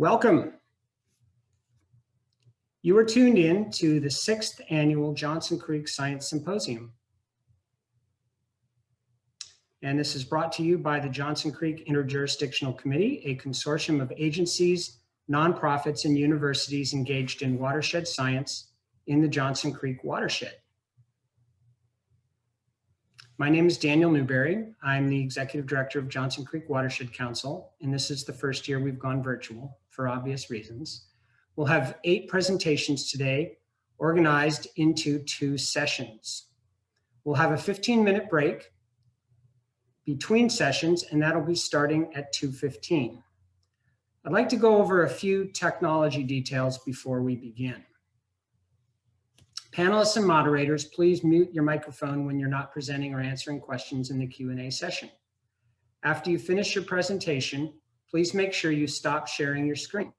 Welcome. You are tuned in to the 6th Annual Johnson Creek Science Symposium. And this is brought to you by the Johnson Creek Interjurisdictional Committee, a consortium of agencies, nonprofits, and universities engaged in watershed science in the Johnson Creek Watershed. My name is Daniel Newberry. I'm the Executive Director of Johnson Creek Watershed Council, and this is the first year we've gone virtual for obvious reasons. We'll have 8 presentations today, organized into 2 sessions. We'll have a 15-minute break between sessions, and that'll be starting at 2:15. I'd like to go over a few technology details before we begin. Panelists and moderators, please mute your microphone when you're not presenting or answering questions in the Q&A session. After you finish your presentation, please make sure you stop sharing your screen.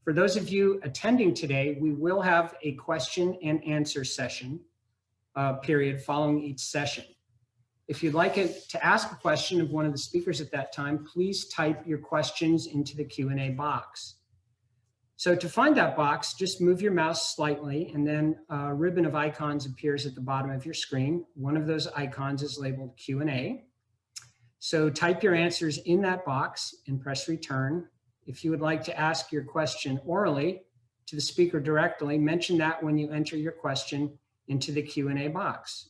For those of you attending today, we will have a question and answer session period following each session. If you'd like to ask a question of one of the speakers at that time, please type your questions into the Q&A box. So to find that box, just move your mouse slightly and then a ribbon of icons appears at the bottom of your screen. One of those icons is labeled Q&A. So type your answers in that box and press return. If you would like to ask your question orally to the speaker directly, mention that when you enter your question into the Q&A box.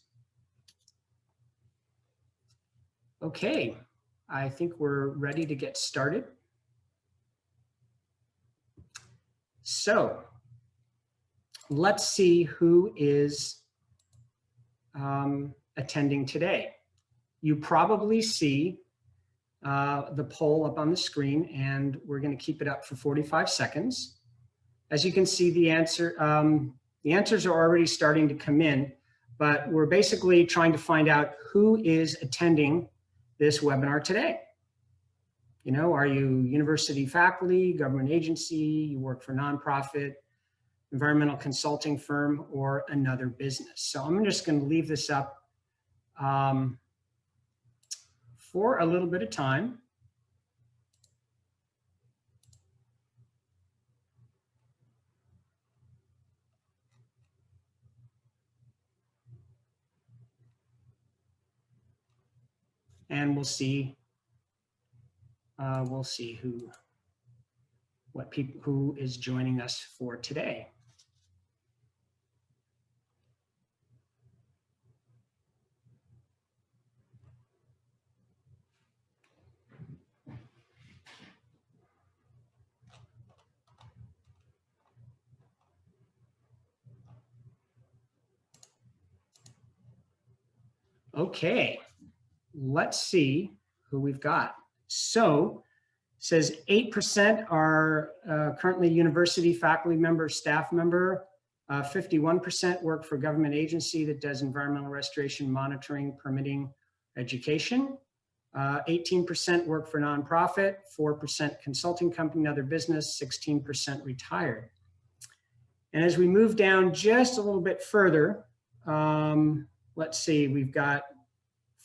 Okay, I think we're ready to get started. So let's see who is attending today. You probably see the poll up on the screen, and we're going to keep it up for 45 seconds. As you can see, the answers are already starting to come in, but we're basically trying to find out who is attending this webinar today. You know, are you university faculty, government agency, you work for nonprofit, environmental consulting firm, or another business? So I'm just going to leave this up for a little bit of time. And we'll see who is joining us for today. Okay, let's see who we've got. So it says 8% are currently university faculty member, staff member. 51% work for a government agency that does environmental restoration, monitoring, permitting, education. 18% work for nonprofit, 4% consulting company, other business, 16% retired. And as we move down just a little bit further, let's see, we've got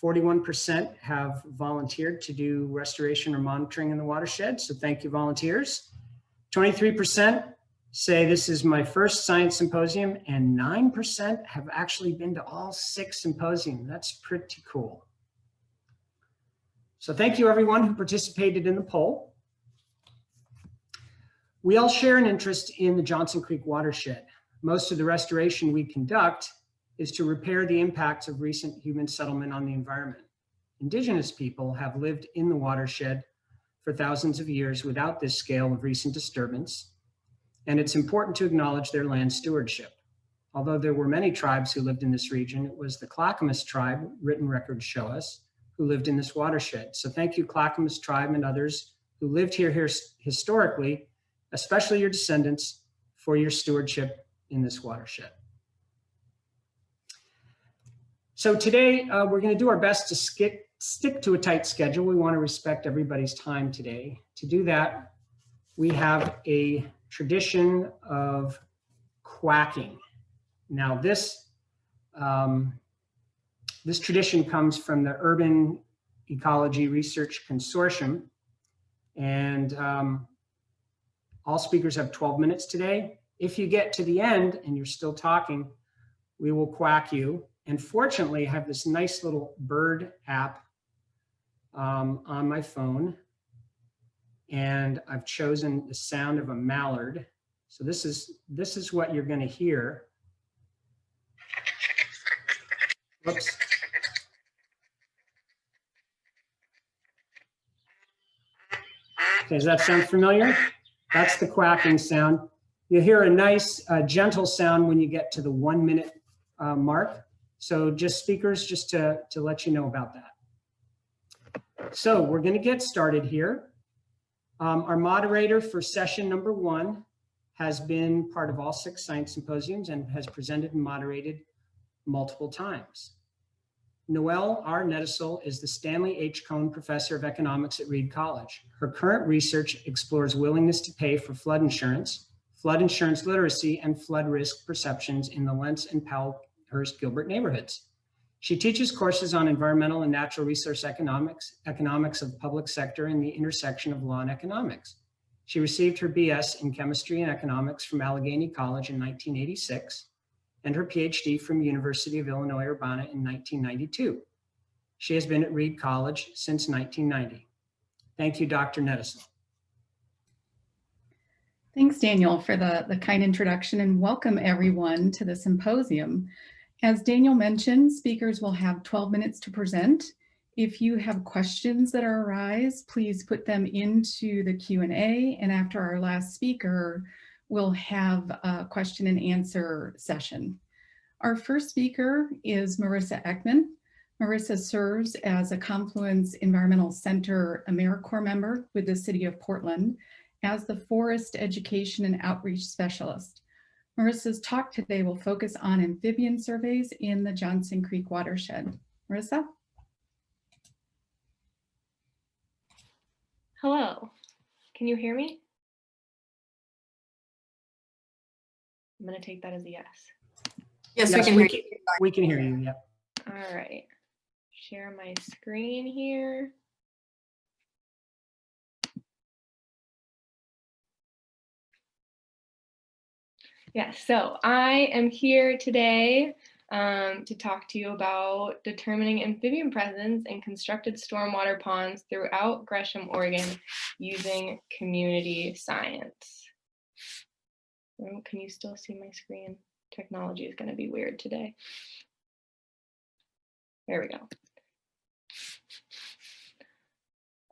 41% have volunteered to do restoration or monitoring in the watershed. So thank you, volunteers. 23% say this is my first science symposium, and 9% have actually been to all 6 symposiums. That's pretty cool. So thank you everyone who participated in the poll. We all share an interest in the Johnson Creek watershed. Most of the restoration we conduct is to repair the impacts of recent human settlement on the environment. Indigenous people have lived in the watershed for thousands of years without this scale of recent disturbance, and it's important to acknowledge their land stewardship. Although there were many tribes who lived in this region, it was the Clackamas tribe, written records show us, who lived in this watershed. So thank you, Clackamas tribe and others who lived here historically, especially your descendants, for your stewardship in this watershed. So today, we're going to do our best to stick to a tight schedule. We want to respect everybody's time today. To do that, we have a tradition of quacking. Now, this tradition comes from the Urban Ecology Research Consortium, and All speakers have 12 minutes today. If you get to the end and you're still talking, we will quack you. And fortunately, I have this nice little bird app on my phone. And I've chosen the sound of a mallard. So this is what you're going to hear. Whoops. Okay, does that sound familiar? That's the quacking sound. You hear a nice, gentle sound when you get to the 1 minute mark. So just speakers, just to let you know about that. So we're going to get started here. Our moderator for session number 1 has been part of all 6 science symposiums and has presented and moderated multiple times. Noelle R. Nedesel is the Stanley H. Cohn Professor of Economics at Reed College. Her current research explores willingness to pay for flood insurance literacy, and flood risk perceptions in the Lentz and Powellhurst Gilbert neighborhoods. She teaches courses on environmental and natural resource economics, economics of public sector, and the intersection of law and economics. She received her BS in chemistry and economics from Allegheny College in 1986 and her PhD from University of Illinois Urbana in 1992. She has been at Reed College since 1990. Thank you, Dr. Nedesel. Thanks, Daniel, for the kind introduction, and welcome everyone to the symposium. As Daniel mentioned, speakers will have 12 minutes to present. If you have questions that arise, please put them into the Q&A, and after our last speaker, we'll have a question and answer session. Our first speaker is Marissa Ekman. Marissa serves as a Confluence Environmental Center AmeriCorps member with the City of Portland as the Forest Education and Outreach Specialist. Marissa's talk today will focus on amphibian surveys in the Johnson Creek Watershed. Marissa? Hello, can you hear me? I'm gonna take that as a yes. Yes, we can hear you, yeah. All right, share my screen here. Yes, so I am here today to talk to you about determining amphibian presence in constructed stormwater ponds throughout Gresham, Oregon, using community science. Oh, can you still see my screen? Technology is going to be weird today. There we go.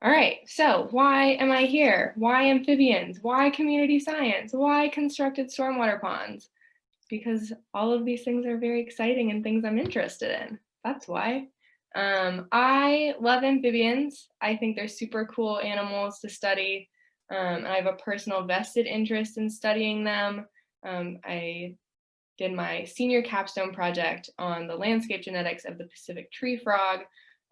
All right, so why am I here? Why amphibians? Why community science? Why constructed stormwater ponds? Because all of these things are very exciting and things I'm interested in. That's why. I love amphibians. I think they're super cool animals to study. I have a personal vested interest in studying them. I did my senior capstone project on the landscape genetics of the Pacific tree frog.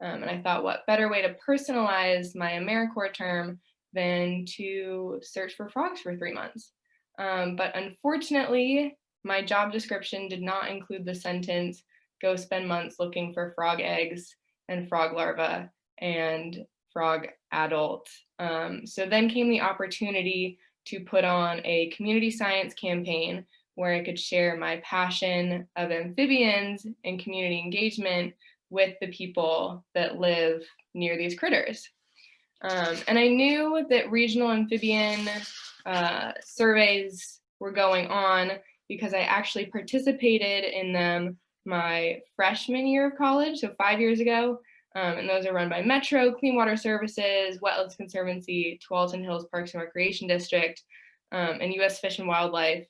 And I thought, what better way to personalize my AmeriCorps term than to search for frogs for 3 months. But unfortunately, my job description did not include the sentence, go spend months looking for frog eggs and frog larvae and frog adult. So then came the opportunity to put on a community science campaign where I could share my passion of amphibians and community engagement with the people that live near these critters. And I knew that regional amphibian surveys were going on because I actually participated in them my freshman year of college, so 5 years ago. And those are run by Metro, Clean Water Services, Wetlands Conservancy, Tualatin Hills Parks and Recreation District, and US Fish and Wildlife.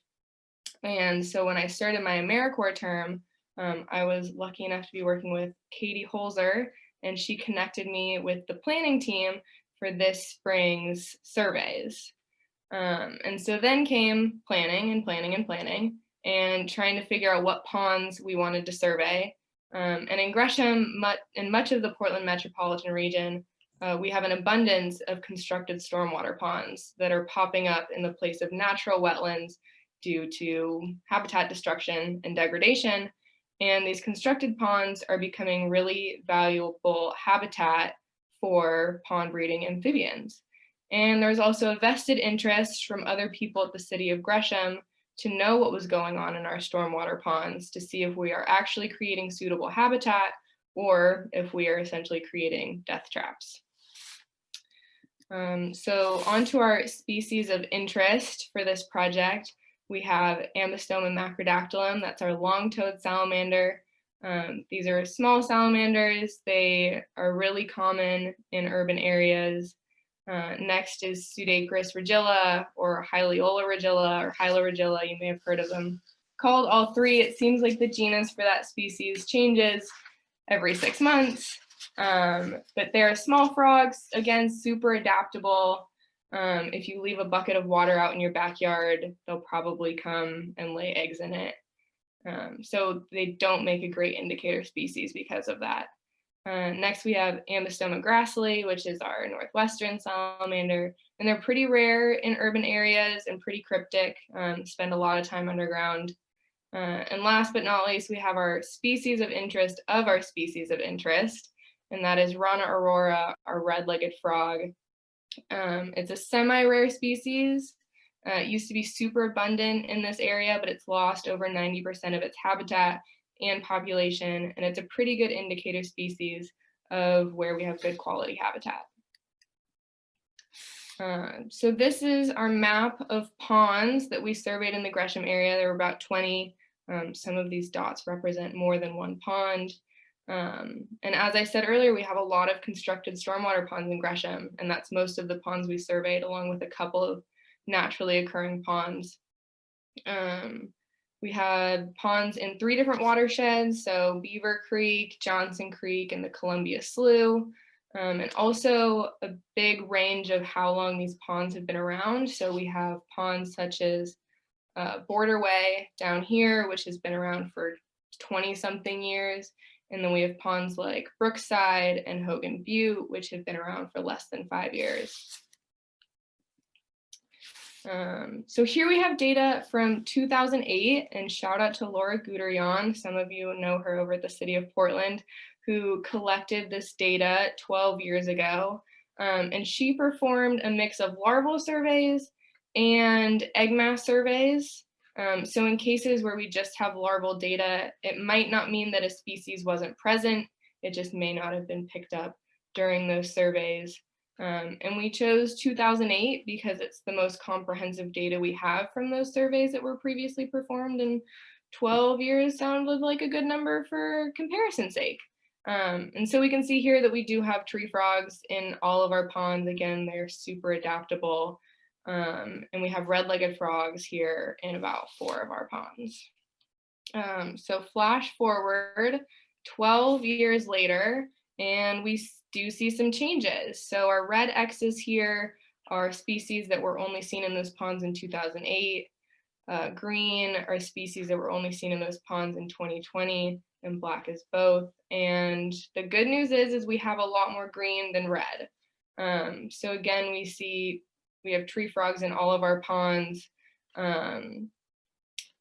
And so when I started my AmeriCorps term, I was lucky enough to be working with Katie Holzer, and she connected me with the planning team for this spring's surveys. And so then came planning and trying to figure out what ponds we wanted to survey. And in Gresham and much of the Portland metropolitan region, we have an abundance of constructed stormwater ponds that are popping up in the place of natural wetlands due to habitat destruction and degradation. And these constructed ponds are becoming really valuable habitat for pond breeding amphibians. And there's also a vested interest from other people at the city of Gresham to know what was going on in our stormwater ponds, to see if we are actually creating suitable habitat or if we are essentially creating death traps. So onto our species of interest for this project, we have Ambystoma macrodactylum, that's our long-toed salamander. These are small salamanders. They are really common in urban areas. Next is Pseudacris regilla or Hyleola regilla or Hyla regilla. You may have heard of them. Called all three. It seems like the genus for that species changes every 6 months. But they're small frogs, again, super adaptable. If you leave a bucket of water out in your backyard, they'll probably come and lay eggs in it. So they don't make a great indicator species because of that. Next, we have Ambystoma grassley, which is our northwestern salamander, and they're pretty rare in urban areas and pretty cryptic, spend a lot of time underground. And last but not least, we have our species of interest of our species of interest, and that is Rana aurora, our red-legged frog. It's a semi-rare species. It used to be super abundant in this area, but it's lost over 90% of its habitat and population, and it's a pretty good indicator species of where we have good quality habitat. So this is our map of ponds that we surveyed in the Gresham area. There were about 20. Some of these dots represent more than one pond. And as I said earlier, we have a lot of constructed stormwater ponds in Gresham, and that's most of the ponds we surveyed, along with a couple of naturally occurring ponds. We had ponds in 3 different watersheds, so Beaver Creek, Johnson Creek, and the Columbia Slough, and also a big range of how long these ponds have been around. So we have ponds such as Borderway down here, which has been around for 20-something years. And then we have ponds like Brookside and Hogan Butte, which have been around for less than 5 years. So here we have data from 2008, and shout out to Laura Guderian. Some of you know her over at the City of Portland, who collected this data 12 years ago. And she performed a mix of larval surveys and egg mass surveys. So in cases where we just have larval data, it might not mean that a species wasn't present. It just may not have been picked up during those surveys. And we chose 2008 because it's the most comprehensive data we have from those surveys that were previously performed, and 12 years sounded like a good number for comparison's sake. And so we can see here that we do have tree frogs in all of our ponds. Again, they're super adaptable. And we have red-legged frogs here in about 4 of our ponds. So flash forward 12 years later, and we do see some changes. So our red X's here are species that were only seen in those ponds in 2008. Green are species that were only seen in those ponds in 2020, and black is both. And the good news is we have a lot more green than red. So again, we have tree frogs in all of our ponds.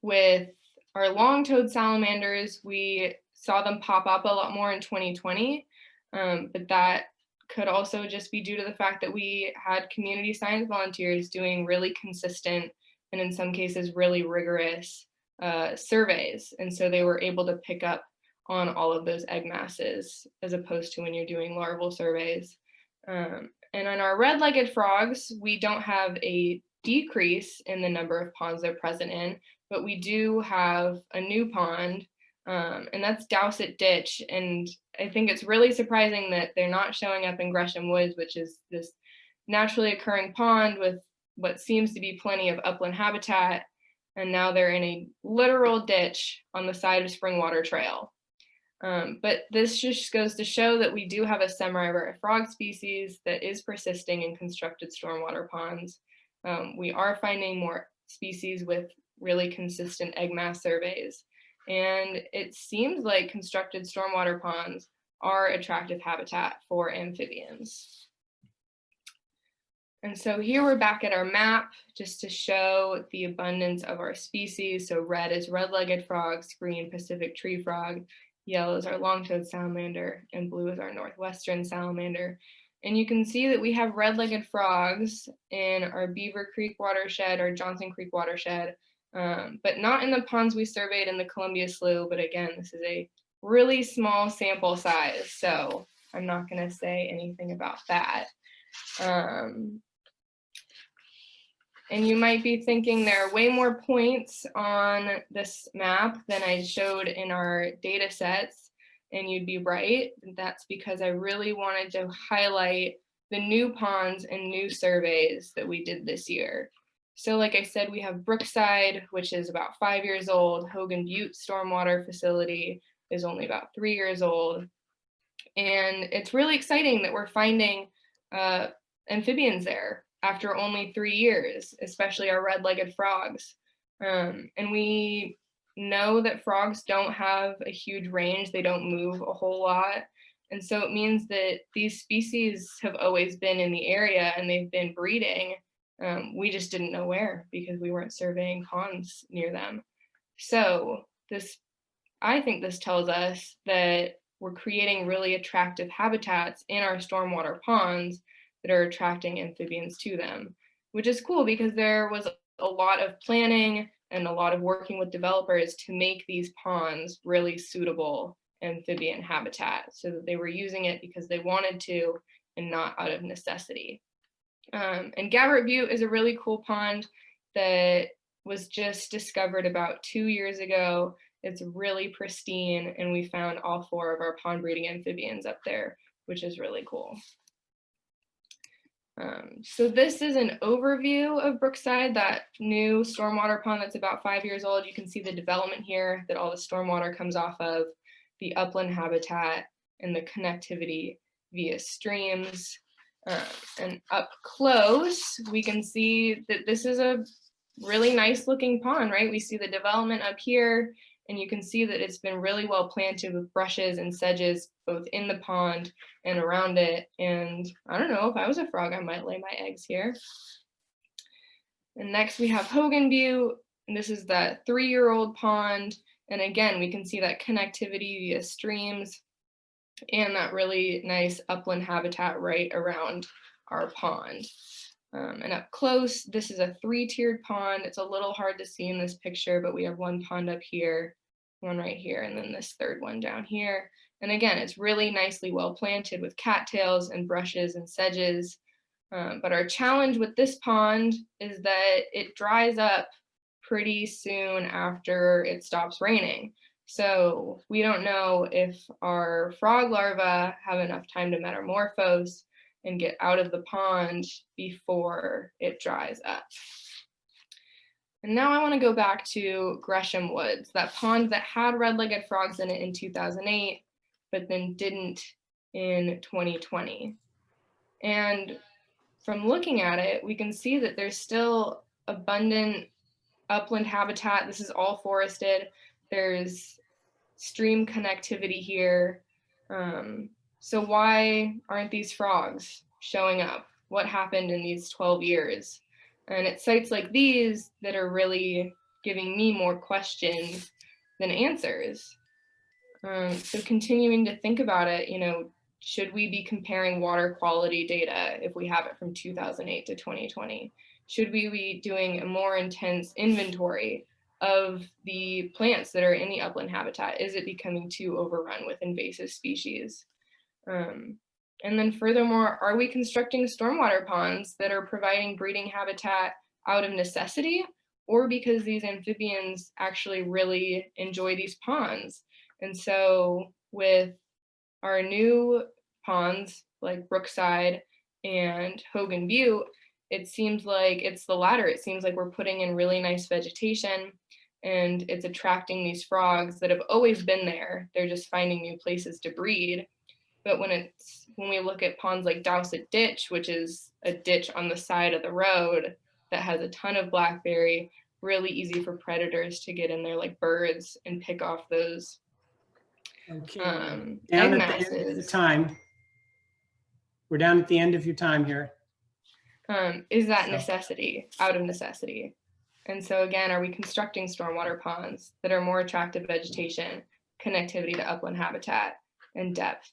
With our long-toed salamanders, we saw them pop up a lot more in 2020. But that could also just be due to the fact that we had community science volunteers doing really consistent and in some cases really rigorous surveys. And so they were able to pick up on all of those egg masses as opposed to when you're doing larval surveys. And on our red-legged frogs, we don't have a decrease in the number of ponds they're present in, but we do have a new pond, and that's Dowsett Ditch. And I think it's really surprising that they're not showing up in Gresham Woods, which is this naturally occurring pond with what seems to be plenty of upland habitat. And now they're in a literal ditch on the side of Springwater Trail. But this just goes to show that we do have a semi-rare frog species that is persisting in constructed stormwater ponds. We are finding more species with really consistent egg mass surveys. And it seems like constructed stormwater ponds are attractive habitat for amphibians. And so here we're back at our map just to show the abundance of our species. So red is red-legged frogs, green Pacific tree frog, yellow is our long-toed salamander, and blue is our northwestern salamander. And you can see that we have red-legged frogs in our Beaver Creek watershed or Johnson Creek watershed, but not in the ponds we surveyed in the Columbia Slough. But again, this is a really small sample size, so I'm not going to say anything about that. And you might be thinking there are way more points on this map than I showed in our data sets. And you'd be right. That's because I really wanted to highlight the new ponds and new surveys that we did this year. So like I said, we have Brookside, which is about 5 years old. Hogan Butte Stormwater Facility is only about 3 years old. And it's really exciting that we're finding amphibians there after only 3 years, especially our red-legged frogs. And we know that frogs don't have a huge range. They don't move a whole lot. And so it means that these species have always been in the area and they've been breeding. We just didn't know where because we weren't surveying ponds near them. So I think this tells us that we're creating really attractive habitats in our stormwater ponds that are attracting amphibians to them, which is cool because there was a lot of planning and a lot of working with developers to make these ponds really suitable amphibian habitat so that they were using it because they wanted to and not out of necessity. And Gabbert Butte is a really cool pond that was just discovered about 2 years ago. It's really pristine, and we found all 4 of our pond breeding amphibians up there, which is really cool. So this is an overview of Brookside, that new stormwater pond that's about 5 years old. You can see the development here that all the stormwater comes off of, the upland habitat, and the connectivity via streams. And up close, we can see that this is a really nice looking pond, right? We see the development up here, and you can see that it's been really well planted with brushes and sedges, both in the pond and around it. And I don't know, if I was a frog, I might lay my eggs here. And next we have Hogan Butte, and this is the 3-year-old pond. And again, we can see that connectivity via streams and that really nice upland habitat right around our pond. And up close, this is a 3-tiered pond. It's a little hard to see in this picture, but we have one pond up here, one right here, and then this third one down here. And again, it's really nicely well planted with cattails and brushes and sedges. But our challenge with this pond is that it dries up pretty soon after it stops raining. So we don't know if our frog larvae have enough time to metamorphose and get out of the pond before it dries up. And now I want to go back to Gresham Woods, that pond that had red-legged frogs in it in 2008, but then didn't in 2020. And from looking at it, we can see that there's still abundant upland habitat. This is all forested. There's stream connectivity here. So why aren't these frogs showing up? What happened in these 12 years? And it's sites like these that are really giving me more questions than answers. So continuing to think about it, should we be comparing water quality data if we have it from 2008 to 2020? Should we be doing a more intense inventory of the plants that are in the upland habitat? Is it becoming too overrun with invasive species? And then furthermore, are we constructing stormwater ponds that are providing breeding habitat out of necessity or because these amphibians actually really enjoy these ponds? And so with our new ponds like Brookside and Hogan Butte, it seems like it's the latter. It seems like we're putting in really nice vegetation and it's attracting these frogs that have always been there. They're just finding new places to breed. But when we look at ponds like Dowsett Ditch, which is a ditch on the side of the road that has a ton of blackberry, really easy for predators to get in there like birds and pick off those down egg at the end of the masses. time. We're down at the end of your time here. Is that necessity, out of necessity? And so again, are we constructing stormwater ponds that are more attractive vegetation, connectivity to upland habitat, and depth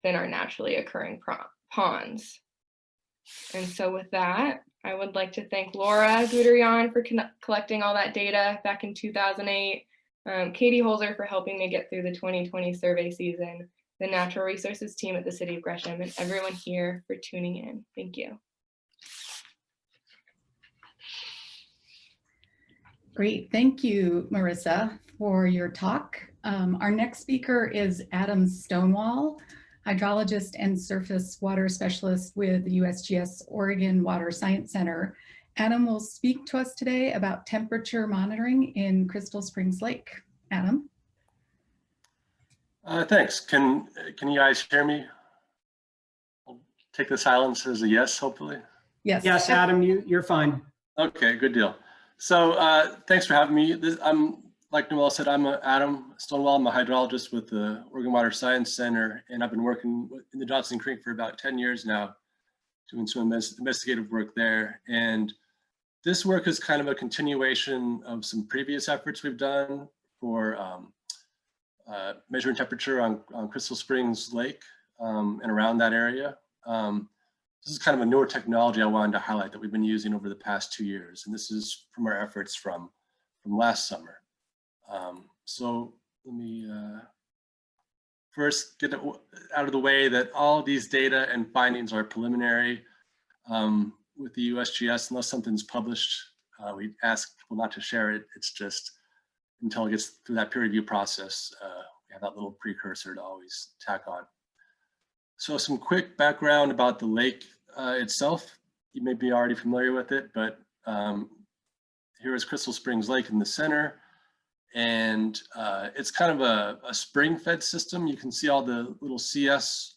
than our naturally occurring ponds. And so with that, I would like to thank Laura Guderian for collecting all that data back in 2008, Katie Holzer for helping me get through the 2020 survey season, the natural resources team at the City of Gresham, and everyone here for tuning in. Thank you. Great, thank you, Marissa, for your talk. Our next speaker is Adam Stonewall, hydrologist and surface water specialist with the USGS Oregon Water Science Center. Adam will speak to us today about temperature monitoring in Crystal Springs Lake. Adam. Thanks. Can you guys hear me? I'll take the silence as a yes, hopefully. Yes. Yes, Adam, you're fine. Okay, good deal. So thanks for having me. Like Noelle said, I'm Adam Stonewall. I'm a hydrologist with the Oregon Water Science Center, and I've been working in the Johnson Creek for about 10 years now, doing some investigative work there. And this work is kind of a continuation of some previous efforts we've done for measuring temperature on Crystal Springs Lake and around that area. This is kind of a newer technology I wanted to highlight that we've been using over the past 2 years. And this is from our efforts from last summer. So let me first get it out of the way that all these data and findings are preliminary with the USGS. Unless something's published, we ask people not to share it. It's just until it gets through that peer review process, we have that little precursor to always tack on. So some quick background about the lake itself. You may be already familiar with it, but here is Crystal Springs Lake in the center. And it's kind of a spring-fed system. You can see all the little CS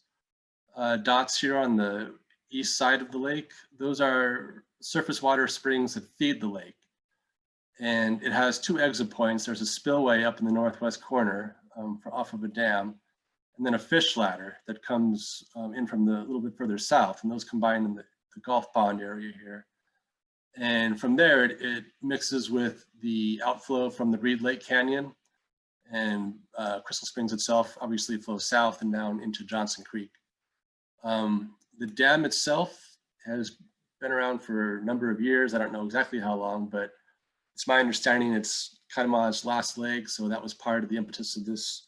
dots here on the east side of the lake. Those are surface water springs that feed the lake. And it has 2 exit points. There's a spillway up in the northwest corner off of a dam, and then a fish ladder that comes in from a little bit further south, and those combine in the golf pond area here. And from there, it mixes with the outflow from the Reed Lake Canyon, and Crystal Springs itself obviously flows south and down into Johnson Creek. The dam itself has been around for a number of years. I don't know exactly how long, but it's my understanding it's kind of on its last leg. So that was part of the impetus of this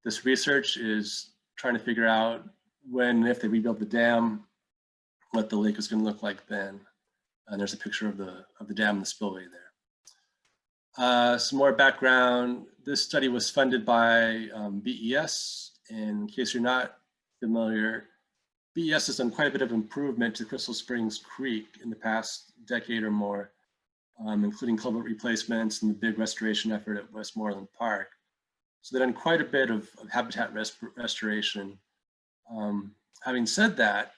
this research, is trying to figure out when and if they rebuild the dam, what the lake is going to look like then. And there's a picture of the dam and the spillway there. Some more background. This study was funded by BES. And in case you're not familiar, BES has done quite a bit of improvement to Crystal Springs Creek in the past decade or more, including culvert replacements and the big restoration effort at Westmoreland Park. So they've done quite a bit of habitat restoration. Having said that,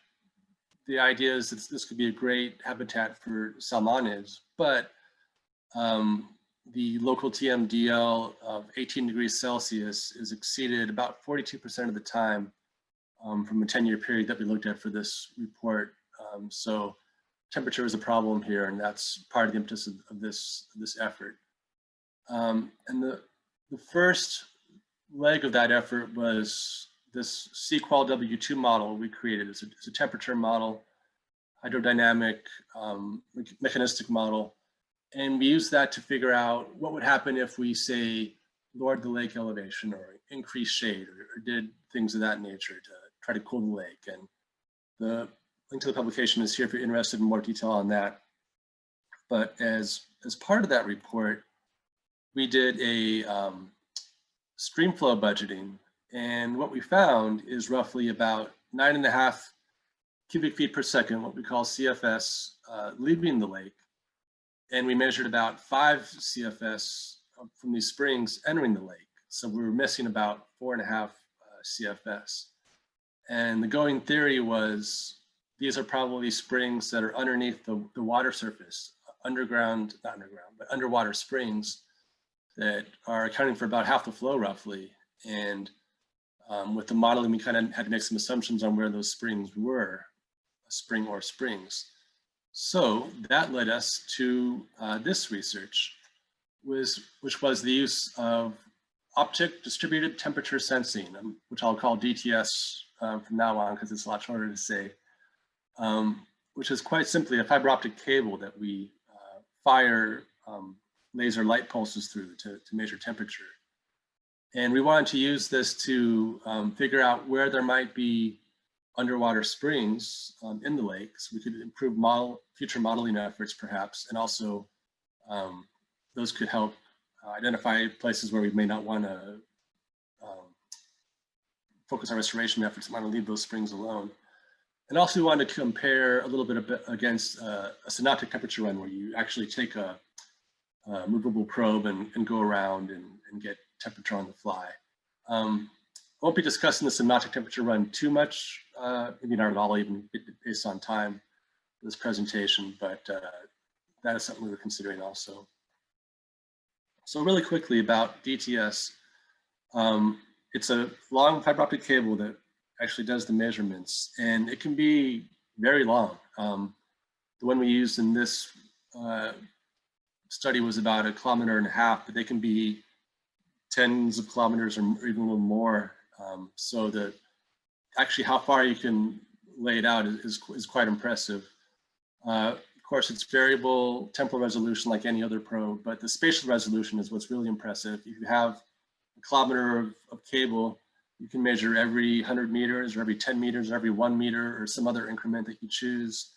the idea is that this could be a great habitat for salmonids, but the local TMDL of 18 degrees Celsius is exceeded about 42% of the time from a 10-year period that we looked at for this report. So temperature is a problem here, and that's part of the impetus of this effort. And the first leg of that effort was this CQual W2 model we created. It's a temperature model, hydrodynamic, mechanistic model. And we used that to figure out what would happen if we, say, lowered the lake elevation or increased shade or did things of that nature to try to cool the lake. And the link to the publication is here if you're interested in more detail on that. But as part of that report, we did a stream flow budgeting. And what we found is roughly about 9.5 cubic feet per second, what we call CFS, leaving the lake. And we measured about 5 CFS from these springs entering the lake. So we were missing about 4.5 CFS. And the going theory was these are probably springs that are underneath the water surface, underground, not underground, but underwater springs that are accounting for about half the flow roughly. And with the modeling, we kind of had to make some assumptions on where those springs were, a spring or springs. So that led us to this research, which was the use of Optic distributed temperature sensing, which I'll call DTS from now on because it's a lot shorter to say, which is quite simply a fiber optic cable that we fire laser light pulses through to measure temperature. And we wanted to use this to figure out where there might be underwater springs in the lake, so we could improve future modeling efforts perhaps, and also those could help identify places where we may not want to focus our restoration efforts, want to leave those springs alone. And also we wanted to compare a little bit against a synoptic temperature run where you actually take a movable probe and go around and get temperature on the fly. I won't be discussing the synoptic temperature run too much, maybe not at all, even based on time for this presentation, but that is something we were considering also. So really quickly about DTS, it's a long fiber optic cable that actually does the measurements, and it can be very long. The one we used in this study was about 1.5 kilometers, but they can be tens of kilometers or even a little more. So that actually how far you can lay it out is quite impressive. Of course, it's variable temporal resolution like any other probe, but the spatial resolution is what's really impressive. If you have 1 kilometer of cable, you can measure every 100 meters or every 10 meters or every 1 meter or some other increment that you choose.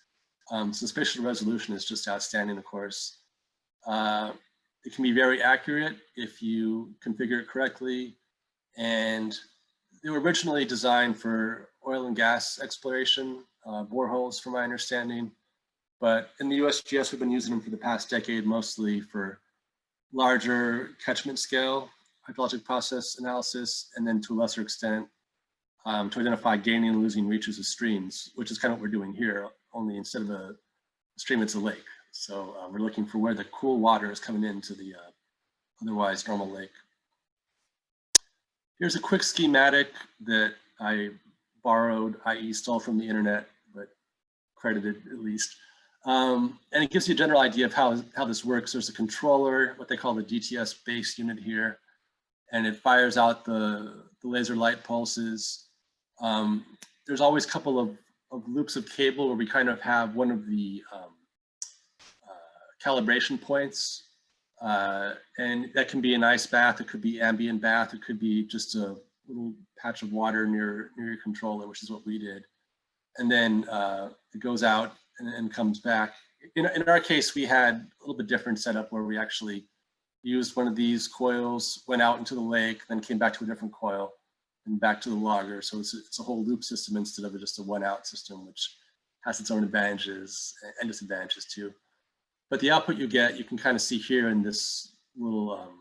So spatial resolution is just outstanding, of course. It can be very accurate if you configure it correctly. And they were originally designed for oil and gas exploration, boreholes from my understanding. But in the USGS, we've been using them for the past decade, mostly for larger catchment scale hydrologic process analysis, and then to a lesser extent, to identify gaining and losing reaches of streams, which is kind of what we're doing here, only instead of a stream, it's a lake. So we're looking for where the cool water is coming into the otherwise normal lake. Here's a quick schematic that I borrowed, i.e. stole from the internet, but credited at least. And it gives you a general idea of how this works. There's a controller, what they call the DTS base unit here, and it fires out the laser light pulses. There's always a couple of loops of cable where we kind of have one of the calibration points. And that can be an ice bath, it could be ambient bath, it could be just a little patch of water near your controller, which is what we did. And then it goes out and comes back. In our case, we had a little bit different setup where we actually used one of these coils, went out into the lake, then came back to a different coil and back to the logger. So it's a whole loop system instead of just a one out system, which has its own advantages and disadvantages too. But the output you get, you can kind of see here in this little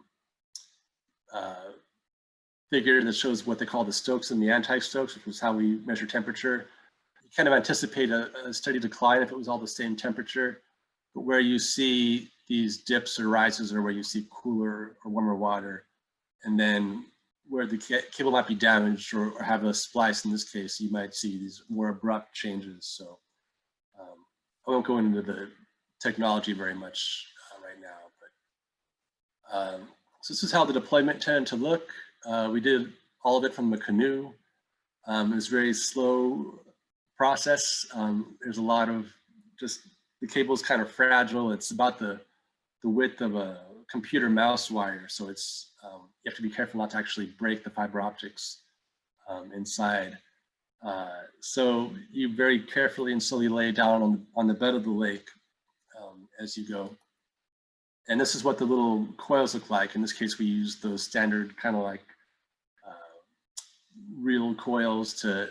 figure that shows what they call the Stokes and the anti-Stokes, which was how we measure temperature. You kind of anticipate a steady decline if it was all the same temperature, but where you see these dips or rises are where you see cooler or warmer water. And then where the cable might be damaged or have a splice in this case, you might see these more abrupt changes. So I won't go into the technology very much right now, but so this is how the deployment tended to look. We did all of it from the canoe. It was a very slow process. There's a lot of just, the cable's kind of fragile. It's about the width of a computer mouse wire. So it's, you have to be careful not to actually break the fiber optics inside. So you very carefully and slowly lay down on the bed of the lake as you go. And this is what the little coils look like. In this case, we use those standard kind of like real coils to,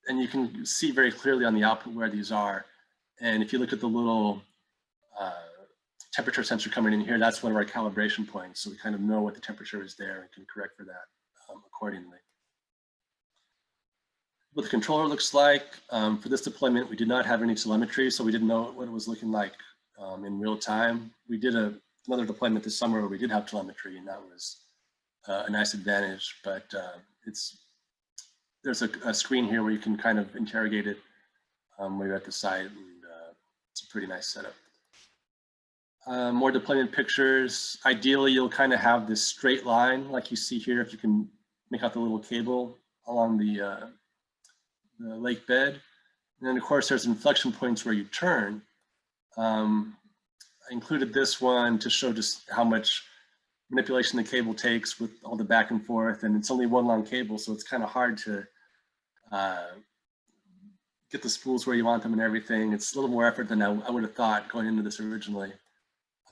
and you can see very clearly on the output where these are. And if you look at the little temperature sensor coming in here, that's one of our calibration points. So we kind of know what the temperature is there and can correct for that accordingly. What the controller looks like, for this deployment, we did not have any telemetry, so we didn't know what it was looking like in real time. We did another deployment this summer where we did have telemetry, and that was a nice advantage, but there's a screen here where you can kind of interrogate it when you're at the site, and it's a pretty nice setup. more deployment pictures. Ideally, you'll kind of have this straight line like you see here, if you can make out the little cable along the lake bed. And then of course, there's inflection points where you turn. I included this one to show just how much manipulation the cable takes with all the back and forth, and it's only one long cable, so it's kind of hard to get the spools where you want them and everything. It's a little more effort than I would have thought going into this originally.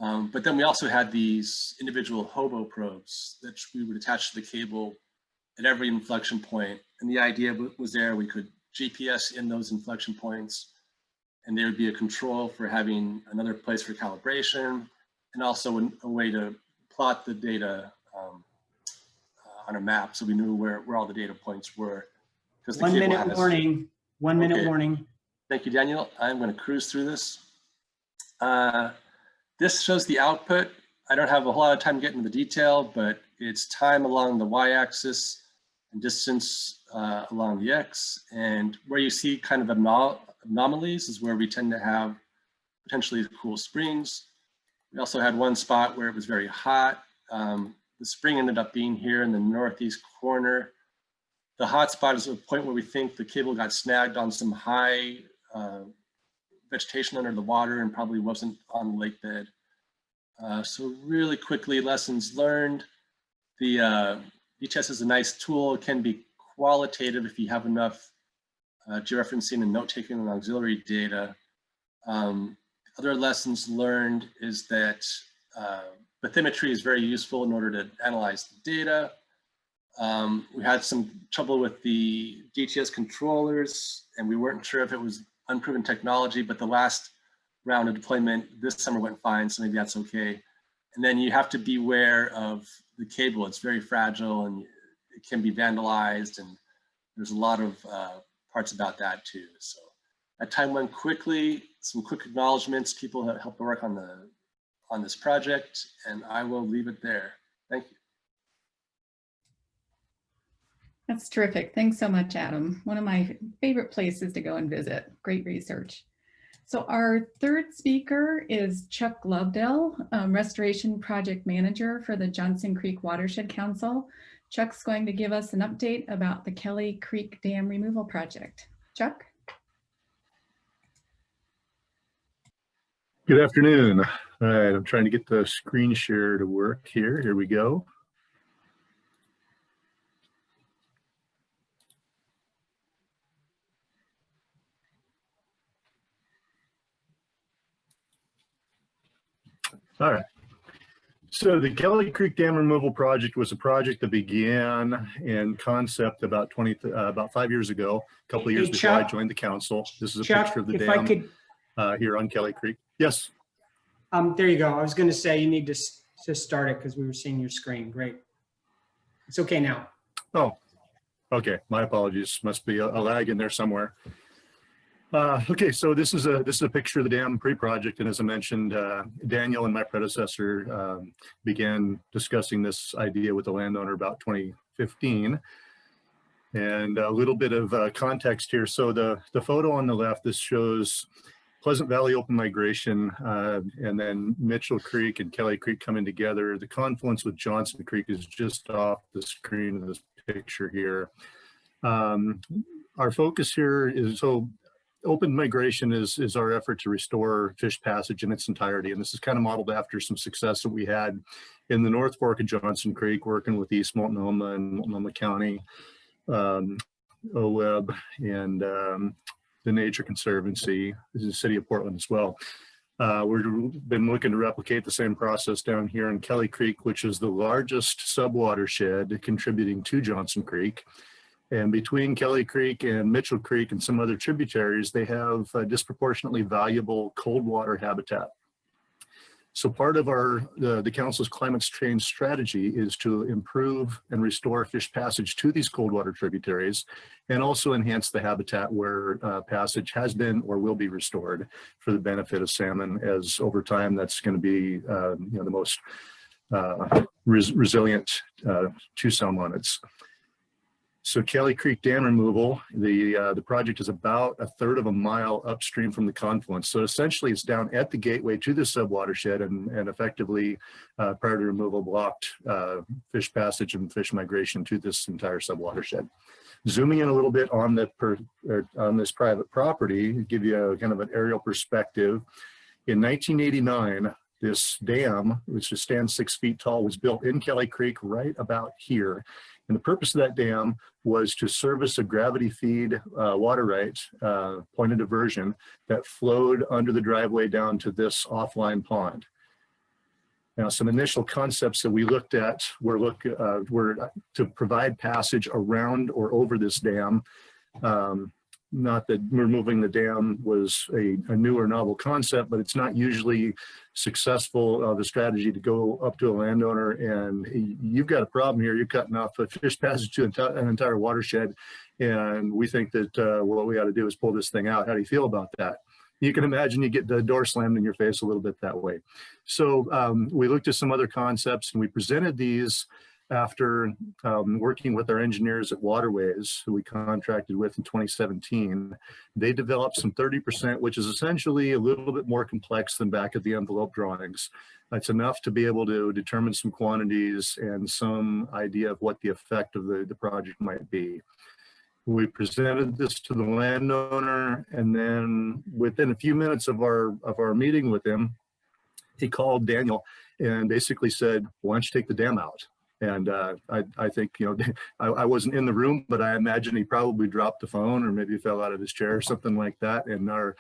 But then we also had these individual Hobo probes that we would attach to the cable at every inflection point. And the idea was there, we could GPS in those inflection points, and there would be a control for having another place for calibration, and also a way to plot the data on a map, so we knew where all the data points were. 1 minute warning. 1 minute warning. Thank you, Daniel. I'm going to cruise through this. This shows the output. I don't have a whole lot of time getting into the detail, but it's time along the y-axis and distance along the x. And where you see kind of anomalies is where we tend to have potentially cool springs. We also had one spot where it was very hot. The spring ended up being here in the northeast corner. The hot spot is a point where we think the cable got snagged on some high vegetation under the water and probably wasn't on the lake bed. So really quickly, lessons learned. The DTS is a nice tool. It can be qualitative if you have enough georeferencing and note-taking and auxiliary data. Other lessons learned is that bathymetry is very useful in order to analyze the data. We had some trouble with the DTS controllers, and we weren't sure if it was unproven technology, but the last round of deployment this summer went fine, so maybe that's okay. And then you have to beware of the cable. It's very fragile and it can be vandalized, and there's a lot of parts about that too. So that time went quickly. Some quick acknowledgements. People have helped work on this project, and I will leave it there. Thank you. That's terrific. Thanks so much, Adam. One of my favorite places to go and visit. Great research. So our third speaker is Chuck Lovedell, Restoration Project Manager for the Johnson Creek Watershed Council. Chuck's going to give us an update about the Kelly Creek Dam Removal Project. Chuck? Good afternoon. All right, I'm trying to get the screen share to work here. Here we go. All right. So the Kelly Creek Dam Removal Project was a project that began in concept about 5 years ago, a couple of years before I joined the council. This is a picture of the dam here on Kelly Creek. Yes. There you go. I was going to say you need to start it because we were seeing your screen. Great. It's okay now. Oh, okay. My apologies. Must be a lag in there somewhere. Okay, so this is a picture of the dam pre-project, and as I mentioned, Daniel and my predecessor began discussing this idea with the landowner about 2015. And a little bit of context here. So the photo on the left, this shows Pleasant Valley open migration, and then Mitchell Creek and Kelly Creek coming together. The confluence with Johnson Creek is just off the screen of this picture here. Our focus here is, so open migration is our effort to restore fish passage in its entirety. And this is kind of modeled after some success that we had in the North Fork of Johnson Creek, working with East Multnomah and Multnomah County, OWEB, and the Nature Conservancy. This is the city of Portland as well. We've been looking to replicate the same process down here in Kelly Creek, which is the largest subwatershed contributing to Johnson Creek. And between Kelly Creek and Mitchell Creek and some other tributaries, they have a disproportionately valuable cold water habitat. So part of the council's climate change strategy is to improve and restore fish passage to these cold water tributaries, and also enhance the habitat where passage has been or will be restored for the benefit of salmon, as over time that's going to be the most resilient to salmonids. So Kelly Creek Dam removal, the project is about 1/3 of a mile upstream from the confluence. So essentially it's down at the gateway to the subwatershed and effectively prior to removal blocked fish passage and fish migration to this entire subwatershed. Zooming in a little bit on this private property, give you a kind of an aerial perspective. In 1989, this dam, which stands 6 feet tall, was built in Kelly Creek right about here. And the purpose of that dam was to service a gravity feed water right point of diversion that flowed under the driveway down to this offline pond. Now, some initial concepts that we looked at were to provide passage around or over this dam. Not that removing the dam was a new or novel concept, but it's not usually successful, the strategy to go up to a landowner and you've got a problem here, you're cutting off a fish passage to an entire watershed, and we think that what we ought to do is pull this thing out. How do you feel about that? You can imagine you get the door slammed in your face a little bit that way. So we looked at some other concepts and we presented these after working with our engineers at Waterways, who we contracted with in 2017. They developed some 30%, which is essentially a little bit more complex than back of the envelope drawings. It's enough to be able to determine some quantities and some idea of what the effect of the project might be. We presented this to the landowner, and then within a few minutes of our meeting with him, he called Daniel and basically said, "Why don't you take the dam out?" And I think, you know, I wasn't in the room, but I imagine he probably dropped the phone or maybe fell out of his chair or something like that. And our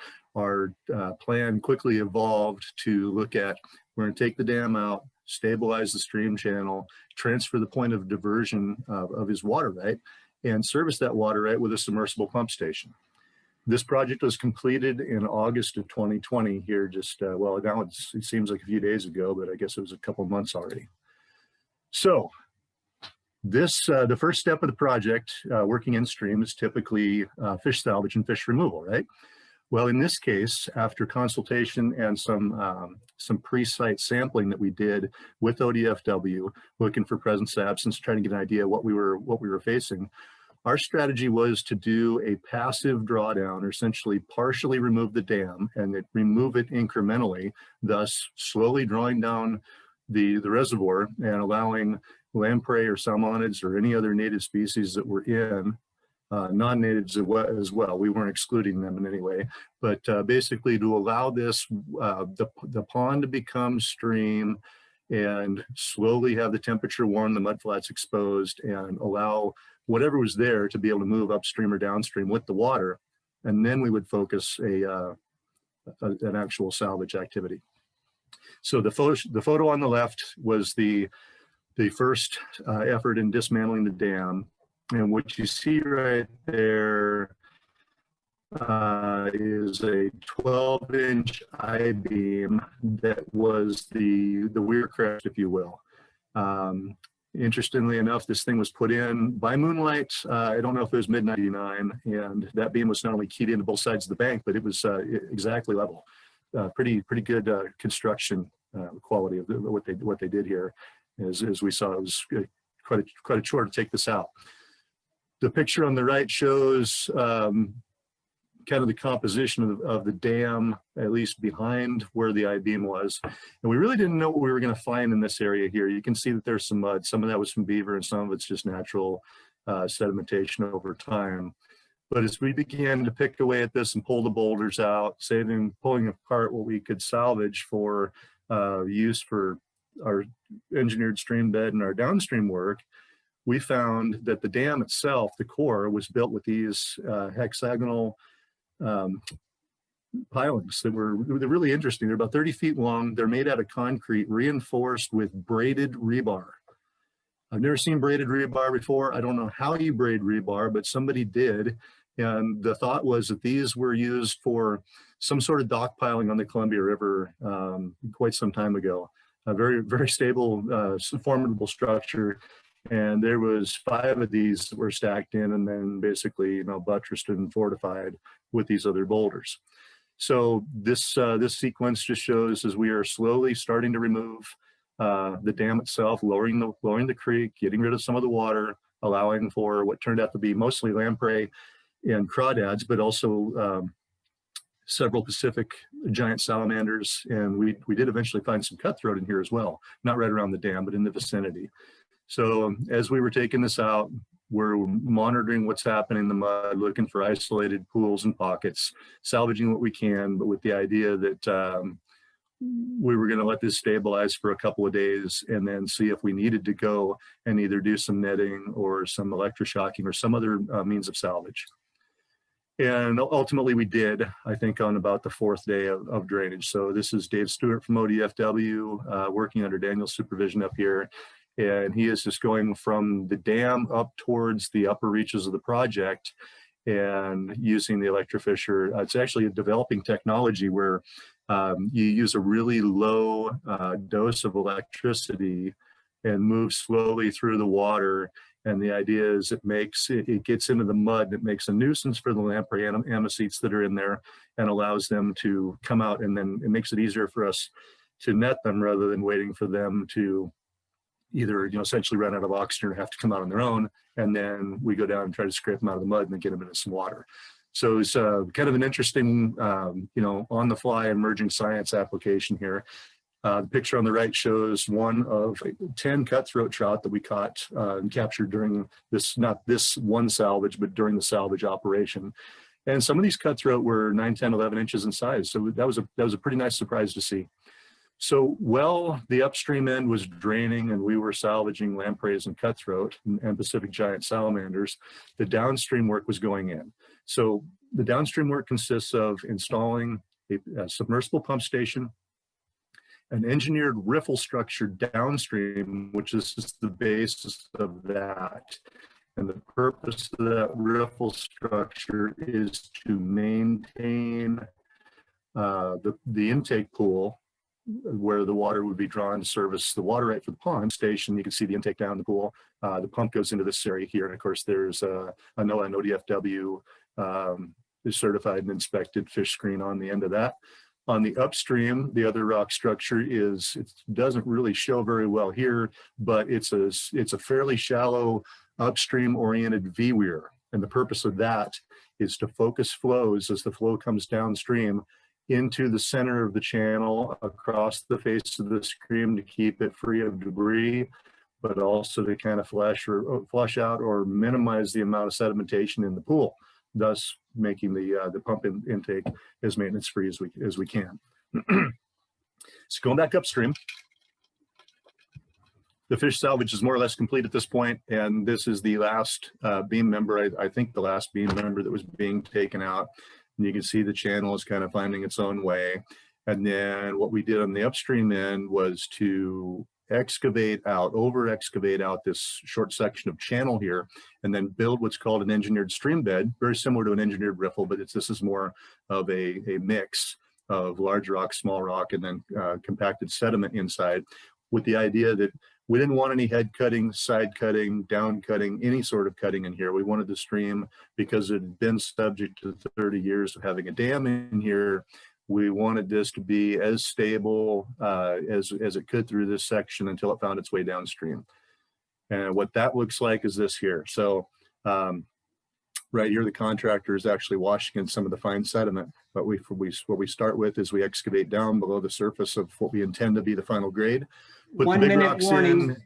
plan quickly evolved to look at, we're going to take the dam out, stabilize the stream channel, transfer the point of diversion of his water right, and service that water right with a submersible pump station. This project was completed in August of 2020 here, just, well, now it seems like a few days ago, but I guess it was a couple of months already. So this, the first step of the project, working in stream, is typically fish salvage and fish removal, right? Well, in this case, after consultation and some pre-site sampling that we did with ODFW, looking for presence absence, trying to get an idea of what we were facing, our strategy was to do a passive drawdown, or essentially partially remove the dam and remove it incrementally, thus slowly drawing down the reservoir and allowing lamprey or salmonids or any other native species that were in, non-natives as well. We weren't excluding them in any way, but basically to allow this, the pond to become stream and slowly have the temperature warm, the mudflats exposed, and allow whatever was there to be able to move upstream or downstream with the water. And then we would focus an actual salvage activity. So the photo on the left was the first effort in dismantling the dam, and what you see right there is a 12-inch I-beam that was the weir crest, if you will. Interestingly enough, this thing was put in by moonlight. I don't know if it was mid-99, and that beam was not only keyed into both sides of the bank, but it was exactly level. Pretty good construction quality of what they did here. As we saw, it was quite a chore to take this out. The picture on the right shows kind of the composition of the dam, at least behind where the I-beam was. And we really didn't know what we were going to find in this area here. You can see that there's some mud. Some of that was from Beaver, and some of it's just natural sedimentation over time. But as we began to pick away at this and pull the boulders out, pulling apart what we could salvage for use for our engineered stream bed and our downstream work, we found that the dam itself, the core, was built with these hexagonal pilings they're really interesting. They're about 30 feet long. They're made out of concrete, reinforced with braided rebar. I've never seen braided rebar before. I don't know how you braid rebar, but somebody did. And the thought was that these were used for some sort of dock piling on the Columbia River quite some time ago. A very, very stable, formidable structure. And there was 5 of these that were stacked in and then basically, you know, buttressed and fortified with these other boulders. So this sequence just shows as we are slowly starting to remove the dam itself, lowering the creek, getting rid of some of the water, allowing for what turned out to be mostly lamprey and crawdads, but also several Pacific giant salamanders. And we did eventually find some cutthroat in here as well, not right around the dam, but in the vicinity. So as we were taking this out, we're monitoring what's happening in the mud, looking for isolated pools and pockets, salvaging what we can, but with the idea that we were going to let this stabilize for a couple of days and then see if we needed to go and either do some netting or some electroshocking or some other means of salvage. And ultimately we did, I think, on about the 4th day of drainage. So this is Dave Stewart from ODFW, working under Daniel's supervision up here. And he is just going from the dam up towards the upper reaches of the project and using the Electro Fissure. It's actually a developing technology where you use a really low dose of electricity and move slowly through the water. And the idea is it gets into the mud, it makes a nuisance for the lamprey amicetes that are in there and allows them to come out, and then it makes it easier for us to net them rather than waiting for them to either, essentially run out of oxygen or have to come out on their own. And then we go down and try to scrape them out of the mud and then get them into some water. So it's kind of an interesting, on the fly emerging science application here. The picture on the right shows one of 10 cutthroat trout that we caught and captured during this, not this one salvage, but during the salvage operation. And some of these cutthroat were 9, 10, 11 inches in size. So that was a pretty nice surprise to see. So while the upstream end was draining and we were salvaging lampreys and cutthroat and Pacific giant salamanders, the downstream work was going in. So the downstream work consists of installing a submersible pump station, an engineered riffle structure downstream, which is just the basis of that. And the purpose of that riffle structure is to maintain the intake pool where the water would be drawn to service the water right for the pond station. You can see the intake down the pool. The pump goes into this area here. And of course, there's a NOAA and ODFW certified and inspected fish screen on the end of that. On the upstream, the other rock structure it doesn't really show very well here, but it's a fairly shallow upstream oriented V-weir. And the purpose of that is to focus flows as the flow comes downstream into the center of the channel across the face of the stream to keep it free of debris, but also to kind of flush out or minimize the amount of sedimentation in the pool, thus making the pump intake as maintenance free as we can. So going back upstream, the fish salvage is more or less complete at this point, and this is the last beam member, I think the last beam member that was being taken out. And you can see the channel is kind of finding its own way. And then what we did on the upstream end was to over excavate out this short section of channel here, and then build what's called an engineered stream bed, very similar to an engineered riffle, but this is more of a mix of large rock, small rock, and then compacted sediment inside, with the idea that we didn't want any head cutting, side cutting, down cutting, any sort of cutting in here. We wanted the stream, because it had been subject to 30 years of having a dam in here, we wanted this to be as stable as it could through this section until it found its way downstream. And what that looks like is this here. So right here, the contractor is actually washing in some of the fine sediment. But what we start with is we excavate down below the surface of what we intend to be the final grade. Put 1 the big minute rocks warning. in,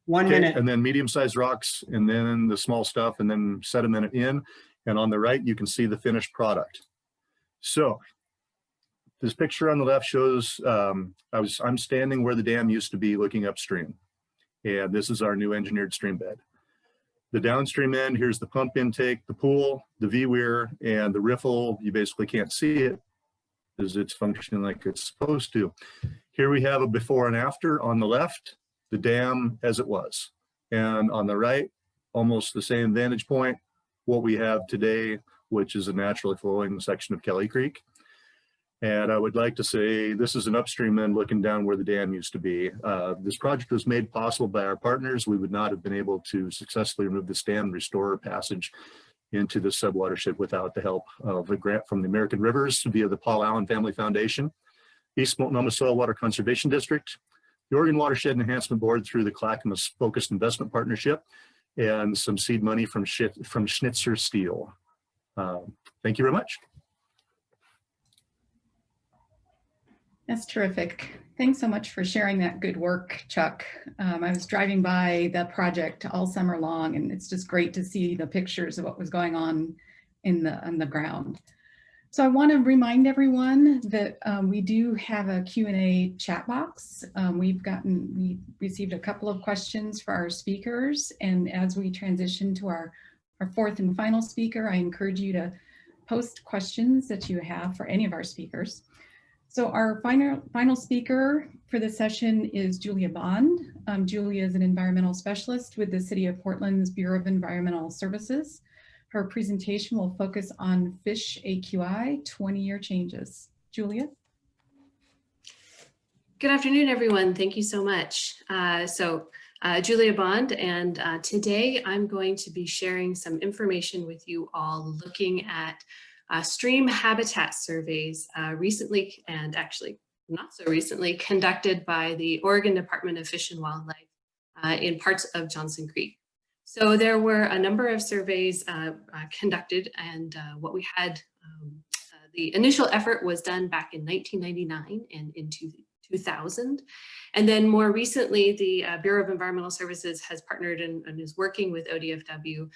1 minute. and then medium-sized rocks, and then the small stuff, and then sediment it in. And on the right, you can see the finished product. So this picture on the left shows I'm standing where the dam used to be, looking upstream. And this is our new engineered stream bed. The downstream end, here's the pump intake, the pool, the V-weir, and the riffle. You basically can't see it because it's functioning like it's supposed to. Here we have a before and after. On the left, the dam as it was. And on the right, almost the same vantage point, what we have today, which is a naturally flowing section of Kelly Creek. And I would like to say this is an upstream end looking down where the dam used to be. This project was made possible by our partners. We would not have been able to successfully remove this dam and restore passage into the subwatershed without the help of a grant from the American Rivers via the Paul Allen Family Foundation, East Multnomah Soil Water Conservation District, the Oregon Watershed Enhancement Board through the Clackamas Focused Investment Partnership, and some seed money from Schnitzer Steel. Thank you very much. That's terrific. Thanks so much for sharing that good work, Chuck. I was driving by the project all summer long, and it's just great to see the pictures of what was going on on the ground. So I want to remind everyone that we do have a Q&A chat box. We received a couple of questions for our speakers, and as we transition to our fourth and final speaker, I encourage you to post questions that you have for any of our speakers. So our final speaker for this session is Julia Bond. Julia is an environmental specialist with the City of Portland's Bureau of Environmental Services. Her presentation will focus on fish AQI 20-year changes. Julia? Good afternoon, everyone. Thank you so much. Julia Bond, and today I'm going to be sharing some information with you all looking at stream habitat surveys recently, and actually not so recently, conducted by the Oregon Department of Fish and Wildlife in parts of Johnson Creek. So there were a number of surveys conducted, and what we had, the initial effort was done back in 1999 and in 2000. And then more recently, the Bureau of Environmental Services has partnered and is working with ODFW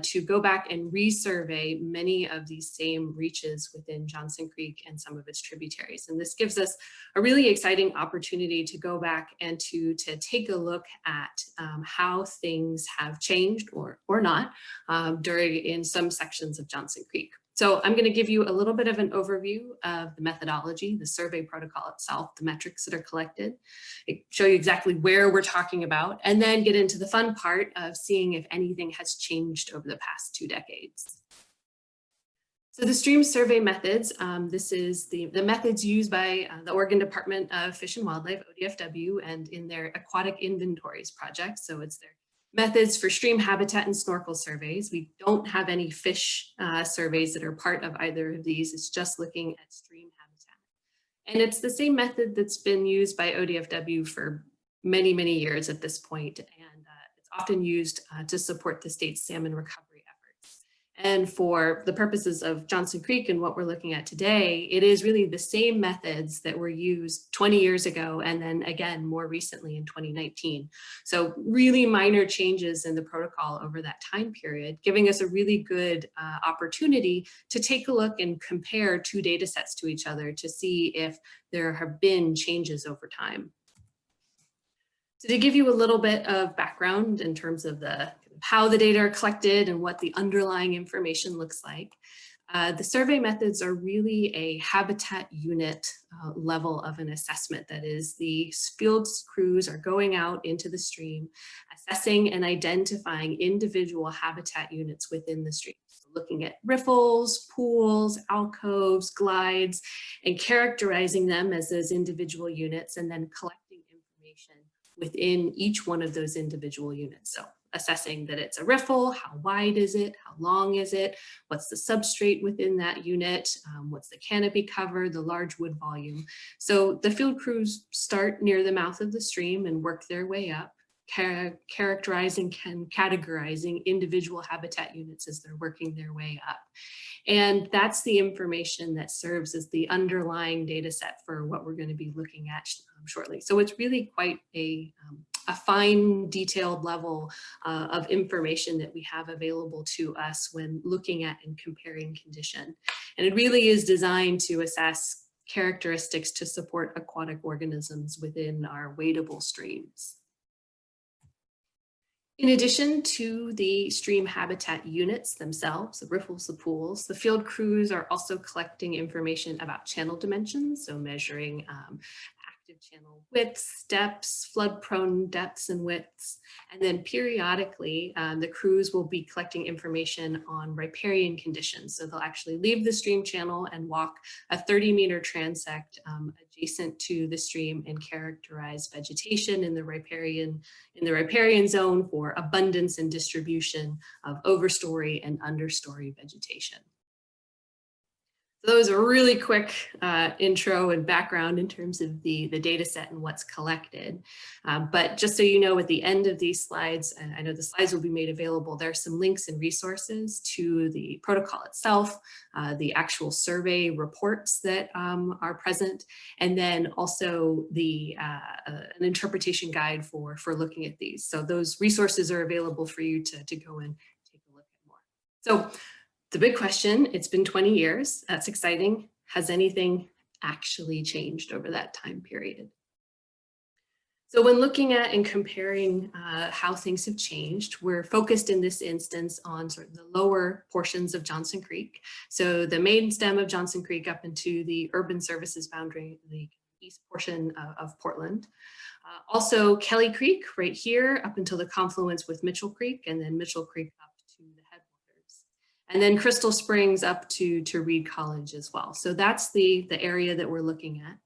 to go back and resurvey many of these same reaches within Johnson Creek and some of its tributaries. And this gives us a really exciting opportunity to go back and to take a look at how things have changed or not in some sections of Johnson Creek. So I'm going to give you a little bit of an overview of the methodology, the survey protocol itself, the metrics that are collected, show you exactly where we're talking about, and then get into the fun part of seeing if anything has changed over the past 2 decades. So the stream survey methods, this is the methods used by the Oregon Department of Fish and Wildlife, ODFW, and in their aquatic inventories project. So it's their methods for stream habitat and snorkel surveys. We don't have any fish surveys that are part of either of these. It's just looking at stream habitat. And it's the same method that's been used by ODFW for many, many years at this point. And it's often used to support the state's salmon recovery efforts. And for the purposes of Johnson Creek and what we're looking at today, it is really the same methods that were used 20 years ago and then again more recently in 2019. So really minor changes in the protocol over that time period, giving us a really good opportunity to take a look and compare 2 data sets to each other to see if there have been changes over time. So to give you a little bit of background in terms of how the data are collected and what the underlying information looks like, the survey methods are really a habitat unit level of an assessment. That is, the field crews are going out into the stream, assessing and identifying individual habitat units within the stream. So looking at riffles, pools, alcoves, glides, and characterizing them as those individual units, and then collecting information within each one of those individual units. So assessing that it's a riffle, how wide is it, how long is it, what's the substrate within that unit, what's the canopy cover, the large wood volume. So the field crews start near the mouth of the stream and work their way up, characterizing and categorizing individual habitat units as they're working their way up. And that's the information that serves as the underlying data set for what we're going to be looking at shortly. So it's really quite a fine detailed level of information that we have available to us when looking at and comparing condition. And it really is designed to assess characteristics to support aquatic organisms within our wadable streams. In addition to the stream habitat units themselves, the riffles, the pools, the field crews are also collecting information about channel dimensions, so measuring active channel widths, depths, flood-prone depths and widths. And then periodically, the crews will be collecting information on riparian conditions. So they'll actually leave the stream channel and walk a 30-meter transect adjacent to the stream and characterize vegetation in the riparian zone for abundance and distribution of overstory and understory vegetation. So that was a really quick intro and background in terms of the data set and what's collected. But just so you know, at the end of these slides, and I know the slides will be made available, there are some links and resources to the protocol itself, the actual survey reports that are present, and then also an interpretation guide for looking at these. So those resources are available for you to go and take a look at more. So the big question, it's been 20 years, that's exciting. Has anything actually changed over that time period? So when looking at and comparing how things have changed, we're focused in this instance on sort of the lower portions of Johnson Creek. So the main stem of Johnson Creek up into the urban services boundary, the east portion of Portland. Also Kelly Creek right here up until the confluence with Mitchell Creek, and then Mitchell Creek up to the headwaters. And then Crystal Springs up to Reed College as well. So that's the area that we're looking at.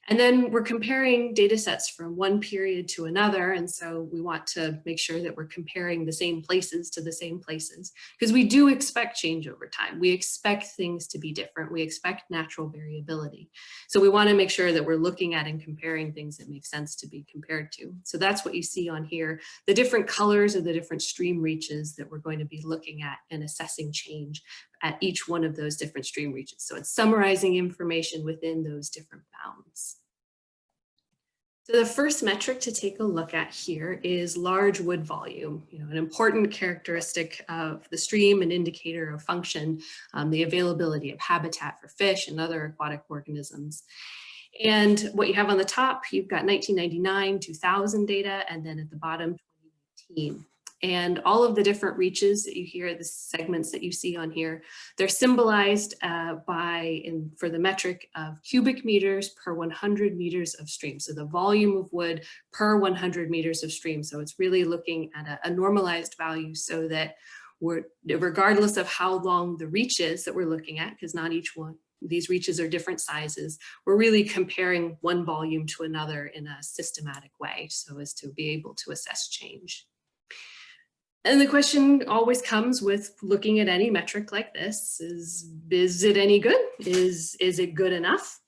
And then we're comparing data sets from one period to another. And so we want to make sure that we're comparing the same places to the same places, because we do expect change over time. We expect things to be different. We expect natural variability. So we want to make sure that we're looking at and comparing things that make sense to be compared to. So that's what you see on here, the different colors of the different stream reaches that we're going to be looking at and assessing change at each one of those different stream reaches. So it's summarizing information within those different bounds. So the first metric to take a look at here is large wood volume, an important characteristic of the stream, an indicator of function, the availability of habitat for fish and other aquatic organisms. And what you have on the top, you've got 1999, 2000 data, and then at the bottom, 2019. And all of the different reaches that you hear, the segments that you see on here, they're symbolized for the metric of cubic meters per 100 meters of stream. So the volume of wood per 100 meters of stream. So it's really looking at a normalized value so that regardless of how long the reach is that we're looking at, because not each one, these reaches are different sizes, we're really comparing one volume to another in a systematic way so as to be able to assess change. And the question always comes with looking at any metric like this, is it any good? Is it good enough?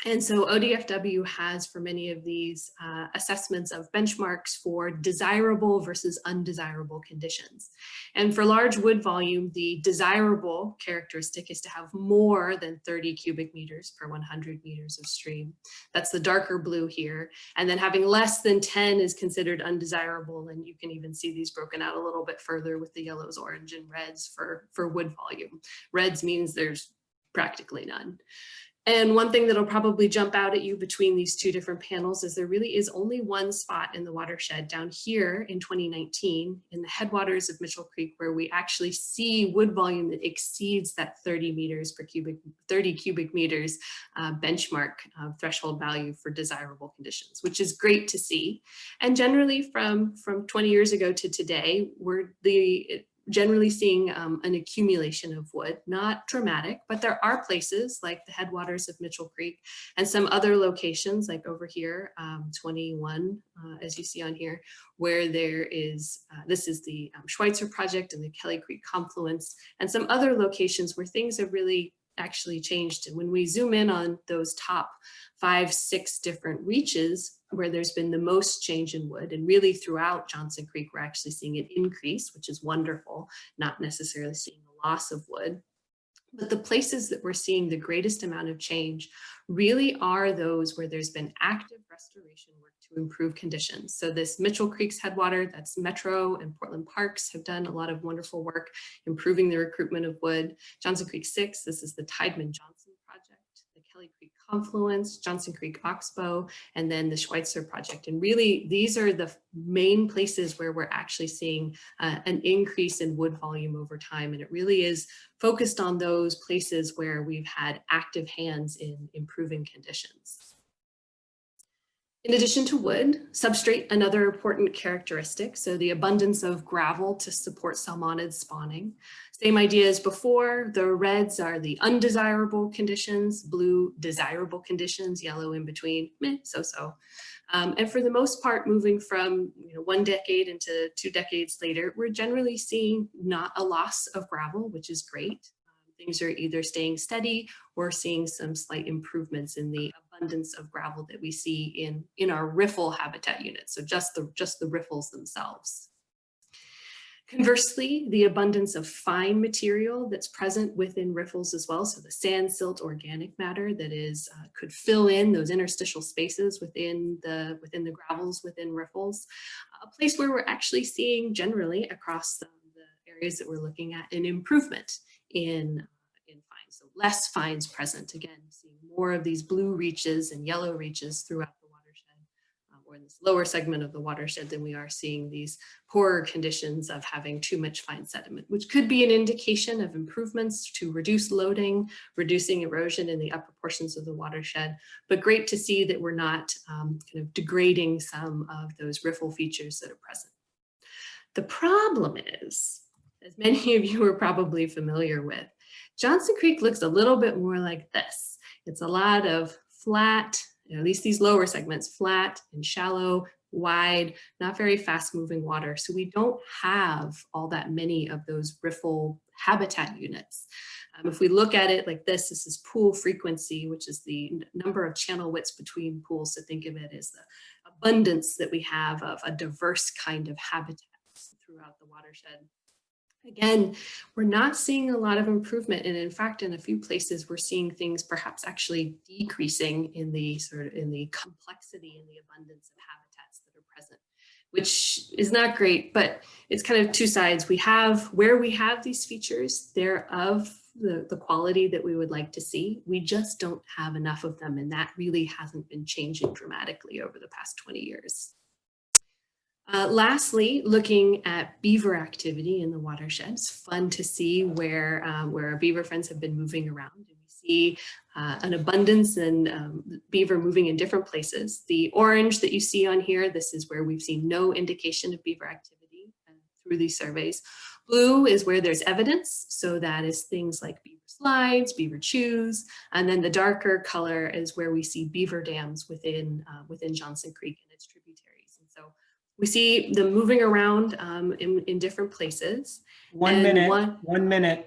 And so ODFW has, for many of these assessments of benchmarks for desirable versus undesirable conditions. And for large wood volume, the desirable characteristic is to have more than 30 cubic meters per 100 meters of stream. That's the darker blue here. And then having less than 10 is considered undesirable. And you can even see these broken out a little bit further with the yellows, orange, and reds for wood volume. Reds means there's practically none. And one thing that'll probably jump out at you between these two different panels is there really is only one spot in the watershed down here in 2019 in the headwaters of Mitchell Creek where we actually see wood volume that exceeds that 30 cubic meters benchmark threshold value for desirable conditions, which is great to see. And generally from 20 years ago to today, we're generally seeing an accumulation of wood, not dramatic, but there are places like the headwaters of Mitchell Creek and some other locations like over here, 21, as you see on here, where there is, this is the Schweitzer project and the Kelly Creek confluence and some other locations where things have really actually changed. And when we zoom in on those top 5, 6 different reaches where there's been the most change in wood, and really throughout Johnson Creek, we're actually seeing an increase, which is wonderful, not necessarily seeing a loss of wood. But the places that we're seeing the greatest amount of change really are those where there's been active restoration work to improve conditions. So this Mitchell Creek's headwater, that's Metro and Portland Parks have done a lot of wonderful work improving the recruitment of wood. Johnson Creek 6, this is the Tideman Johnson project, the Kelly Creek confluence, Johnson Creek Oxbow, and then the Schweitzer project. And really, these are the main places where we're actually seeing an increase in wood volume over time. And it really is focused on those places where we've had active hands in improving conditions. In addition to wood, substrate, another important characteristic. So the abundance of gravel to support salmonid spawning. Same idea as before, the reds are the undesirable conditions, blue desirable conditions, yellow in between, meh, so-so. And for the most part, moving from 1 decade into 2 decades later, we're generally seeing not a loss of gravel, which is great. things are either staying steady or seeing some slight improvements in the abundance of gravel that we see in our riffle habitat units. So just the riffles themselves. Conversely, the abundance of fine material that's present within riffles as well, so the sand, silt, organic matter that is could fill in those interstitial spaces within the gravels within riffles, a place where we're actually seeing generally across the areas that we're looking at an improvement in fines, so less fines present. Again, seeing more of these blue reaches and yellow reaches throughout the watershed, or in this lower segment of the watershed than we are seeing these poorer conditions of having too much fine sediment, which could be an indication of improvements to reduce loading, reducing erosion in the upper portions of the watershed. But great to see that we're not kind of degrading some of those riffle features that are present. The problem is, as many of you are probably familiar with, Johnson Creek looks a little bit more like this. It's a lot of flat, at least these lower segments, flat and shallow, wide, not very fast moving water. So we don't have all that many of those riffle habitat units. If we look at it like this is pool frequency, which is the number of channel widths between pools. So think of it as the abundance that we have of a diverse kind of habitats throughout the watershed. Again, we're not seeing a lot of improvement, and in fact, in a few places, we're seeing things perhaps actually decreasing in the complexity and the abundance of habitats that are present, which is not great, but it's kind of two sides. Where we have these features, they're of the quality that we would like to see. We just don't have enough of them, and that really hasn't been changing dramatically over the past 20 years. Lastly, looking at beaver activity in the watershed. It's fun to see where our beaver friends have been moving around. And we see an abundance and beaver moving in different places. The orange that you see on here, this is where we've seen no indication of beaver activity through these surveys. Blue is where there's evidence. So that is things like beaver slides, beaver chews, and then the darker color is where we see beaver dams within Johnson Creek and its tributaries. And so we see them moving around in different places. One minute.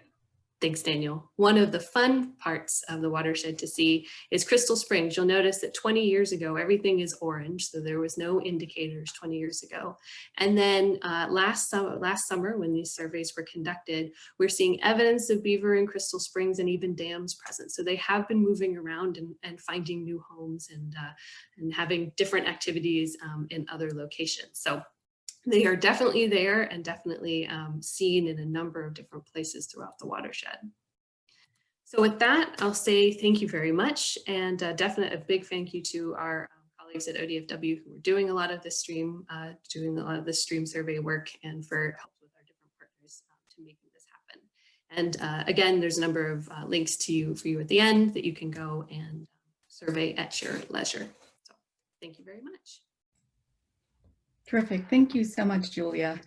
Thanks, Daniel. One of the fun parts of the watershed to see is Crystal Springs. You'll notice that 20 years ago, everything is orange. So there was no indicators 20 years ago. And then last summer, when these surveys were conducted, we're seeing evidence of beaver in Crystal Springs and even dams present. So they have been moving around and finding new homes and having different activities in other locations. So they are definitely there and definitely seen in a number of different places throughout the watershed. So with that, I'll say thank you very much, and definitely a big thank you to our colleagues at ODFW who are doing a lot of this stream, survey work, and for help with our different partners to making this happen. And again, there's a number of links for you at the end that you can go and survey at your leisure. So thank you very much. Terrific. Thank you so much, Julia.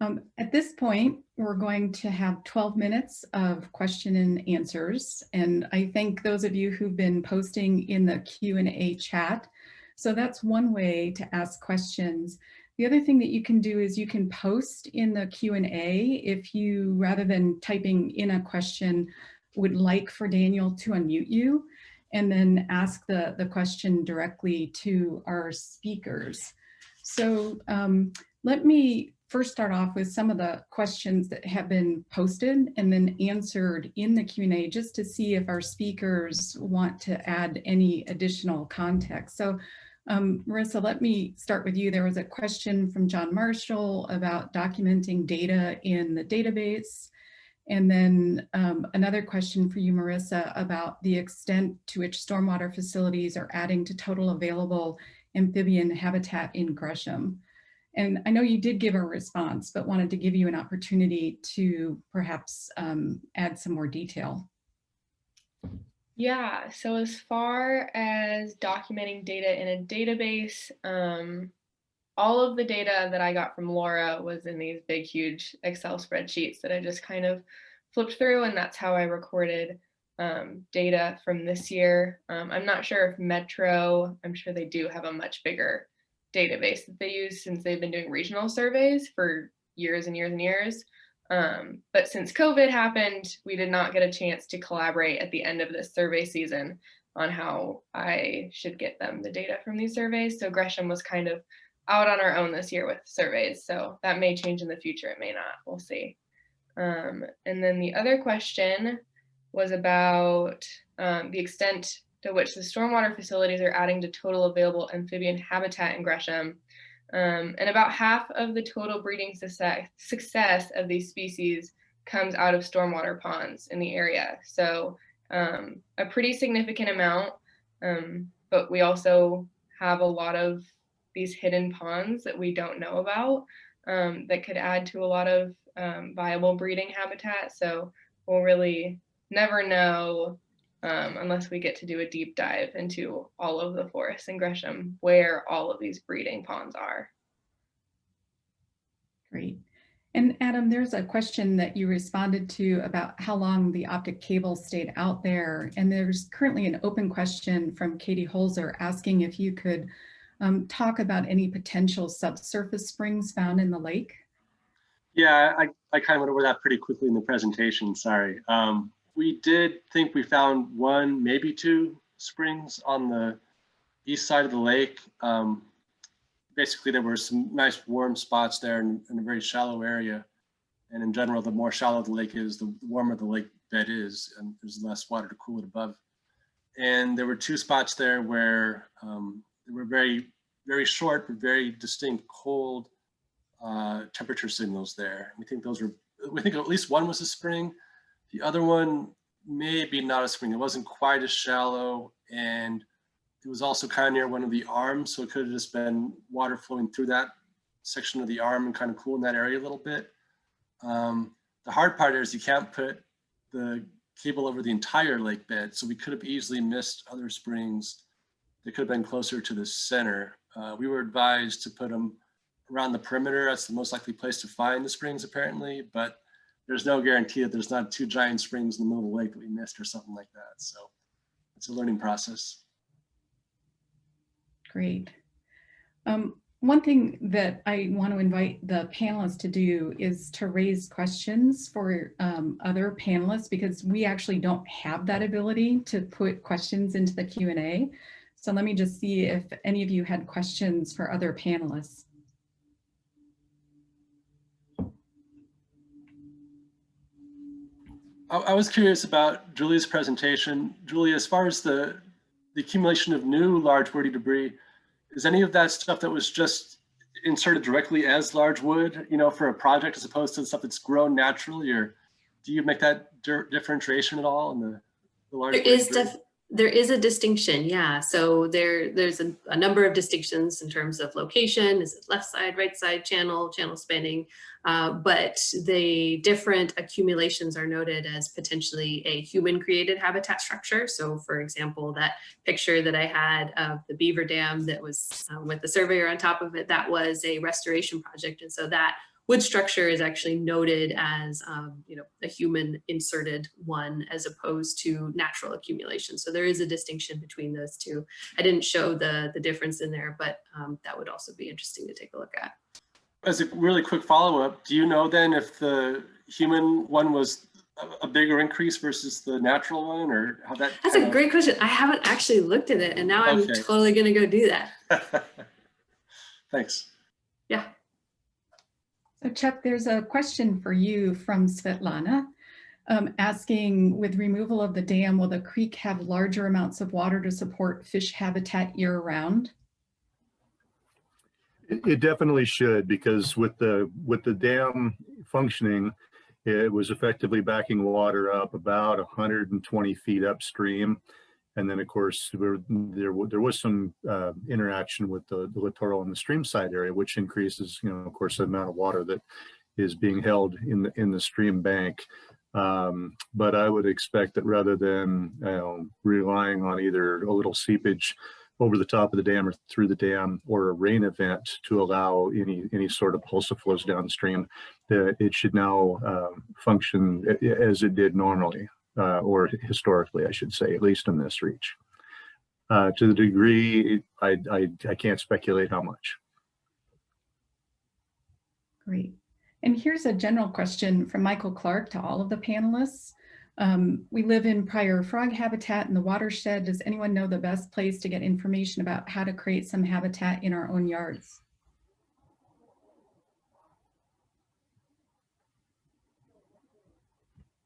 At this point, we're going to have 12 minutes of question and answers. And I thank those of you who've been posting in the Q&A chat. So that's one way to ask questions. The other thing that you can do is you can post in the Q&A if you, rather than typing in a question, would like for Daniel to unmute you and then ask the question directly to our speakers. So let me first start off with some of the questions that have been posted and then answered in the Q&A, just to see if our speakers want to add any additional context. So Marissa, let me start with you. There was a question from John Marshall about documenting data in the database. And then another question for you, Marissa, about the extent to which stormwater facilities are adding to total available amphibian habitat in Gresham. And I know you did give a response, but wanted to give you an opportunity to perhaps add some more detail. Yeah, so as far as documenting data in a database, all of the data that I got from Laura was in these big, huge Excel spreadsheets that I just kind of flipped through, and that's how I recorded data from this year. I'm not sure if Metro, I'm sure they do have a much bigger database that they use since they've been doing regional surveys for years and years and years. But since COVID happened, we did not get a chance to collaborate at the end of this survey season on how I should get them the data from these surveys. So Gresham was kind of out on our own this year with surveys. So that may change in the future, it may not, we'll see. And then the other question was about the extent to which the stormwater facilities are adding to total available amphibian habitat in Gresham. And about half of the total breeding success of these species comes out of stormwater ponds in the area. So a pretty significant amount, but we also have a lot of these hidden ponds that we don't know about that could add to a lot of viable breeding habitat. So we'll really never know unless we get to do a deep dive into all of the forests in Gresham where all of these breeding ponds are. Great. And Adam, there's a question that you responded to about how long the optic cable stayed out there. And there's currently an open question from Katie Holzer asking if you could talk about any potential subsurface springs found in the lake. Yeah, I kind of went over that pretty quickly in the presentation, sorry. We did think we found one, maybe two springs on the east side of the lake. Basically, there were some nice warm spots there in a very shallow area. And in general, the more shallow the lake is, the warmer the lake bed is, and there's less water to cool it above. And there were two spots there where there were very, very short, but very distinct cold temperature signals there. We think at least one was a spring. The other one maybe not a spring. It wasn't quite as shallow, and it was also kind of near one of the arms, so it could have just been water flowing through that section of the arm and kind of cooling that area a little bit. The hard part is you can't put the cable over the entire lake bed, so we could have easily missed other springs that could have been closer to the center. We were advised to put them around the perimeter. That's the most likely place to find the springs, apparently, but there's no guarantee that there's not two giant springs in the middle of the lake that we missed or something like that. So it's a learning process. Great. One thing that I want to invite the panelists to do is to raise questions for other panelists, because we actually don't have that ability to put questions into the Q&A. So let me just see if any of you had questions for other panelists. I was curious about Julia's presentation. Julia, as far as the accumulation of new large woody debris, is any of that stuff that was just inserted directly as large wood, for a project, as opposed to the stuff that's grown naturally, or do you make that differentiation at all in the large woody? There is a distinction, yeah. So there's a number of distinctions in terms of location. Is it left side, right side, channel spanning? But the different accumulations are noted as potentially a human created habitat structure. So for example, that picture that I had of the Beaver Dam that was with the surveyor on top of it, that was a restoration project. And so that wood structure is actually noted as, a human inserted one as opposed to natural accumulation. So there is a distinction between those two. I didn't show the difference in there, but that would also be interesting to take a look at. As a really quick follow-up, do you know then if the human one was a bigger increase versus the natural one, or how that? That's a great question. I haven't actually looked at it, and now I'm totally going to go do that. Thanks. Yeah. So Chuck, there's a question for you from Svetlana asking, with removal of the dam, will the creek have larger amounts of water to support fish habitat year round? It definitely should, because with the dam functioning, it was effectively backing water up about 120 feet upstream. And then, of course, there was some interaction with the littoral and the stream side area, which increases, of course, the amount of water that is being held in the stream bank. But I would expect that rather than relying on either a little seepage over the top of the dam or through the dam, or a rain event to allow any sort of pulsive flows downstream, that it should now function as it did normally. Or historically, I should say, at least in this reach. To the degree, I can't speculate how much. Great. And here's a general question from Michael Clark to all of the panelists. We live in prior frog habitat in the watershed. Does anyone know the best place to get information about how to create some habitat in our own yards?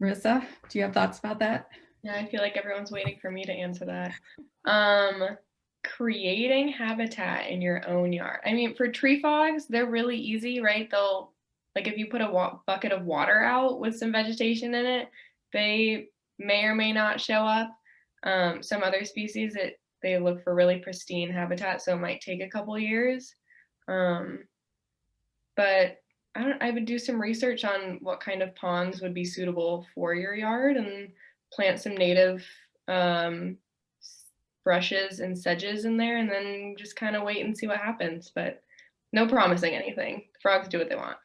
Marissa, do you have thoughts about that? Yeah, I feel like everyone's waiting for me to answer that. Creating habitat in your own yard. I mean, for tree frogs, they're really easy, right? They'll, like if you put a bucket of water out with some vegetation in it, they may or may not show up. Some other species, they look for really pristine habitat, so it might take a couple years. But I would do some research on what kind of ponds would be suitable for your yard and plant some native brushes and sedges in there, and then just kind of wait and see what happens. But no promising anything. Frogs do what they want.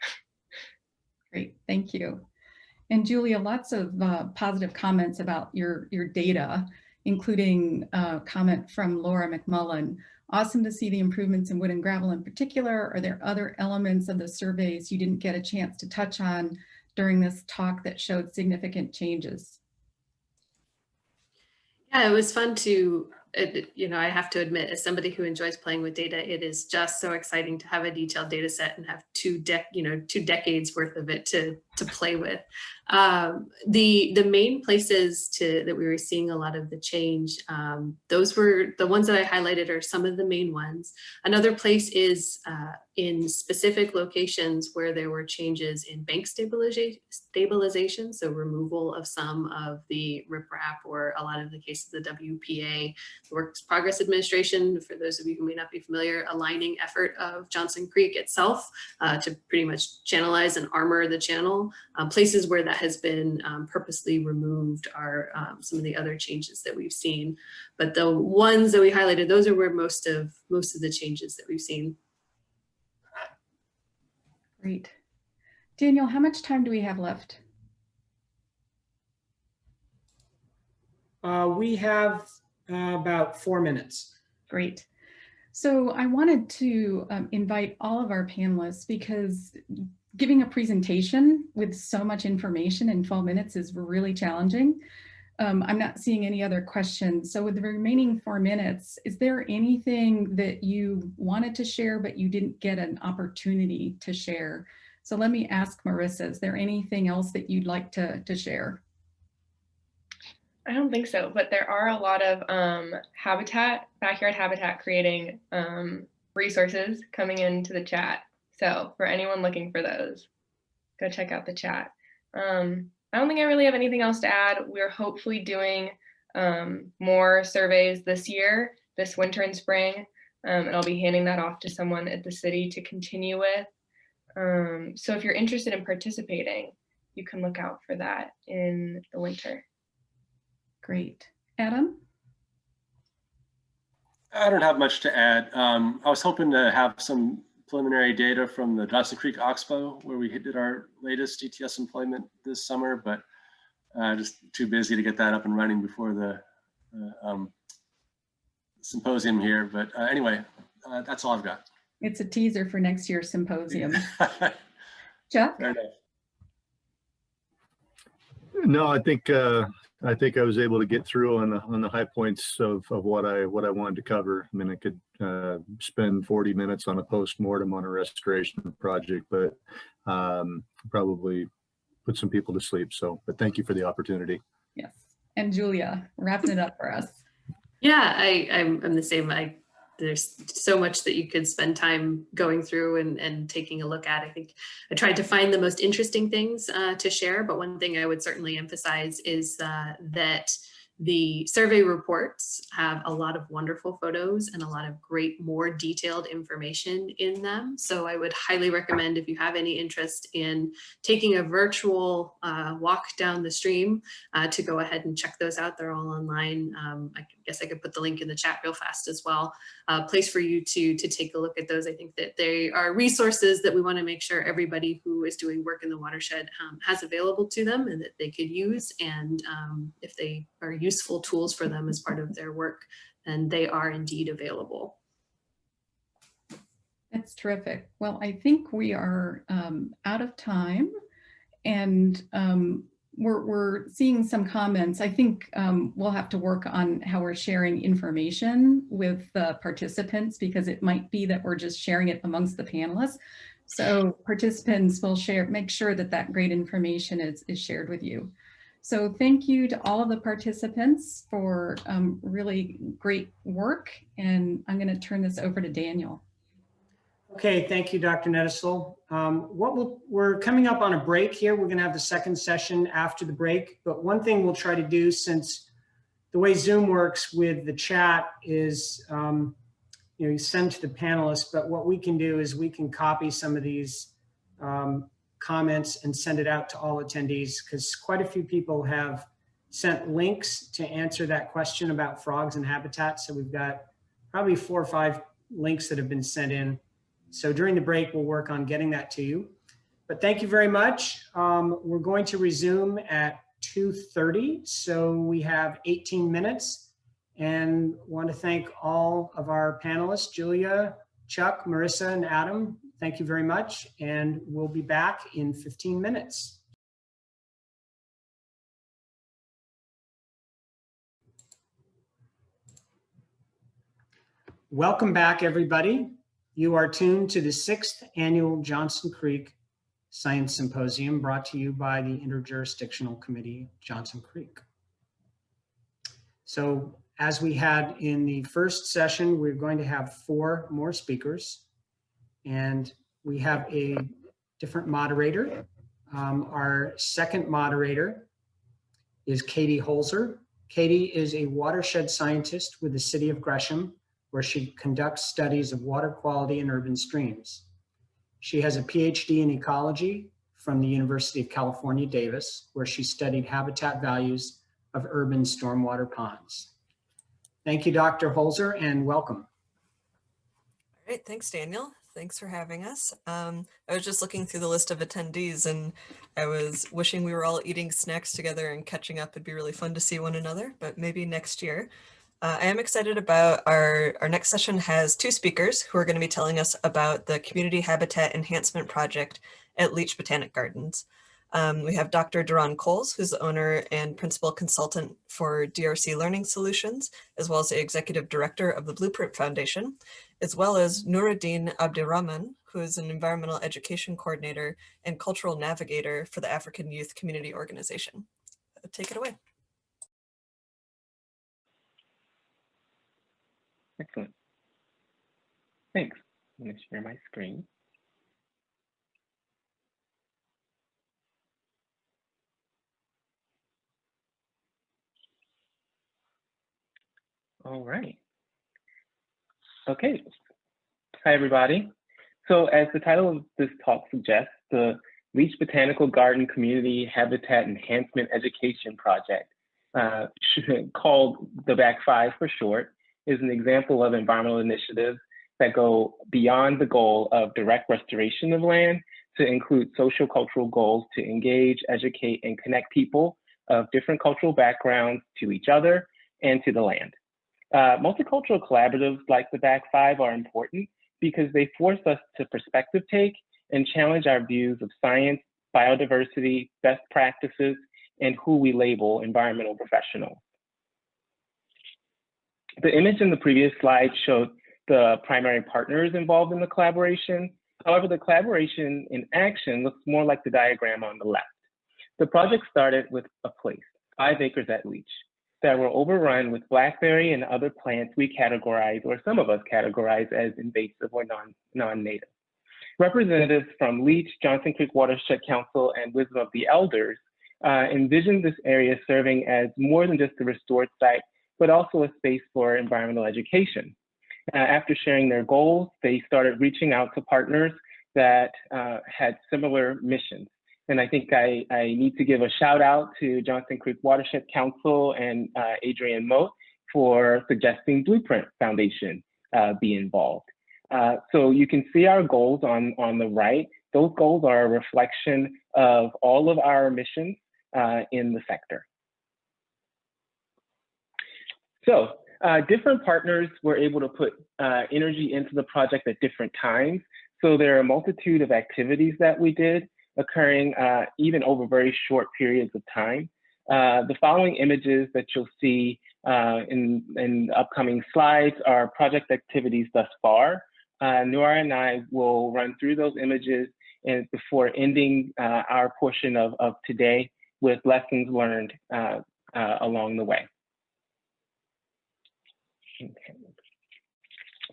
Great, thank you. And Julia, lots of positive comments about your data, including a comment from Laura McMullen. Awesome to see the improvements in wood and gravel in particular. Are there other elements of the surveys you didn't get a chance to touch on during this talk that showed significant changes? Yeah, it was fun to, I have to admit, as somebody who enjoys playing with data, it is just so exciting to have a detailed data set and have two decades worth of it to play with. The main places that we were seeing a lot of the change, those were the ones that I highlighted are some of the main ones. Another place is in specific locations where there were changes in bank stabilization, so removal of some of the riprap, or a lot of the cases the WPA, the Works Progress Administration, for those of you who may not be familiar, aligning effort of Johnson Creek itself to pretty much channelize and armor the channel. Places where that has been purposely removed are some of the other changes that we've seen. But the ones that we highlighted, those are where most of the changes that we've seen. Great. Daniel, how much time do we have left? We have about 4 minutes. Great. So I wanted to invite all of our panelists, because giving a presentation with so much information in 12 minutes is really challenging. I'm not seeing any other questions. So with the remaining 4 minutes, is there anything that you wanted to share but you didn't get an opportunity to share? So let me ask Marissa, is there anything else that you'd like to share? I don't think so, but there are a lot of backyard habitat creating resources coming into the chat. So for anyone looking for those, go check out the chat. I don't think I really have anything else to add. We're hopefully doing more surveys this year, this winter and spring, and I'll be handing that off to someone at the city to continue with. So if you're interested in participating, you can look out for that in the winter. Great. Adam? I don't have much to add. I was hoping to have some preliminary data from the Johnson Creek Expo, where we did our latest ETS employment this summer, but just too busy to get that up and running before the symposium here. But anyway, that's all I've got. It's a teaser for next year's symposium. Jeff? Fair enough. No, I think I was able to get through on the high points of what I wanted to cover. I mean, I could spend 40 minutes on a post-mortem on a restoration project, but probably put some people to sleep. So, but thank you for the opportunity. Yes. And Julia, wrapping it up for us. Yeah, I'm the same. There's so much that you could spend time going through and taking a look at. I think I tried to find the most interesting things to share, but one thing I would certainly emphasize is that the survey reports have a lot of wonderful photos and a lot of great, more detailed information in them. So I would highly recommend, if you have any interest in taking a virtual walk down the stream, to go ahead and check those out. They're all online. I guess I could put the link in the chat real fast as well. Place for you to take a look at those. I think that they are resources that we want to make sure everybody who is doing work in the watershed has available to them, and that they could use. And if they are useful tools for them as part of their work, and they are indeed available. That's terrific. Well, I think we are out of time, and we're seeing some comments. I think we'll have to work on how we're sharing information with the participants, because it might be that we're just sharing it amongst the panelists. So participants will make sure that that great information is shared with you. So thank you to all of the participants for really great work. And I'm going to turn this over to Daniel. Okay, thank you, Dr. Nettisel. We're coming up on a break here. We're going to have the second session after the break. But one thing we'll try to do, since the way Zoom works with the chat is, you send to the panelists, but what we can do is we can copy some of these comments and send it out to all attendees, because quite a few people have sent links to answer that question about frogs and habitat. So we've got probably 4 or 5 links that have been sent in. So during the break, we'll work on getting that to you. But thank you very much. We're going to resume at 2:30. So we have 18 minutes, and want to thank all of our panelists, Julia, Chuck, Marissa, and Adam. Thank you very much. And we'll be back in 15 minutes. Welcome back, everybody. You are tuned to the 6th Annual Johnson Creek Science Symposium, brought to you by the Interjurisdictional Committee, Johnson Creek. So as we had in the first session, we're going to have 4 more speakers, and we have a different moderator. Our second moderator is Katie Holzer. Katie is a watershed scientist with the City of Gresham, where she conducts studies of water quality in urban streams. She has a PhD in ecology from the University of California, Davis, where she studied habitat values of urban stormwater ponds. Thank you, Dr. Holzer, and welcome. All right, thanks, Daniel. Thanks for having us. I was just looking through the list of attendees, and I was wishing we were all eating snacks together and catching up. It'd be really fun to see one another, but maybe next year. I am excited about our next session. Has 2 speakers who are going to be telling us about the Community Habitat Enhancement Project at Leach Botanic Gardens. We have Dr. Duran Coils, who's the owner and principal consultant for DRC Learning Solutions, as well as the executive director of the Blueprint Foundation, as well as Nuruddin Abdirahman, who is an environmental education coordinator and cultural navigator for the African Youth Community Organization. Take it away. Excellent. Thanks. I'm going to share my screen. All right. Okay. Hi, everybody. So as the title of this talk suggests, the Leach Botanical Garden Community Habitat Enhancement Education Project, called the BAC5 for short, is an example of environmental initiatives that go beyond the goal of direct restoration of land to include social cultural goals to engage, educate, and connect people of different cultural backgrounds to each other and to the land. Multicultural collaboratives like the BAC5 are important because they force us to perspective take and challenge our views of science, biodiversity, best practices, and who we label environmental professionals. The image in the previous slide showed the primary partners involved in the collaboration. However, the collaboration in action looks more like the diagram on the left. The project started with a place, 5 acres at Leach, that were overrun with blackberry and other plants we categorize, or some of us categorize, as invasive or non-native. Representatives from Leach, Johnson Creek Watershed Council, and Wisdom of the Elders envisioned this area serving as more than just a restored site, but also a space for environmental education. After sharing their goals, they started reaching out to partners that had similar missions. And I think I need to give a shout out to Johnson Creek Watershed Council and Adrienne Moat for suggesting Blueprint Foundation be involved. So you can see our goals on the right. Those goals are a reflection of all of our missions in the sector. So Different partners were able to put energy into the project at different times. So there are a multitude of activities that we did occurring even over very short periods of time. The following images that you'll see in upcoming slides are project activities thus far. Nora and I will run through those images and before ending our portion of today with lessons learned along the way. Okay.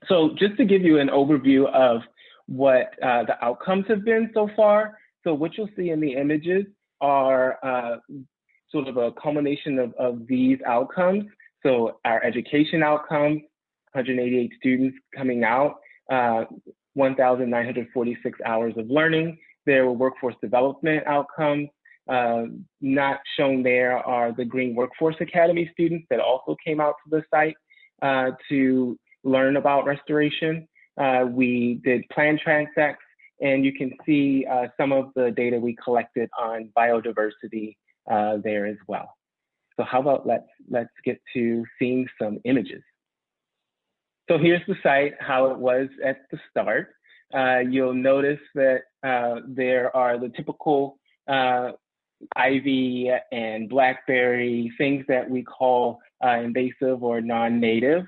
So just to give you an overview of what the outcomes have been so far. So what you'll see in the images are sort of a culmination of these outcomes. So our education outcomes, 188 students coming out, 1,946 hours of learning. There were workforce development outcomes. Not shown there are the Green Workforce Academy students that also came out to the site to learn about restoration. We did plan transects, and you can see some of the data we collected on biodiversity there as well. So how about let's get to seeing some images. So here's the site, how it was at the start. You'll notice that there are the typical ivy and blackberry, things that we call invasive or non-native.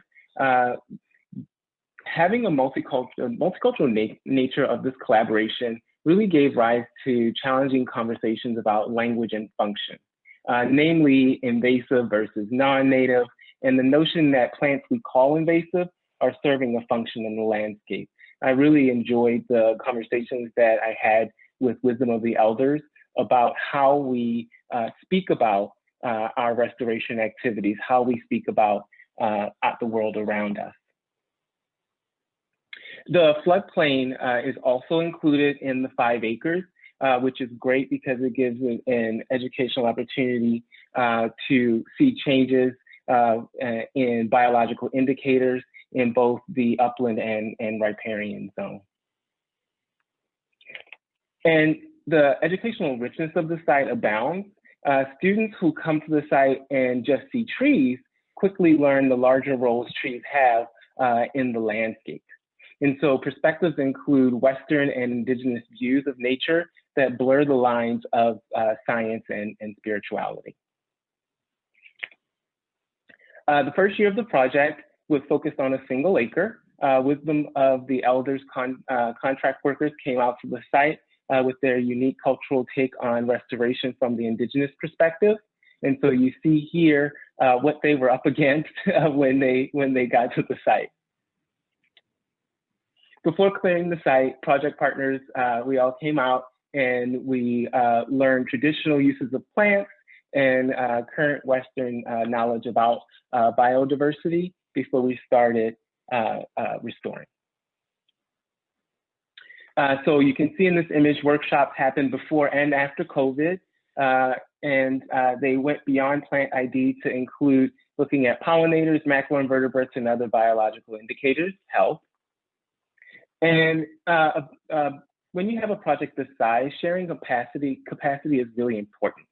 Having a multicultural nature of this collaboration really gave rise to challenging conversations about language and function, namely invasive versus non-native, and the notion that plants we call invasive are serving a function in the landscape. I really enjoyed the conversations that I had with Wisdom of the Elders about how we speak about our restoration activities, how we speak about the world around us. The floodplain is also included in the 5 acres, which is great because it gives an educational opportunity to see changes in biological indicators in both the upland and riparian zone. And the educational richness of the site abounds. Students who come to the site and just see trees quickly learn the larger roles trees have in the landscape. And so perspectives include Western and indigenous views of nature that blur the lines of science and spirituality. The first year of the project was focused on a single acre. Wisdom of the Elders contract workers came out to the site with their unique cultural take on restoration from the indigenous perspective. And so you see here what they were up against when they got to the site. Before clearing the site, project partners, we all came out and we learned traditional uses of plants and current Western knowledge about biodiversity before we started restoring. So you can see in this image, workshops happened before and after COVID, and they went beyond plant ID to include looking at pollinators, macroinvertebrates, and other biological indicators, health. And when you have a project this size, sharing capacity is really important.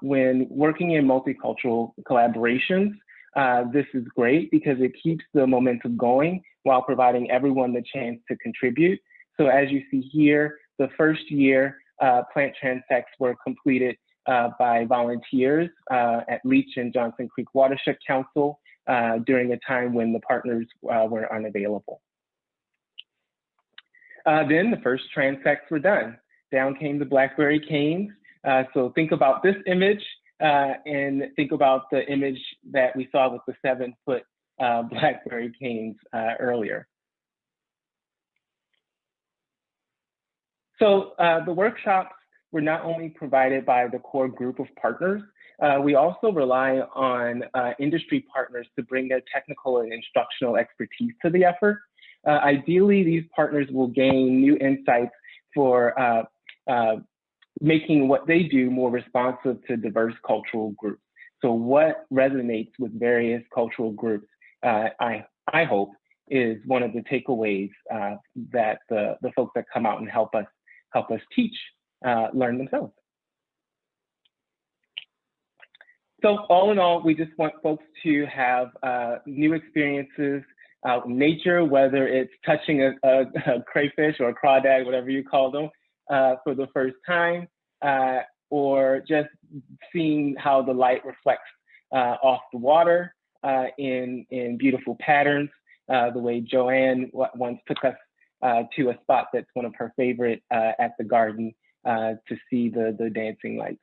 When working in multicultural collaborations, this is great because it keeps the momentum going while providing everyone the chance to contribute. So as you see here, the first year, plant transects were completed by volunteers at Leach and Johnson Creek Watershed Council during a time when the partners were unavailable. Then the first transects were done. Down came the blackberry canes. So think about this image and think about the image that we saw with the 7-foot blackberry canes earlier. So the workshops were not only provided by the core group of partners, we also rely on industry partners to bring their technical and instructional expertise to the effort. Ideally, these partners will gain new insights for making what they do more responsive to diverse cultural groups. So what resonates with various cultural groups, I hope, is one of the takeaways that the folks that come out and help us teach learn themselves. So all in all, we just want folks to have new experiences out in nature, whether it's touching a crayfish or a crawdad, whatever you call them, for the first time, or just seeing how the light reflects off the water in beautiful patterns, the way Joanne once took us to a spot that's one of her favorite at the garden to see the dancing lights.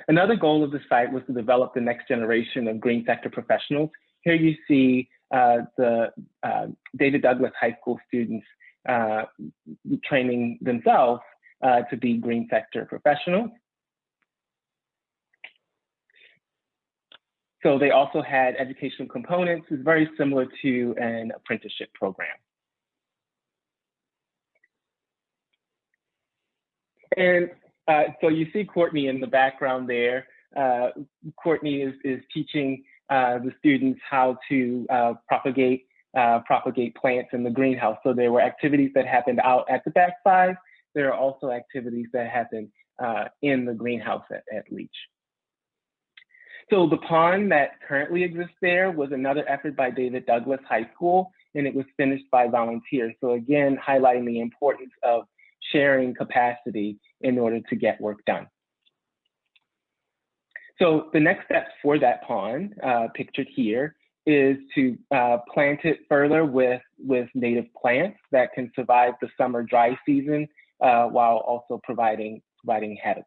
Another goal of the site was to develop the next generation of green sector professionals. Here you see the David Douglas High School students training themselves to be green sector professionals. So they also had educational components. It's very similar to an apprenticeship program. And so you see Courtney in the background there. Courtney is teaching the students how to propagate plants in the greenhouse. So there were activities that happened out at the backside. There are also activities that happen in the greenhouse at Leach. So the pond that currently exists there was another effort by David Douglas High School, and it was finished by volunteers. So again, highlighting the importance of sharing capacity in order to get work done. So the next steps for that pond, pictured here, is to plant it further with native plants that can survive the summer dry season while also providing habitat.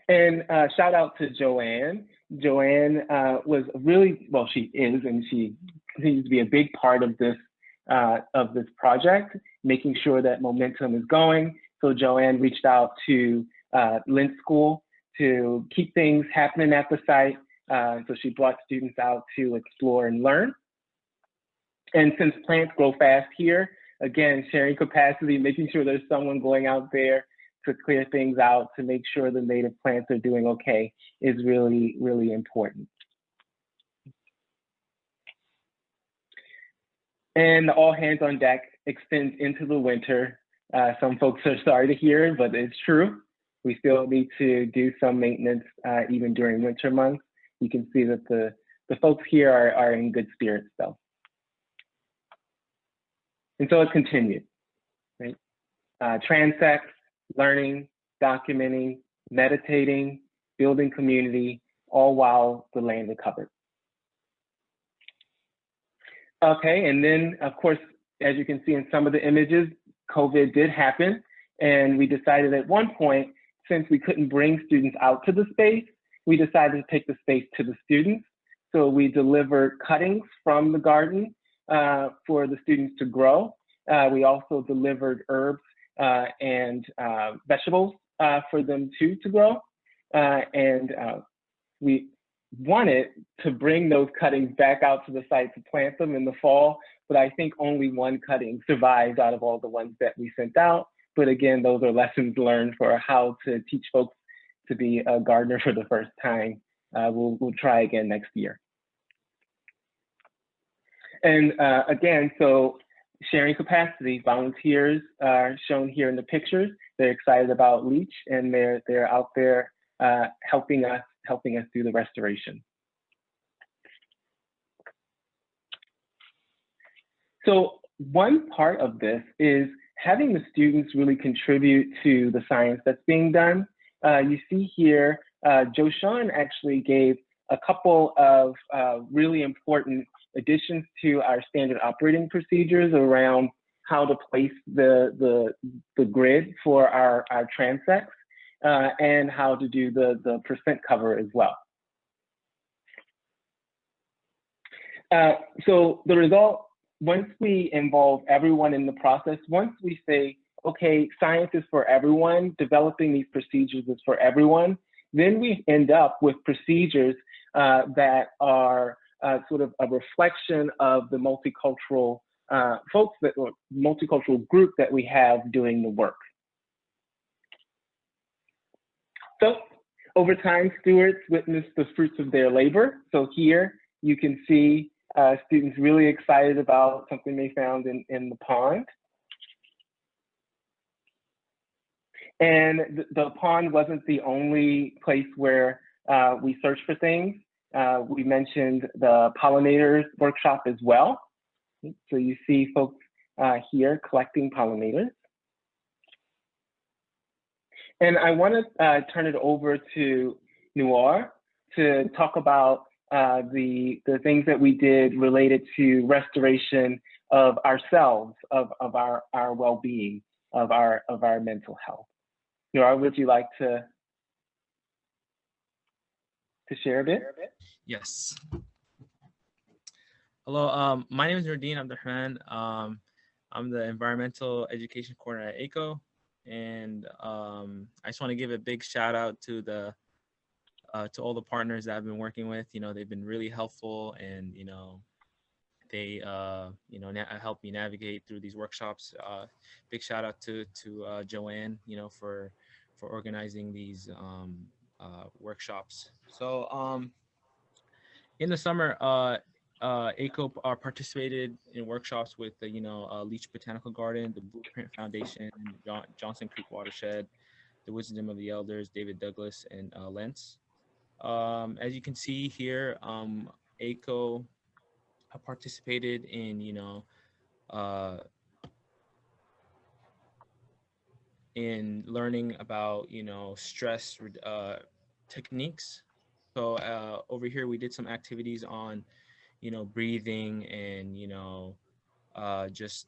And shout out to Joanne. Joanne was really, well, she is, and she continues to be a big part of this project, making sure that momentum is going. So Joanne reached out to Lent School to keep things happening at the site. So she brought students out to explore and learn. And since plants grow fast here, again, sharing capacity, making sure there's someone going out there to clear things out, to make sure the native plants are doing okay is really, really important. And the all hands on deck extends into the winter. Some folks are sorry to hear, but it's true. We still need to do some maintenance even during winter months. You can see that the folks here are in good spirits though. And so it continued, right? Transects, learning, documenting, meditating, building community, all while the land recovered. Okay, and then of course, as you can see in some of the images, COVID did happen. And we decided at one point, since we couldn't bring students out to the space, we decided to take the space to the students. So we delivered cuttings from the garden for the students to grow. We also delivered herbs and vegetables for them to grow. And we wanted to bring those cuttings back out to the site to plant them in the fall, but I think only one cutting survived out of all the ones that we sent out. But again, those are lessons learned for how to teach folks to be a gardener for the first time. We'll try again next year. And again, so sharing capacity, volunteers are shown here in the pictures. They're excited about Leach, and they're out there helping us do the restoration. So one part of this is having the students really contribute to the science that's being done. You see here, Joshawn actually gave a couple of really important additions to our standard operating procedures around how to place the grid for our transects and how to do the percent cover as well. So the result, once we involve everyone in the process, once we say, okay, science is for everyone, developing these procedures is for everyone, then we end up with procedures that are sort of a reflection of the multicultural folks or multicultural group that we have doing the work. So over time, stewards witnessed the fruits of their labor. So here you can see students really excited about something they found in the pond. And the pond wasn't the only place where we searched for things. We mentioned the pollinators workshop as well. So you see folks here collecting pollinators. And I want to turn it over to Noor to talk about the things that we did related to restoration of ourselves, of our well-being, of our mental health. Noor, would you like to share a bit? Yes. Hello, my name is Nordine Abdurrahman. I'm the environmental education coordinator at ACO, and I just want to give a big shout out to the to all the partners that I've been working with. You know, they've been really helpful, and you know, they helped me navigate through these workshops. Big shout out to Joanne, you know, for organizing these workshops. So in the summer, ACO participated in workshops with the Leach Botanical Garden, the Blueprint Foundation, Johnson Creek Watershed, the Wisdom of the Elders, David Douglas, and Lentz. As you can see here, ACO participated in in learning about stress techniques. So over here we did some activities on breathing and just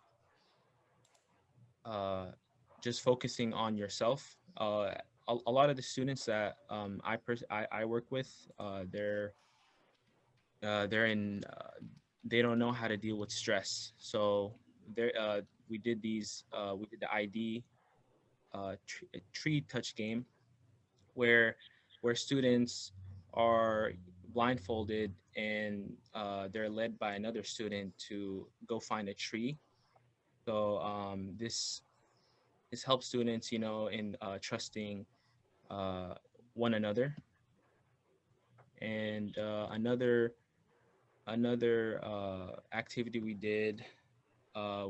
focusing on yourself. A lot of the students that I work with, they're in they don't know how to deal with stress. So we did the ID tree touch game where students are blindfolded and they're led by another student to go find a tree. So this helps students, in trusting one another. And another activity we did,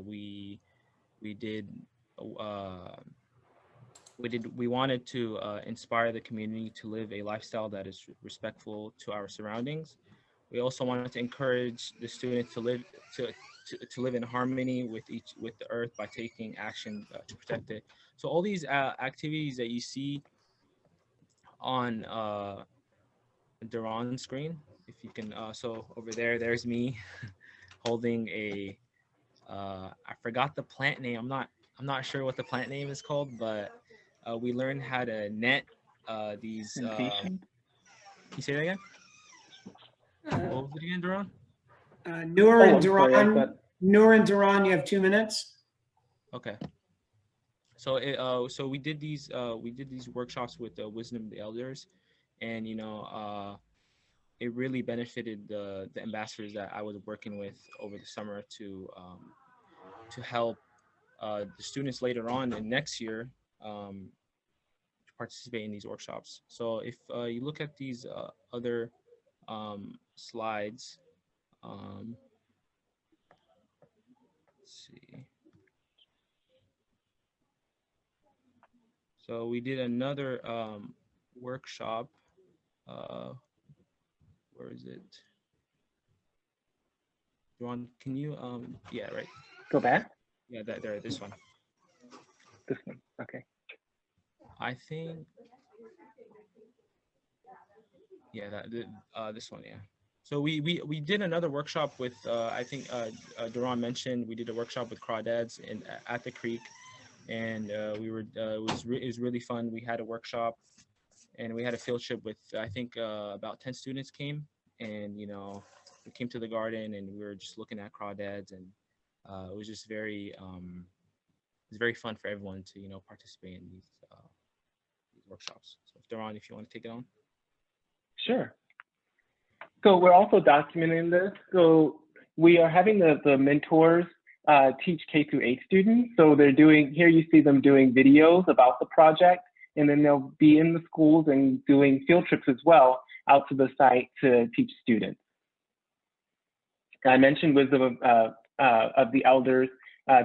we wanted to inspire the community to live a lifestyle that is respectful to our surroundings. We also wanted to encourage the students to live in harmony with the earth by taking action to protect it. So all these activities that you see on they're on screen, if you can. So over there's me holding a I forgot the plant name. I'm not sure what the plant name is called, but we learned how to net these. Can you say that again? What was it again, Duran? Noor and Duran, you have 2 minutes. Okay. So so we did these workshops with the Wisdom of the Elders, and it really benefited the ambassadors that I was working with over the summer to help the students later on and next year to participate in these workshops. So if you look at these other slides, let's see. So we did another workshop. Where is it? Ron, can you yeah, right. Go back? Yeah, this one. This one, okay. I think, yeah, this one, yeah. So we did another workshop with I think Duran mentioned we did a workshop with crawdads at the creek, and we were it was really fun. We had a workshop, and we had a field trip with I think about 10 students came, and we came to the garden and we were just looking at crawdads, and it was just very fun for everyone to participate in these workshops. So Duran, if you want to take it on. Sure. So we're also documenting this. So we are having the mentors teach K through 8 students. So they're doing, here you see them doing videos about the project, and then they'll be in the schools and doing field trips as well out to the site to teach students. I mentioned Wisdom of the Elders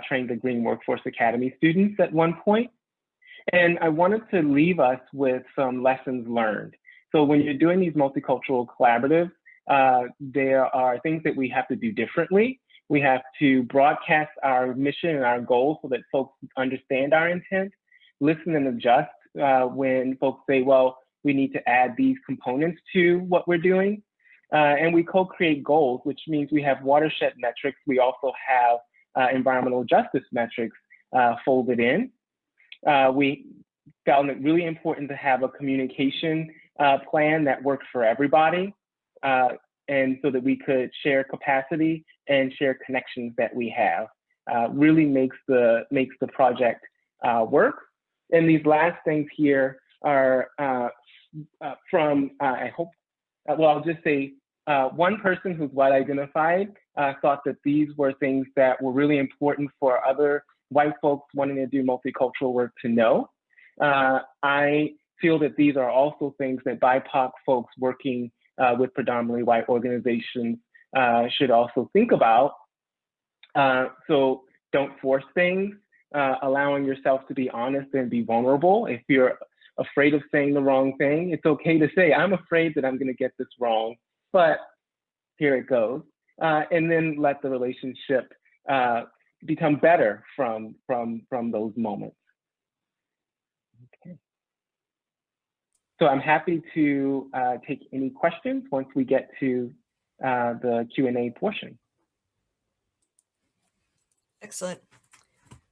trained the Green Workforce Academy students at one point. And I wanted to leave us with some lessons learned. So when you're doing these multicultural collaboratives, there are things that we have to do differently. We have to broadcast our mission and our goals so that folks understand our intent, listen and adjust when folks say, well, we need to add these components to what we're doing. And we co-create goals, which means we have watershed metrics. We also have environmental justice metrics folded in. We found it really important to have a communication plan that worked for everybody, and so that we could share capacity and share connections that we have. Really makes the project work. And these last things here are from, I hope, well, I'll just say one person who's white identified thought that these were things that were really important for other white folks wanting to do multicultural work to know. I feel that these are also things that BIPOC folks working with predominantly white organizations should also think about. So don't force things, allowing yourself to be honest and be vulnerable. If you're afraid of saying the wrong thing, it's okay to say, I'm afraid that I'm gonna get this wrong, but here it goes. And then let the relationship become better from those moments. Okay. So I'm happy to take any questions once we get to the Q&A portion. Excellent.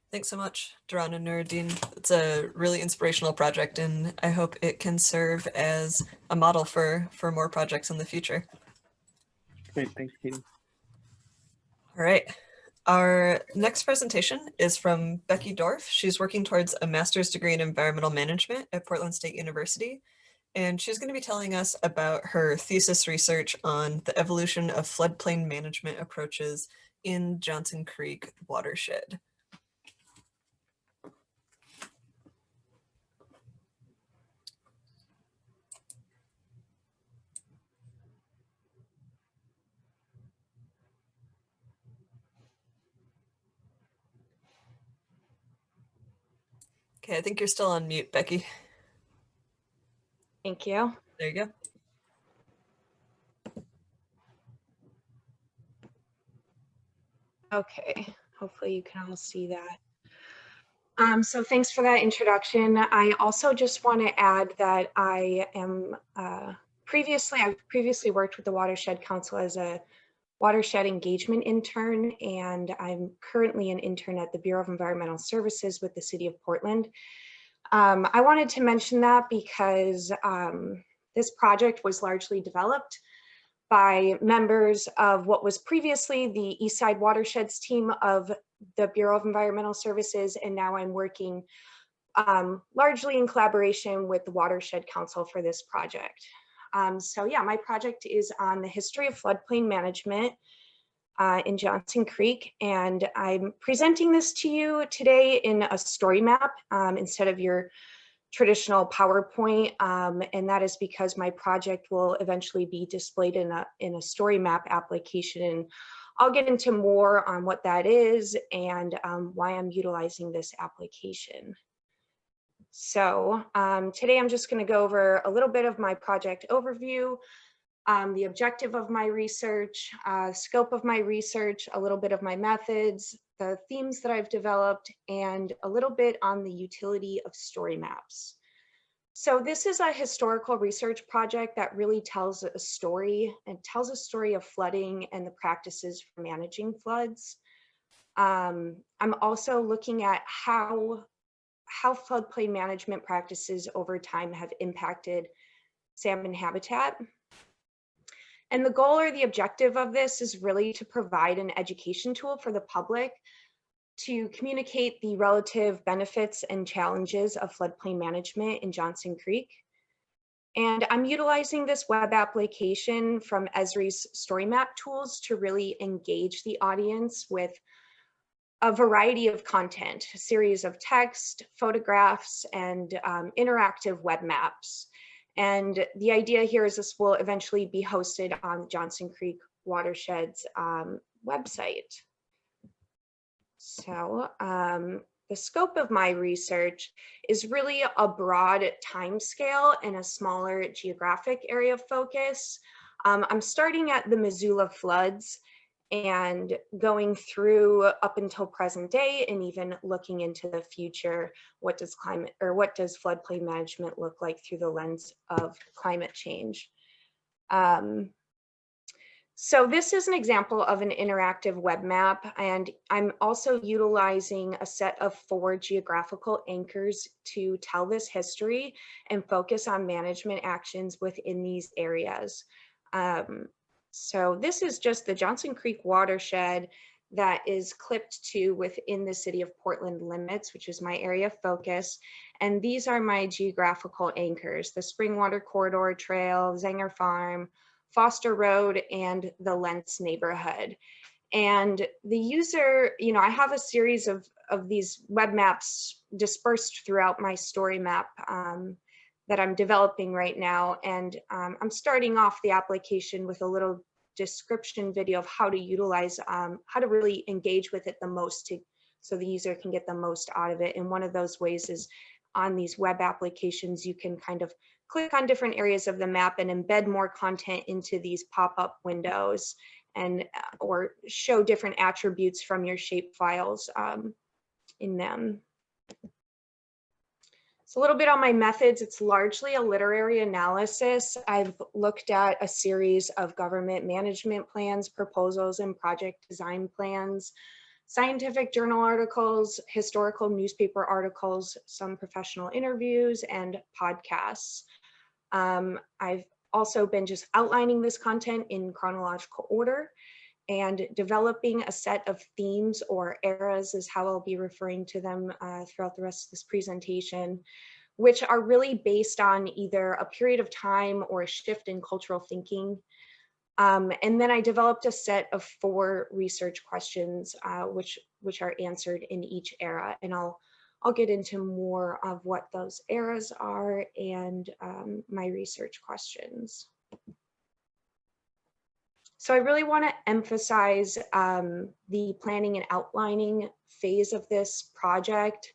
Thanks so much, Duran and Nuruddin. It's a really inspirational project, and I hope it can serve as a model for more projects in the future. Great, thanks, Katie. All right. Our next presentation is from Becky Dorff. She's working towards a master's degree in environmental management at Portland State University. And she's going to be telling us about her thesis research on the evolution of floodplain management approaches in Johnson Creek Watershed. Okay, I think you're still on mute, Becky. Thank you. There you go. Okay, hopefully you can all see that. So thanks for that introduction. I also just want to add that I've previously worked with the Watershed Council as a watershed engagement intern, and I'm currently an intern at the Bureau of Environmental Services with the City of Portland. I wanted to mention that because this project was largely developed by members of what was previously the Eastside Watersheds team of the Bureau of Environmental Services, and now I'm working largely in collaboration with the Watershed Council for this project. So yeah, my project is on the history of floodplain management in Johnson Creek, and I'm presenting this to you today in a story map instead of your traditional PowerPoint, and that is because my project will eventually be displayed in a story map application, and I'll get into more on what that is and why I'm utilizing this application. So today I'm just going to go over a little bit of my project overview, the objective of my research, scope of my research, a little bit of my methods, the themes that I've developed, and a little bit on the utility of story maps. So this is a historical research project that really tells a story, and tells a story of flooding and the practices for managing floods. I'm also looking at how floodplain management practices over time have impacted salmon habitat. And the goal or the objective of this is really to provide an education tool for the public to communicate the relative benefits and challenges of floodplain management in Johnson Creek. And I'm utilizing this web application from Esri's story map tools to really engage the audience with a variety of content, a series of text, photographs, and interactive web maps. And the idea here is this will eventually be hosted on the Johnson Creek Watershed's website. So the scope of my research is really a broad time scale and a smaller geographic area of focus. I'm starting at the Missoula floods and going through up until present day and even looking into the future. What does floodplain management look like through the lens of climate change? So this is an example of an interactive web map, and I'm also utilizing a set of 4 geographical anchors to tell this history and focus on management actions within these areas. So this is just the Johnson Creek Watershed that is clipped to within the city of Portland limits, which is my area of focus. And these are my geographical anchors: the Springwater Corridor Trail, Zenger Farm, Foster Road, and the Lentz neighborhood. And the user, I have a series of these web maps dispersed throughout my story map that I'm developing right now. And I'm starting off the application with a little description video of how to utilize, how to really engage with it the most so the user can get the most out of it. And one of those ways is on these web applications, you can kind of click on different areas of the map and embed more content into these pop-up windows and or show different attributes from your shape files in them. So a little bit on my methods. It's largely a literary analysis. I've looked at a series of government management plans, proposals, and project design plans, scientific journal articles, historical newspaper articles, some professional interviews, and podcasts. I've also been just outlining this content in chronological order and developing a set of themes, or eras is how I'll be referring to them throughout the rest of this presentation, which are really based on either a period of time or a shift in cultural thinking. And then I developed a set of 4 research questions, which are answered in each era. And I'll get into more of what those eras are and my research questions. So I really want to emphasize the planning and outlining phase of this project.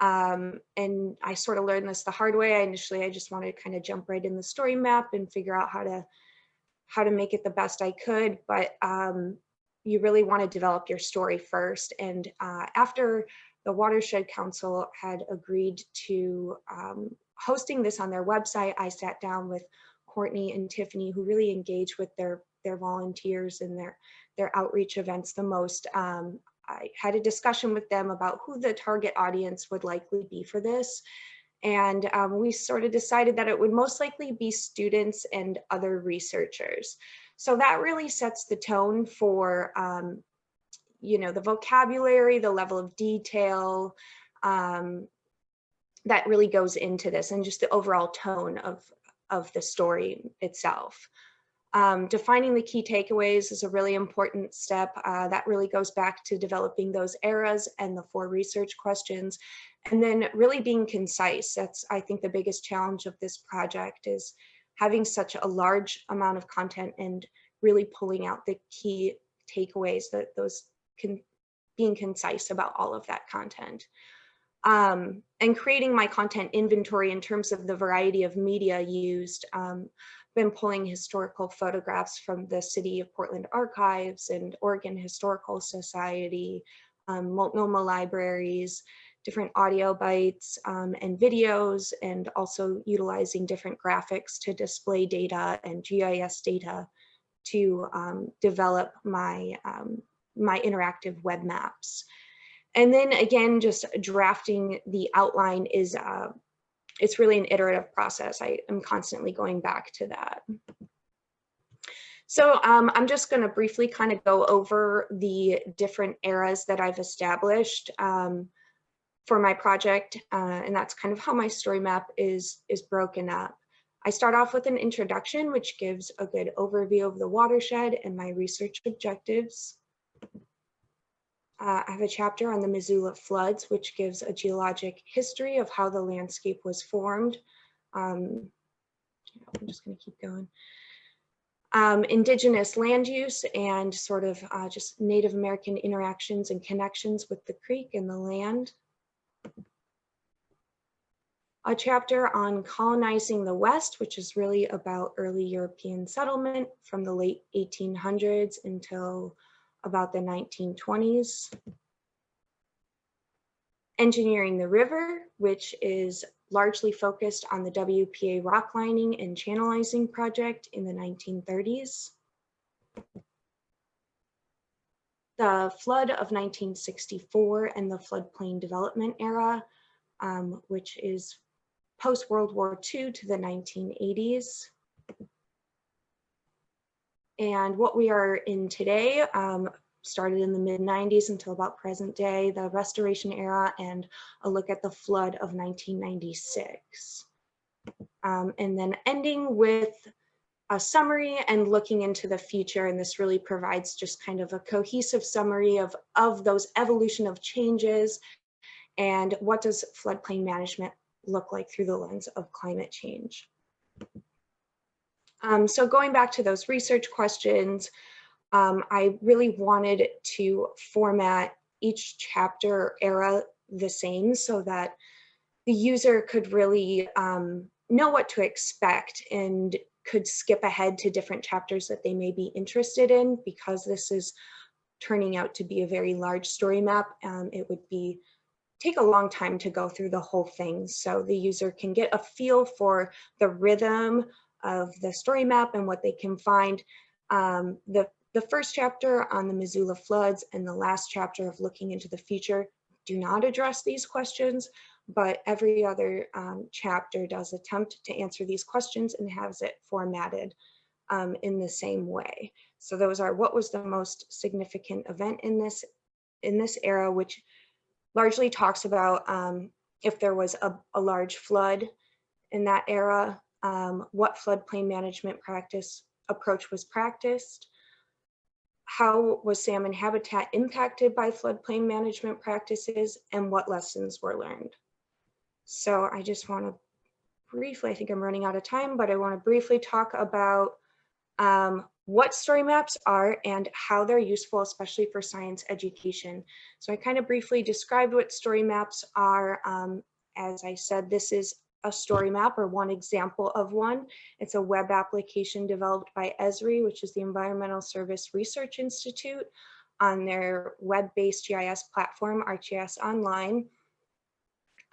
And I sort of learned this the hard way. I just wanted to kind of jump right in the story map and figure out how to make it the best I could. But you really want to develop your story first. And after the Watershed Council had agreed to hosting this on their website, I sat down with Courtney and Tiffany, who really engage with their volunteers and their outreach events the most. I had a discussion with them about who the target audience would likely be for this. And we sort of decided that it would most likely be students and other researchers. So that really sets the tone for the vocabulary, the level of detail that really goes into this, and just the overall tone of the story itself. Defining the key takeaways is a really important step. That really goes back to developing those eras and the 4 research questions, and then really being concise. That's, I think, the biggest challenge of this project, is having such a large amount of content and really pulling out the key takeaways, being concise about all of that content. And creating my content inventory in terms of the variety of media used. Been pulling historical photographs from the City of Portland Archives and Oregon Historical Society, Multnomah Libraries, different audio bites and videos, and also utilizing different graphics to display data and GIS data to develop my interactive web maps. And then again, just drafting the outline is it's really an iterative process. I am constantly going back to that. So I'm just going to briefly kind of go over the different eras that I've established for my project, and that's kind of how my story map is broken up. I start off with an introduction, which gives a good overview of the watershed and my research objectives. I have a chapter on the Missoula floods, which gives a geologic history of how the landscape was formed. I'm just going to keep going. Indigenous land use and sort of just Native American interactions and connections with the creek and the land. a chapter on colonizing the West, which is really about early European settlement from the late 1800s until about the 1920s. Engineering the River, which is largely focused on the WPA rock lining and channelizing project in the 1930s. The flood of 1964 and the floodplain development era, which is post-World War II to the 1980s. And what we are in today started in the mid-90s until about present day, the restoration era, and a look at the flood of 1996. And then ending with a summary and looking into the future. And this really provides just kind of a cohesive summary of those evolution of changes and what does floodplain management look like through the lens of climate change. So going back to those research questions, I really wanted to format each chapter era the same so that the user could really know what to expect and could skip ahead to different chapters that they may be interested in, because this is turning out to be a very large story map. It would take a long time to go through the whole thing. So the user can get a feel for the rhythm of the story map and what they can find. The first chapter on the Missoula floods and the last chapter of looking into the future do not address these questions, but every other chapter does attempt to answer these questions and has it formatted in the same way. So those are what was the most significant event in this era, which largely talks about if there was a large flood in that era, what floodplain management approach was practiced, how was salmon habitat impacted by floodplain management practices, and what lessons were learned. So I just want to briefly, I think I'm running out of time, but I want to briefly talk about what story maps are and how they're useful, especially for science education. So I kind of briefly described what story maps are. As I said, this is a story map, or one example of one. It's a web application developed by ESRI, which is the Environmental Service Research Institute, on their web-based GIS platform, ArcGIS Online.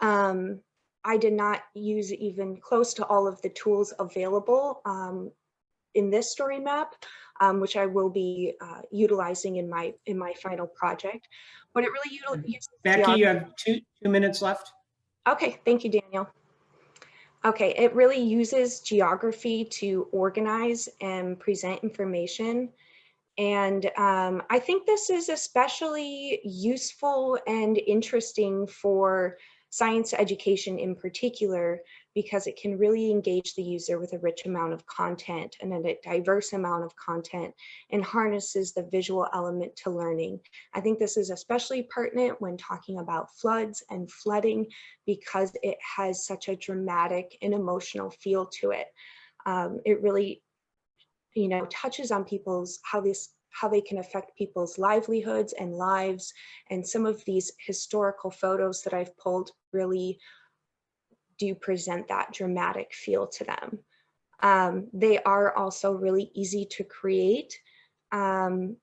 I did not use even close to all of the tools available in this story map, which I will be utilizing in my final project. But it really uses Becky, you have two minutes left. Okay, thank you, Daniel. Okay, it really uses geography to organize and present information. And I think this is especially useful and interesting for science education in particular, because it can really engage the user with a rich amount of content and a diverse amount of content, and harnesses the visual element to learning. I think this is especially pertinent when talking about floods and flooding, because it has such a dramatic and emotional feel to it. It really, touches on how they can affect people's livelihoods and lives. And some of these historical photos that I've pulled really do present that dramatic feel to them. They are also really easy to create and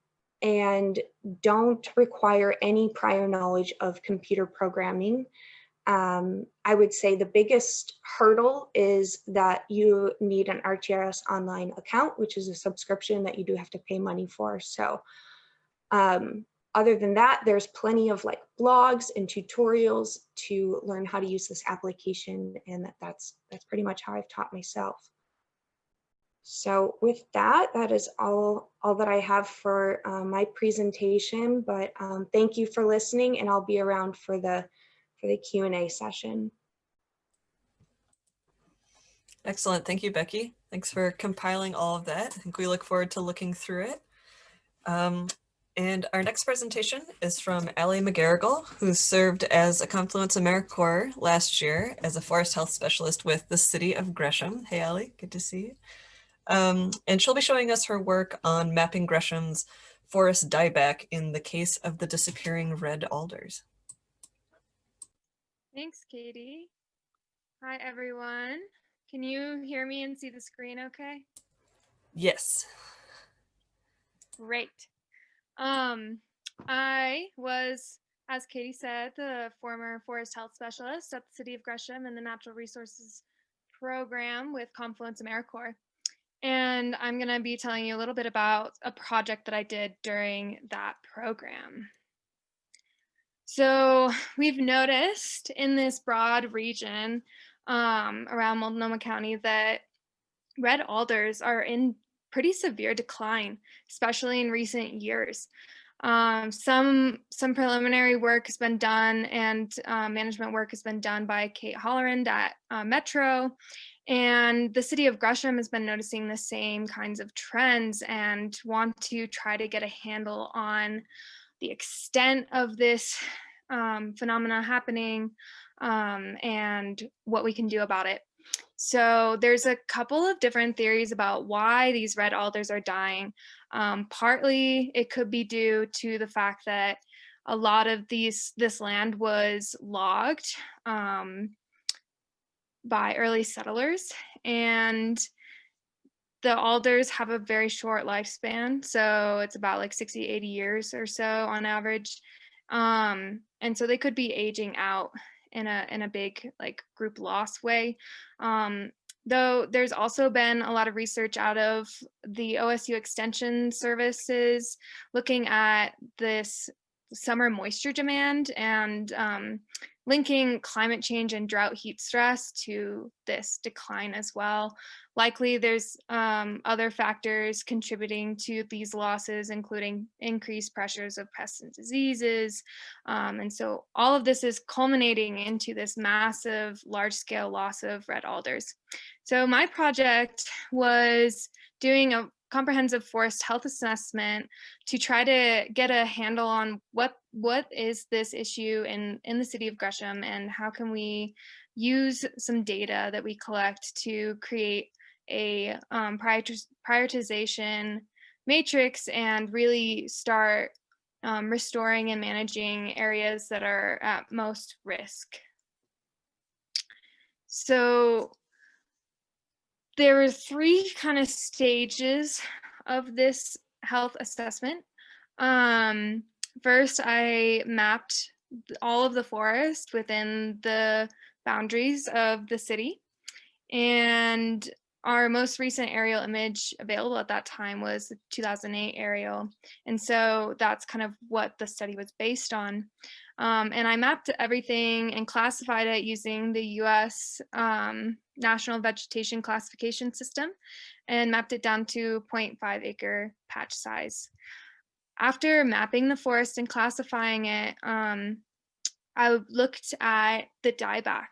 don't require any prior knowledge of computer programming. I would say the biggest hurdle is that you need an ArcGIS Online account, which is a subscription that you do have to pay money for. So other than that, there's plenty of blogs and tutorials to learn how to use this application, and that's pretty much how I've taught myself. So with that, that is all that I have for my presentation, but thank you for listening, and I'll be around for the Q&A session. Excellent. Thank you, Becky. Thanks for compiling all of that. I think we look forward to looking through it. And our next presentation is from Allie McGarrigle, who served as a Confluence AmeriCorps last year as a forest health specialist with the city of Gresham. Hey, Allie, good to see you. And she'll be showing us her work on mapping Gresham's forest dieback in the case of the disappearing red alders. Thanks, Katie. Hi, everyone. Can you hear me and see the screen okay? Yes. Great. I was, as Katie said, the former forest health specialist at the City of Gresham in the Natural Resources Program with Confluence AmeriCorps. And I'm going to be telling you a little bit about a project that I did during that program. So we've noticed in this broad region around Multnomah County that red alders are in pretty severe decline, especially in recent years. Some preliminary work has been done, and management work has been done by Kate Hollerand at Metro. And the city of Gresham has been noticing the same kinds of trends and want to try to get a handle on the extent of this phenomena happening and what we can do about it. So there's a couple of different theories about why these red alders are dying. Partly it could be due to the fact that a lot of this land was logged by early settlers, and the alders have a very short lifespan. So it's about like 60, 80 years or so on average. And so they could be aging out in a big like group loss way. Though there's also been a lot of research out of the OSU Extension Services looking at this summer moisture demand and linking climate change and drought heat stress to this decline as well. Likely there's other factors contributing to these losses, including increased pressures of pests and diseases. And so all of this is culminating into this massive large-scale loss of red alders. So my project was doing a comprehensive forest health assessment to try to get a handle on what is this issue in the city of Gresham, and how can we use some data that we collect to create a prioritization matrix and really start restoring and managing areas that are at most risk. So there were three kind of stages of this health assessment. First, I mapped all of the forest within the boundaries of the city. And our most recent aerial image available at that time was the 2008 aerial. And so that's kind of what the study was based on. And I mapped everything and classified it using the US National Vegetation Classification System, and mapped it down to 0.5 acre patch size. After mapping the forest and classifying it, I looked at the dieback.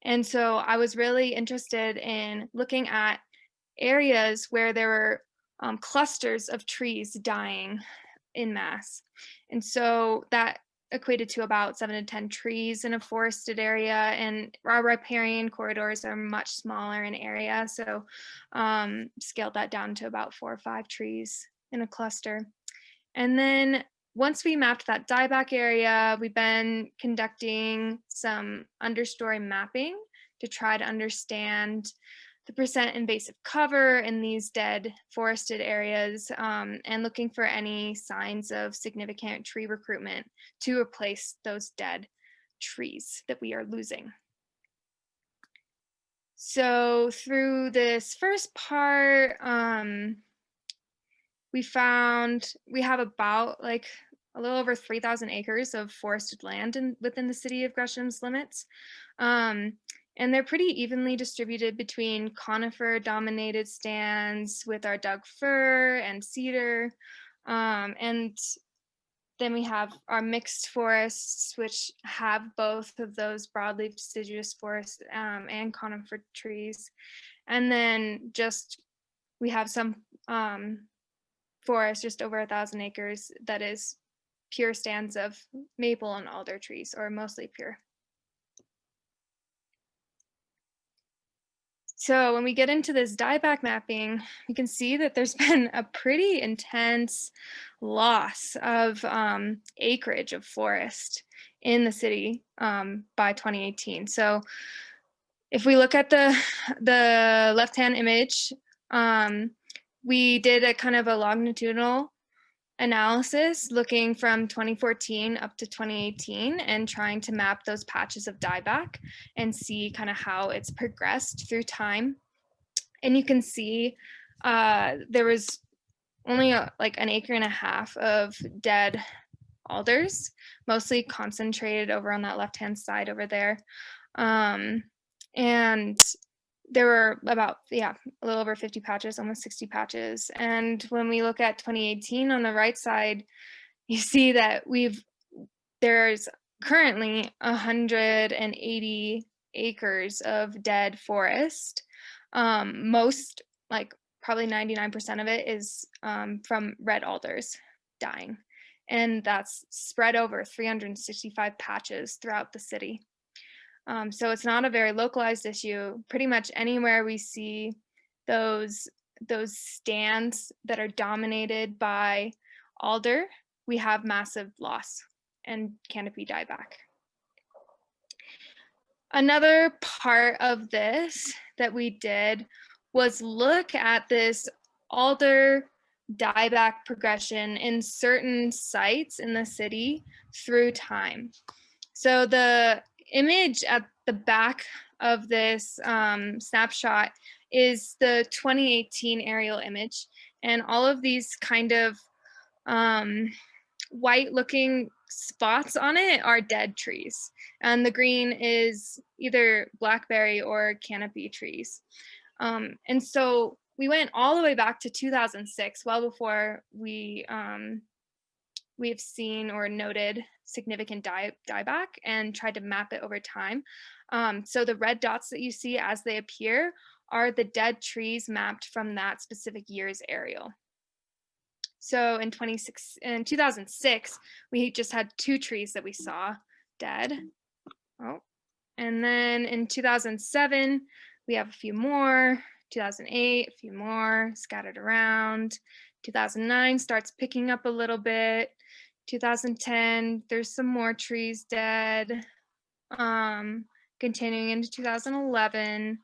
And so I was really interested in looking at areas where there were clusters of trees dying in mass. And so that equated to about 7 to 10 trees in a forested area, and our riparian corridors are much smaller in area. So scaled that down to about 4 or 5 trees in a cluster. And then once we mapped that dieback area, we've been conducting some understory mapping to try to understand the percent invasive cover in these dead forested areas, and looking for any signs of significant tree recruitment to replace those dead trees that we are losing. So through this first part, we found we have about like a little over 3,000 acres of forested land within the city of Gresham's limits. And they're pretty evenly distributed between conifer-dominated stands with our Doug fir and cedar. And then we have our mixed forests, which have both of those broadleaf deciduous forests and conifer trees. And then we have some forest, just over 1,000 acres, that is pure stands of maple and alder trees, or mostly pure. So when we get into this dieback mapping, we can see that there's been a pretty intense loss of acreage of forest in the city by 2018. So if we look at the left-hand image, we did a kind of a longitudinal analysis looking from 2014 up to 2018 and trying to map those patches of dieback and see kind of how it's progressed through time. And you can see there was only like 1.5 acres of dead alders, mostly concentrated over on that left-hand side over there. And there were about, a little over 50 patches, almost 60 patches. And when we look at 2018 on the right side, you see that there's currently 180 acres of dead forest. Most, like probably 99% of it is from red alders dying. And that's spread over 365 patches throughout the city. So it's not a very localized issue. Pretty much anywhere we see those stands that are dominated by alder, we have massive loss and canopy dieback. Another part of this that we did was look at this alder dieback progression in certain sites in the city through time. So the image at the back of this snapshot is the 2018 aerial image, and all of these kind of white looking spots on it are dead trees, and the green is either blackberry or canopy trees. And so we went all the way back to 2006, well before we've seen or noted significant dieback, and tried to map it over time. So the red dots that you see as they appear are the dead trees mapped from that specific year's aerial. So in 2006, we just had 2 trees that we saw dead. Oh, and then in 2007, we have a few more. 2008, a few more scattered around. 2009 starts picking up a little bit. 2010, there's some more trees dead. Continuing into 2011,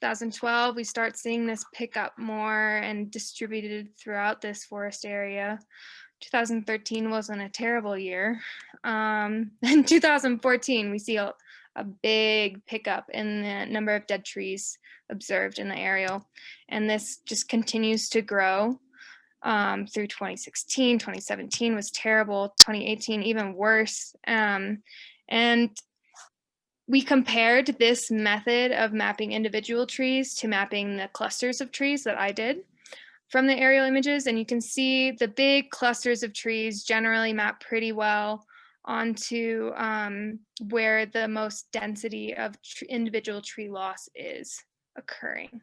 2012, we start seeing this pick up more and distributed throughout this forest area. 2013 wasn't a terrible year. In 2014, we see a big pickup in the number of dead trees observed in the aerial. And this just continues to grow through 2016. 2017 was terrible. 2018 even worse. And we compared this method of mapping individual trees to mapping the clusters of trees that I did from the aerial images. And you can see the big clusters of trees generally map pretty well onto where the most density of individual tree loss is occurring.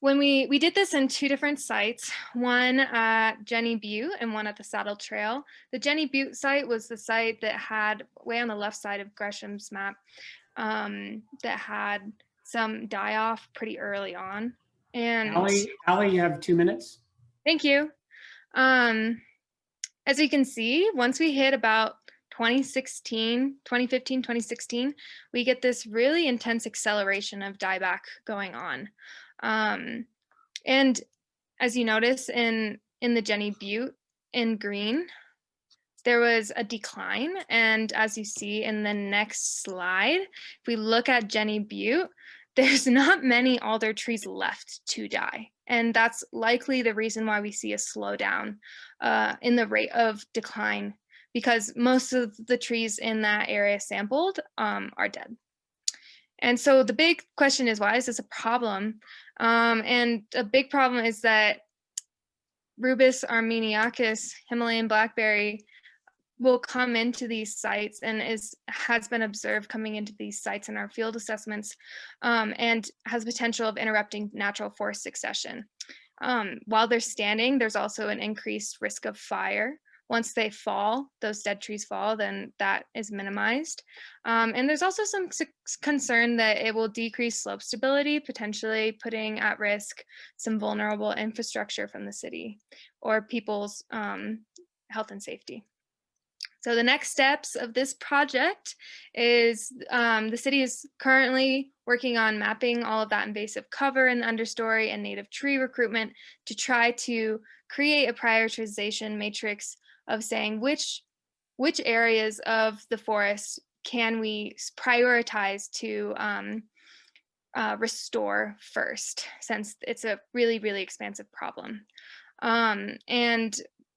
When we did this in 2 different sites, one at Jenny Butte and one at the Saddle Trail. The Jenny Butte site was the site that had, way on the left side of Gresham's map, that had some die-off pretty early on. And Allie, you have 2 minutes. Thank you. As you can see, once we hit about 2015, 2016, we get this really intense acceleration of dieback going on. And as you notice in the Jenny Butte in green, there was a decline. And as you see in the next slide, if we look at Jenny Butte, there's not many alder trees left to die. And that's likely the reason why we see a slowdown in the rate of decline, because most of the trees in that area sampled are dead. And so the big question is, why is this a problem? And a big problem is that Rubus armeniacus, Himalayan blackberry, will come into these sites and has been observed coming into these sites in our field assessments, and has potential of interrupting natural forest succession. While they're standing, there's also an increased risk of fire. Once they fall, those dead trees fall, then that is minimized. And there's also some concern that it will decrease slope stability, potentially putting at risk some vulnerable infrastructure from the city or people's health and safety. So the next steps of this project is the city is currently working on mapping all of that invasive cover in the understory and native tree recruitment to try to create a prioritization matrix of saying which areas of the forest can we prioritize to restore first, since it's a really, really expansive problem. And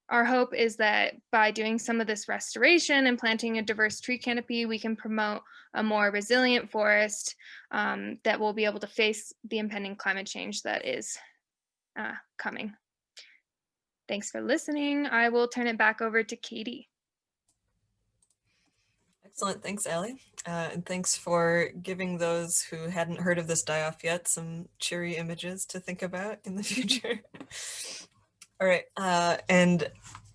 our hope is that by doing some of this restoration and planting a diverse tree canopy, we can promote a more resilient forest that will be able to face the impending climate change that is coming. Thanks for listening. I will turn it back over to Katie. Excellent, thanks, Allie. And thanks for giving those who hadn't heard of this die-off yet some cheery images to think about in the future. All right, and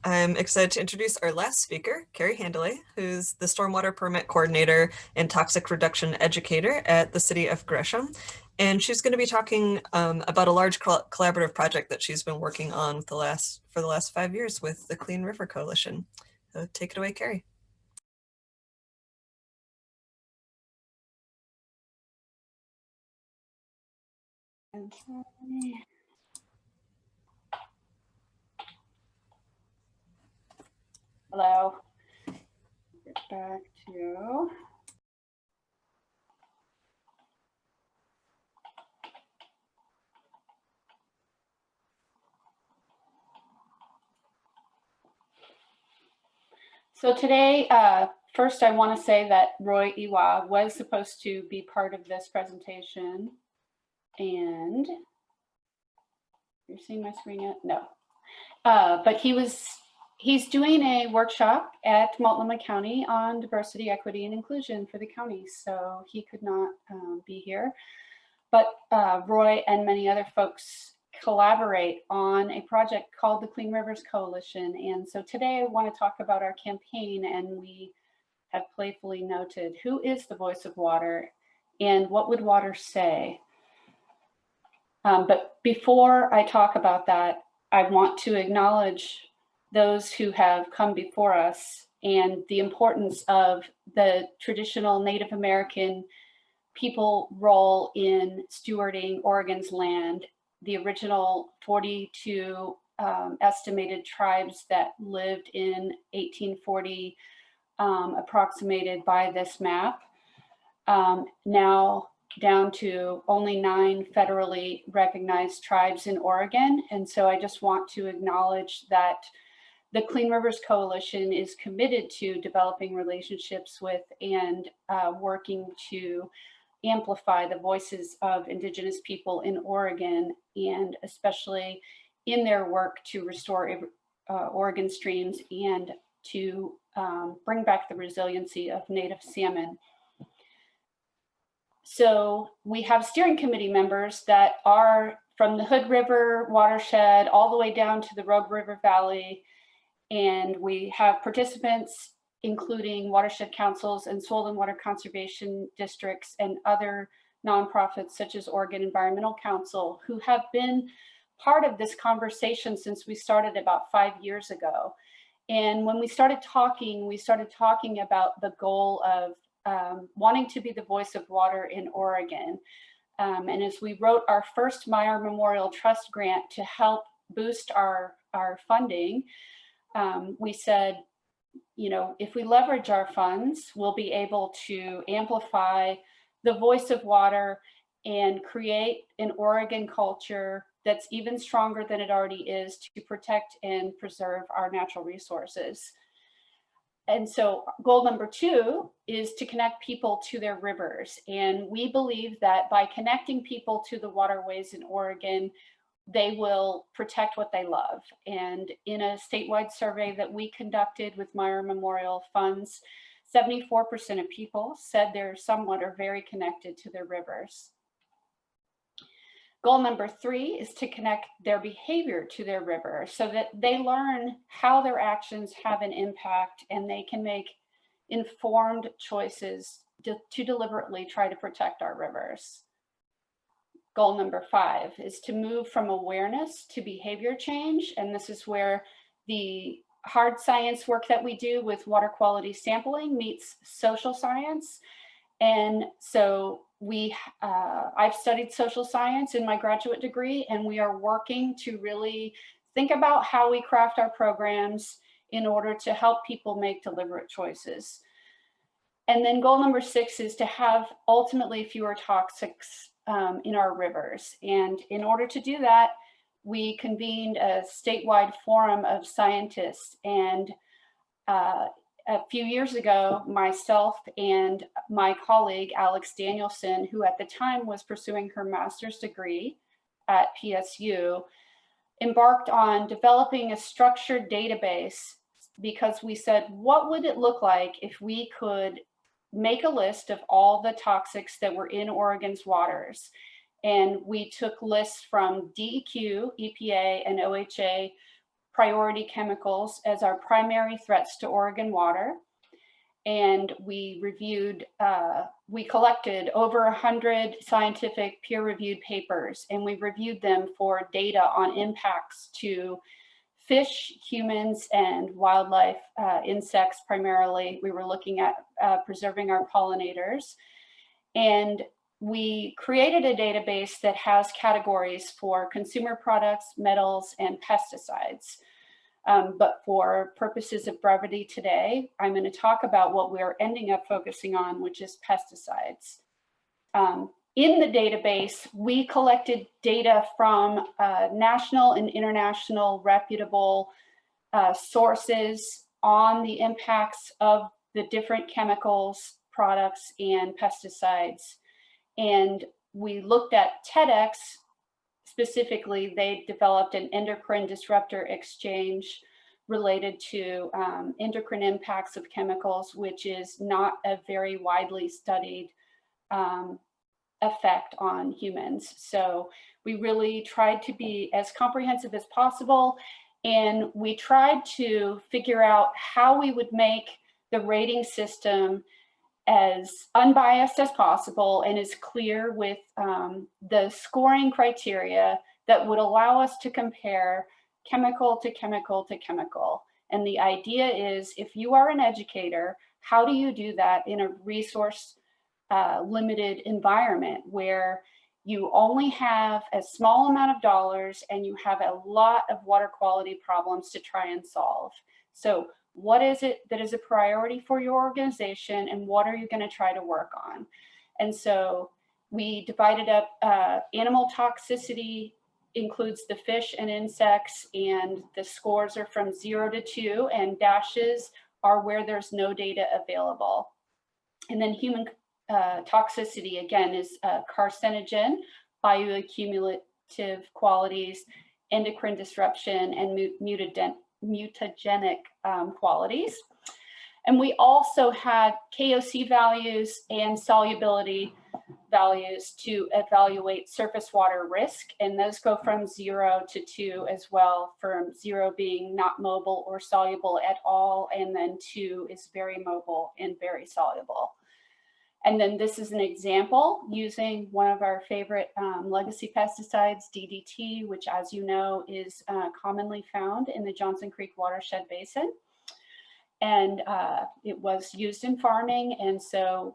I'm excited to introduce our last speaker, Carrie Handley, who's the Stormwater Permit Coordinator and Toxic Reduction Educator at the City of Gresham. And she's going to be talking about a large collaborative project that she's been working on for the last 5 years with the Clean River Coalition. So take it away, Carrie. Hello. Get back to. So today, first I want to say that Roy Iwa was supposed to be part of this presentation, and you're seeing my screen yet? No. But he's doing a workshop at Multnomah County on diversity, equity, and inclusion for the county, so he could not be here. But Roy and many other folks collaborate on a project called the Clean Rivers Coalition. And so today I want to talk about our campaign, and we have playfully noted who is the voice of water and what would water say. But before I talk about that, I want to acknowledge those who have come before us and the importance of the traditional Native American people role in stewarding Oregon's land, the original 42 estimated tribes that lived in 1840, approximated by this map, now down to only 9 federally recognized tribes in Oregon. And so I just want to acknowledge that the Clean Rivers Coalition is committed to developing relationships with and working to amplify the voices of Indigenous people in Oregon, and especially in their work to restore Oregon streams and to bring back the resiliency of native salmon. So we have steering committee members that are from the Hood River watershed all the way down to the Rogue River Valley. And we have participants including watershed councils and soil and water conservation districts and other nonprofits such as Oregon Environmental Council, who have been part of this conversation since we started about 5 years ago. And when we started talking about the goal of wanting to be the voice of water in Oregon. And as we wrote our first Meyer Memorial Trust grant to help boost our funding, we said, you know, if we leverage our funds, we'll be able to amplify the voice of water and create an Oregon culture that's even stronger than it already is to protect and preserve our natural resources. And so goal number 2 is to connect people to their rivers. And we believe that by connecting people to the waterways in Oregon, they will protect what they love. And in a statewide survey that we conducted with Meyer Memorial funds, 74% of people said they're somewhat or very connected to their rivers. Goal number 3 is to connect their behavior to their river so that they learn how their actions have an impact and they can make informed choices to deliberately try to protect our rivers. Goal number 5 is to move from awareness to behavior change. And this is where the hard science work that we do with water quality sampling meets social science. And so I've studied social science in my graduate degree, and we are working to really think about how we craft our programs in order to help people make deliberate choices. And then goal number 6 is to have ultimately fewer toxics in our rivers. And in order to do that, we convened a statewide forum of scientists. And a few years ago, myself and my colleague, Alex Danielson, who at the time was pursuing her master's degree at PSU, embarked on developing a structured database, because we said, what would it look like if we could make a list of all the toxics that were in Oregon's waters? And we took lists from DEQ, EPA, and OHA priority chemicals as our primary threats to Oregon water. And we reviewed, we collected over 100 scientific peer-reviewed papers, and we reviewed them for data on impacts to fish, humans, and wildlife, insects primarily. We were looking at preserving our pollinators. And we created a database that has categories for consumer products, metals, and pesticides. But for purposes of brevity today, I'm going to talk about what we're ending up focusing on, which is pesticides. In the database, we collected data from national and international reputable sources on the impacts of the different chemicals, products, and pesticides. And we looked at TEDx. Specifically, they developed an endocrine disruptor exchange related to endocrine impacts of chemicals, which is not a very widely studied effect on humans. So we really tried to be as comprehensive as possible, and we tried to figure out how we would make the rating system as unbiased as possible and as clear with the scoring criteria that would allow us to compare chemical to chemical to chemical. And the idea is, if you are an educator, how do you do that in a resource limited environment where you only have a small amount of dollars and you have a lot of water quality problems to try and solve? So what is it that is a priority for your organization, and what are you going to try to work on? And so we divided up animal toxicity includes the fish and insects, and the scores are from 0 to 2, and dashes are where there's no data available. And then human toxicity, again, is carcinogen, bioaccumulative qualities, endocrine disruption, and mutagenic qualities. And we also had KOC values and solubility values to evaluate surface water risk, and those go from 0 to 2 as well, from 0 being not mobile or soluble at all, and then 2 is very mobile and very soluble. And then this is an example using one of our favorite legacy pesticides, DDT, which, as you know, is commonly found in the Johnson Creek Watershed Basin. And it was used in farming. And so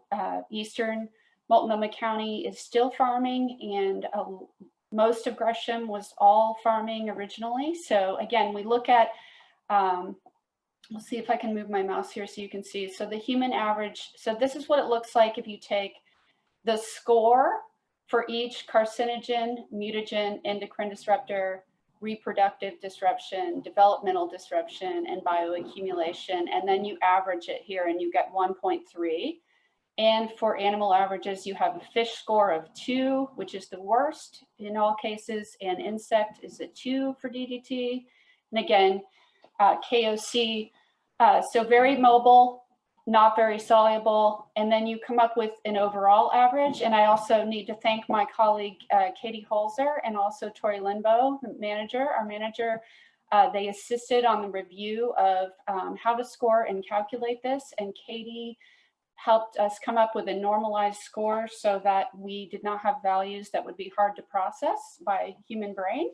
Eastern Multnomah County is still farming, and most of Gresham was all farming originally. So again, we look at, let's see if I can move my mouse here so you can see. So the human average, so this is what it looks like if you take the score for each carcinogen, mutagen, endocrine disruptor, reproductive disruption, developmental disruption, and bioaccumulation, and then you average it here and you get 1.3. And for animal averages, you have a fish score of 2, which is the worst in all cases, and insect is a 2 for DDT. And again, KOC, so very mobile, not very soluble, and then you come up with an overall average. And I also need to thank my colleague, Katie Holzer, and also Tori Linbo, our manager. They assisted on the review of how to score and calculate this, and Katie helped us come up with a normalized score so that we did not have values that would be hard to process by human brain.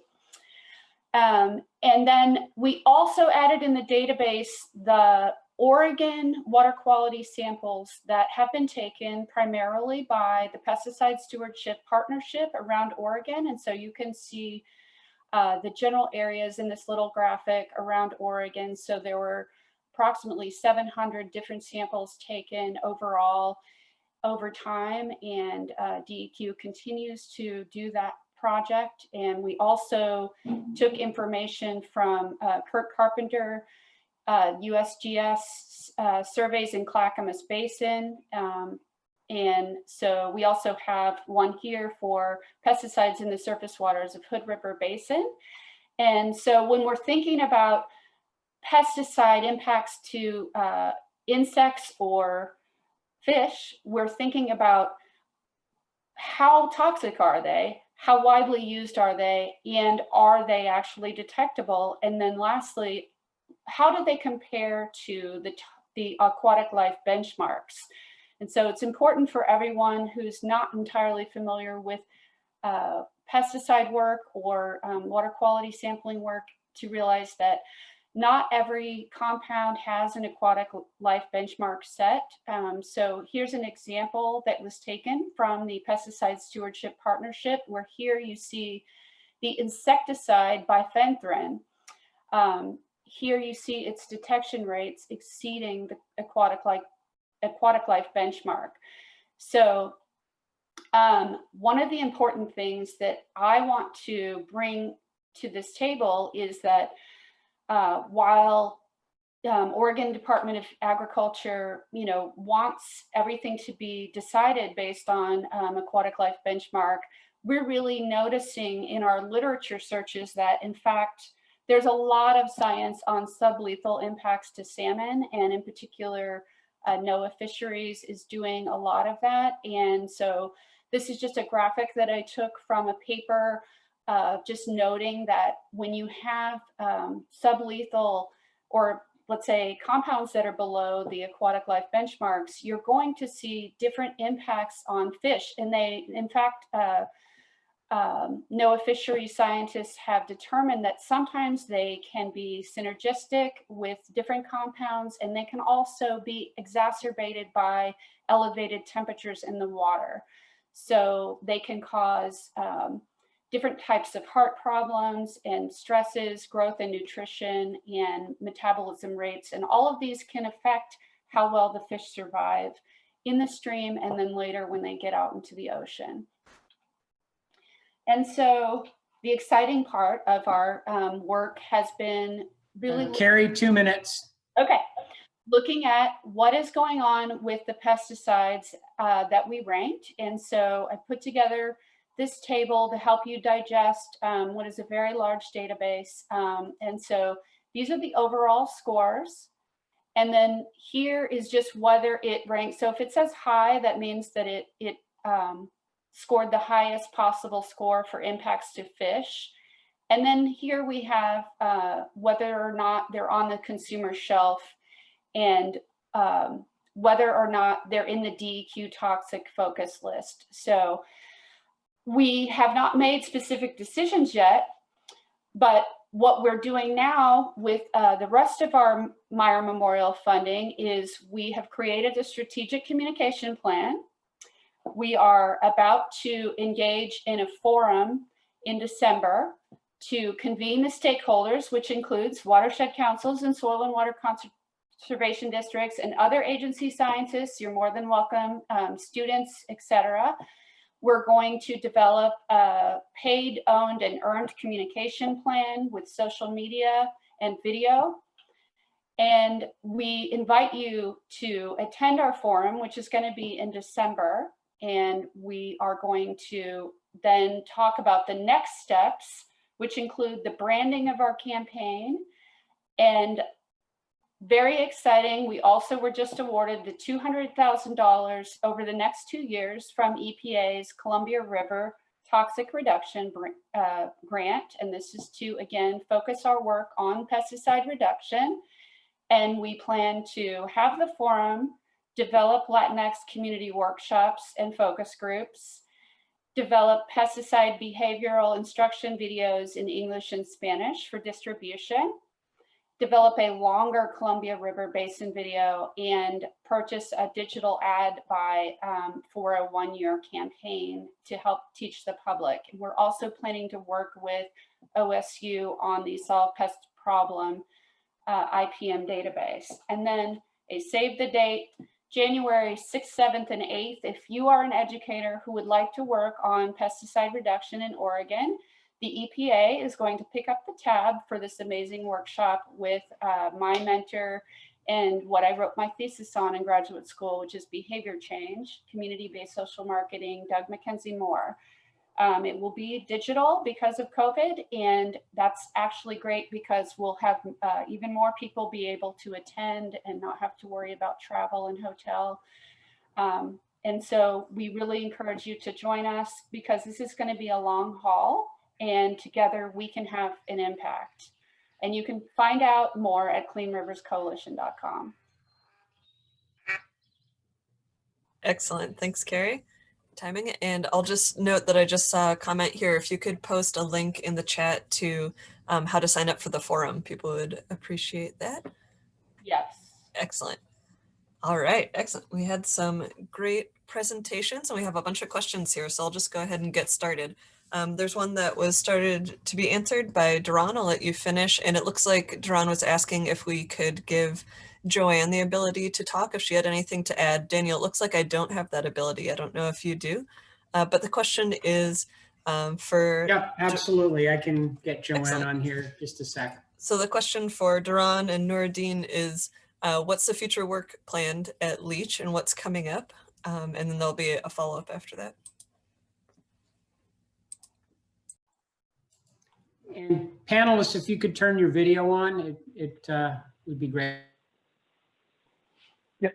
And then we also added in the database the Oregon water quality samples that have been taken primarily by the Pesticide Stewardship Partnership around Oregon. And so you can see the general areas in this little graphic around Oregon. So there were approximately 700 different samples taken overall over time, and DEQ continues to do that project. And we also took information from Kirk Carpenter, USGS surveys in Clackamas Basin. And so we also have one here for pesticides in the surface waters of Hood River Basin. And so when we're thinking about pesticide impacts to insects or fish, we're thinking about how toxic are they, how widely used are they, and are they actually detectable? And then lastly, how do they compare to the aquatic life benchmarks? And so it's important for everyone who's not entirely familiar with pesticide work or water quality sampling work to realize that not every compound has an aquatic life benchmark set. So here's an example that was taken from the Pesticide Stewardship Partnership, where here you see the insecticide bifenthrin. Here you see its detection rates exceeding the aquatic life benchmark. So one of the important things that I want to bring to this table is that while Oregon Department of Agriculture, wants everything to be decided based on aquatic life benchmark, we're really noticing in our literature searches that, in fact, there's a lot of science on sublethal impacts to salmon, and in particular, NOAA Fisheries is doing a lot of that. And so this is just a graphic that I took from a paper just noting that when you have sublethal, or let's say compounds that are below the aquatic life benchmarks, you're going to see different impacts on fish. And they, in fact, NOAA fishery scientists have determined that sometimes they can be synergistic with different compounds, and they can also be exacerbated by elevated temperatures in the water. So they can cause different types of heart problems and stresses, growth and nutrition, and metabolism rates. And all of these can affect how well the fish survive in the stream and then later when they get out into the ocean. And so the exciting part of our work has been really— Carrie, 2 minutes. Okay. Looking at what is going on with the pesticides that we ranked. And so I put together this table to help you digest what is a very large database. And so these are the overall scores. And then here is just whether it ranks. So if it says high, that means that it scored the highest possible score for impacts to fish. And then here we have whether or not they're on the consumer shelf, and whether or not they're in the DEQ toxic focus list. So we have not made specific decisions yet, but what we're doing now with the rest of our Meyer Memorial funding is we have created a strategic communication plan. We are about to engage in a forum in December to convene the stakeholders, which includes watershed councils and soil and water conservation districts and other agency scientists. You're more than welcome, students, etc. We're going to develop a paid, owned, and earned communication plan with social media and video. And we invite you to attend our forum, which is going to be in December. And we are going to then talk about the next steps, which include the branding of our campaign. And very exciting, we also were just awarded the $200,000 over the next 2 years from EPA's Columbia River Toxic Reduction Grant. And this is to, again, focus our work on pesticide reduction. And we plan to have the forum, develop Latinx community workshops and focus groups, develop pesticide behavioral instruction videos in English and Spanish for distribution, develop a longer Columbia River Basin video, and purchase a digital ad buy for a one-year campaign to help teach the public. We're also planning to work with OSU on the Solve Pest Problem IPM database. And then a save the date, January 6th, 7th, and 8th. If you are an educator who would like to work on pesticide reduction in Oregon, the EPA is going to pick up the tab for this amazing workshop with my mentor and what I wrote my thesis on in graduate school, which is behavior change, community-based social marketing, Doug McKenzie Moore. It will be digital because of COVID, and that's actually great because we'll have even more people be able to attend and not have to worry about travel and hotel. And so we really encourage you to join us because this is going to be a long haul, and together we can have an impact. And you can find out more at cleanriverscoalition.com. Excellent. Thanks, Carrie. Timing. And I'll just note that I just saw a comment here. If you could post a link in the chat to how to sign up for the forum, people would appreciate that. Yes. Excellent. All right. Excellent. We had some great presentations and we have a bunch of questions here. So I'll just go ahead and get started. There's one that was started to be answered by Duran. I'll let you finish. And it looks like Duran was asking if we could give Joanne the ability to talk, if she had anything to add. Daniel, it looks like I don't have that ability. I don't know if you do. But the question is for... Yeah, absolutely. I can get Joanne Excellent. on here just a sec. So the question for Duran and Nuruddin is, what's the future work planned at Leach and what's coming up? And then there'll be a follow-up after that. And panelists, if you could turn your video on, it would be great. Yep.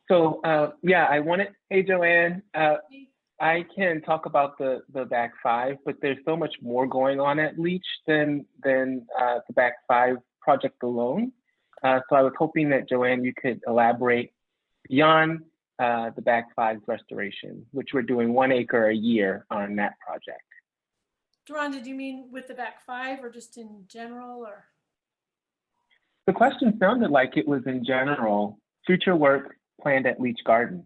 So yeah, I wanted, hey Joanne, I can talk about the back five, but there's so much more going on at Leach than the back five project alone. So I was hoping that Joanne, you could elaborate beyond the back five's restoration, which we're doing 1 acre a year on that project. Duran, did you mean with the back five or just in general, or? The question sounded like it was in general, future work planned at Leach Gardens.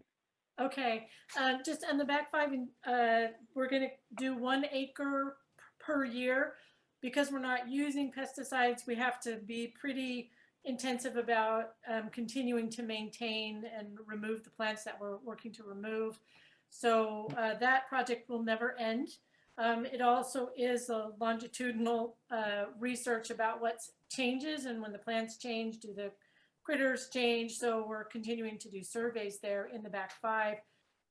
Okay, just on the back five, we're going to do 1 acre per year. Because we're not using pesticides, we have to be pretty intensive about continuing to maintain and remove the plants that we're working to remove. So that project will never end. It also is a longitudinal research about what changes, and when the plants change, do the critters change? So we're continuing to do surveys there in the back five.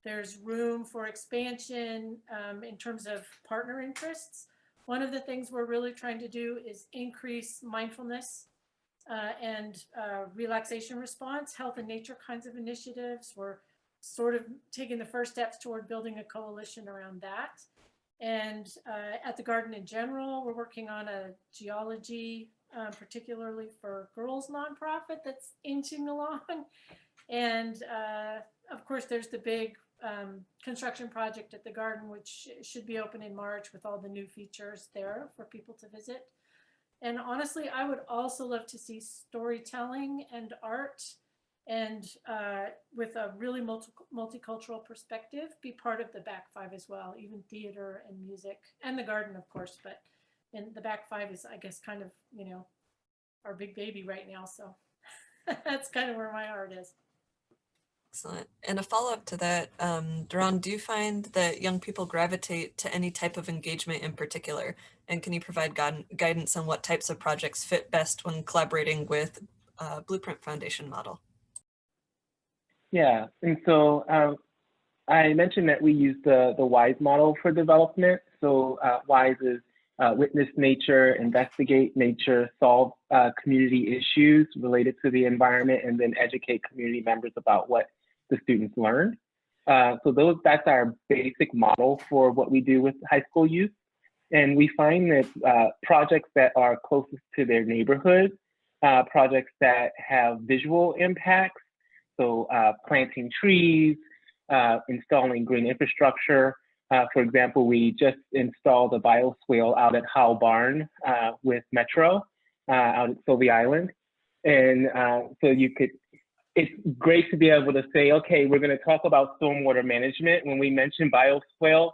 There's room for expansion in terms of partner interests. One of the things we're really trying to do is increase mindfulness and relaxation response, health and nature kinds of initiatives. We're sort of taking the first steps toward building a coalition around that. And at the garden in general, we're working on a geology, particularly for girls nonprofit that's inching along. And of course, there's the big construction project at the garden, which should be open in March with all the new features there for people to visit. And honestly, I would also love to see storytelling and art and with a really multicultural perspective be part of the back five as well, even theater and music and the garden, of course. But in the back five is, I guess, kind of, you know, our big baby right now. So that's kind of where my heart is. Excellent. And a follow-up to that, Duran, do you find that young people gravitate to any type of engagement in particular? And can you provide guidance on what types of projects fit best when collaborating with Blueprint Foundation model? Yeah, and so I mentioned that we use the WISE model for development. So WISE is witness nature, investigate nature, solve community issues related to the environment, and then educate community members about what the students learned. So that's our basic model for what we do with high school youth. And we find that projects that are closest to their neighborhood, projects that have visual impacts, so planting trees, installing green infrastructure. For example, we just installed a bioswale out at Howe Barn with Metro out at Sylvie Island. And so it's great to be able to say, okay, we're going to talk about stormwater management. When we mention bioswale,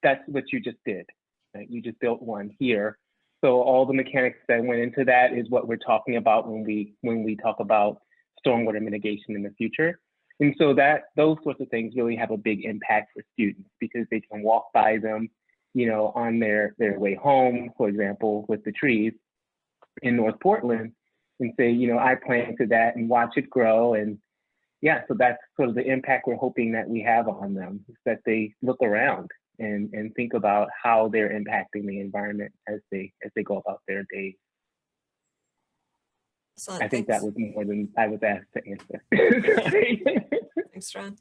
that's what you just did. Right? You just built one here. So all the mechanics that went into that is what we're talking about when we talk about stormwater mitigation in the future. And so those sorts of things really have a big impact for students because they can walk by them, you know, on their way home, for example, with the trees in North Portland and say, you know, I planted that and watch it grow. And yeah, so that's sort of the impact we're hoping that we have on them, is that they look around and think about how they're impacting the environment as they go about their days. Excellent. I think Thanks. that was more than I was asked to answer. Sorry. Thanks, John.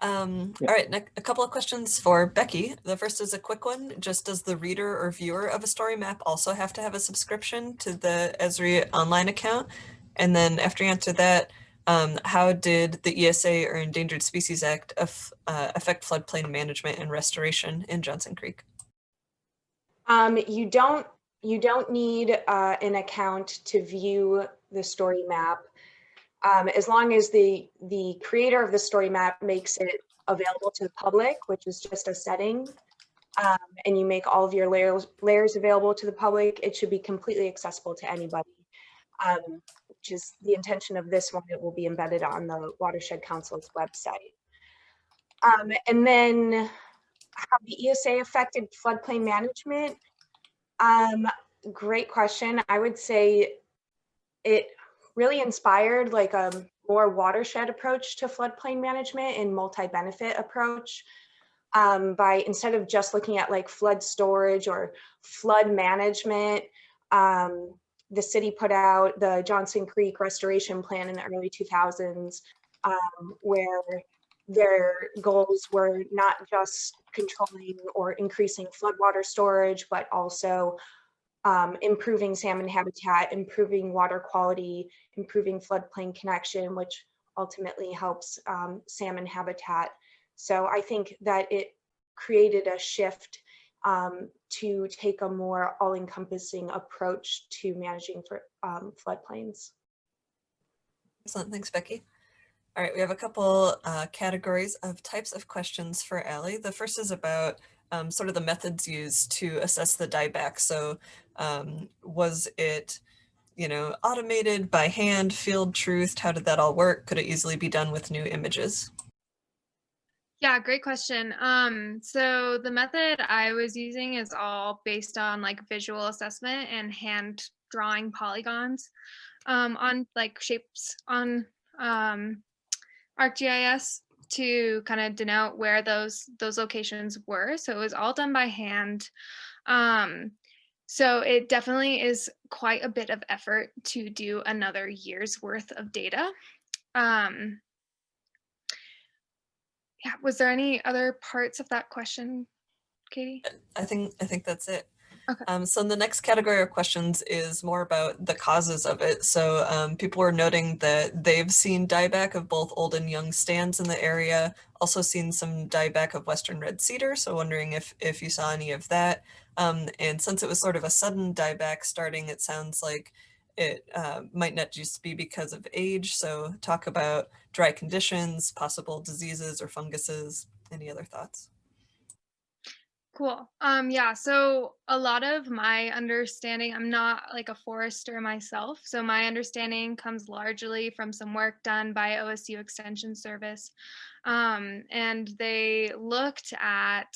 All right, a couple of questions for Becky. The first is a quick one. Just does the reader or viewer of a story map also have to have a subscription to the Esri online account? And then after you answer that, how did the ESA or Endangered Species Act affect floodplain management and restoration in Johnson Creek? You don't need an account to view the story map, as long as the creator of the story map makes it available to the public, which is just a setting, and you make all of your layers available to the public. It should be completely accessible to anybody, which is the intention of this one. It will be embedded on the Watershed Council's website. And then how the ESA affected floodplain management. Great question. I would say it really inspired like a more watershed approach to floodplain management and multi-benefit approach, by instead of just looking at like flood storage or flood management. The city put out the Johnson Creek restoration plan in the early 2000s, where their goals were not just controlling or increasing floodwater storage, but also improving salmon habitat, improving water quality, improving floodplain connection, which ultimately helps salmon habitat. So I think that it created a shift to take a more all-encompassing approach to managing for floodplains. Excellent, thanks, Becky. All right, we have a couple categories of types of questions for Allie. The first is about sort of the methods used to assess the dieback. So was it, you know, automated, by hand, field truthed? How did that all work? Could it easily be done with new images? Yeah, great question. So the method I was using is all based on like visual assessment and hand drawing polygons on like shapes on ArcGIS to kind of denote where those locations were. So it was all done by hand. So it definitely is quite a bit of effort to do another year's worth of data. Yeah, was there any other parts of that question, Katie? I think that's it. Okay. So the next category of questions is more about the causes of it. So people were noting that they've seen dieback of both old and young stands in the area, also seen some dieback of western red cedar. So wondering if you saw any of that. And since it was sort of a sudden dieback starting, it sounds like it might not just be because of age. So talk about dry conditions, possible diseases or funguses. Any other thoughts? Cool. Yeah, so a lot of my understanding, I'm not like a forester myself, so my understanding comes largely from some work done by OSU Extension Service. And they looked at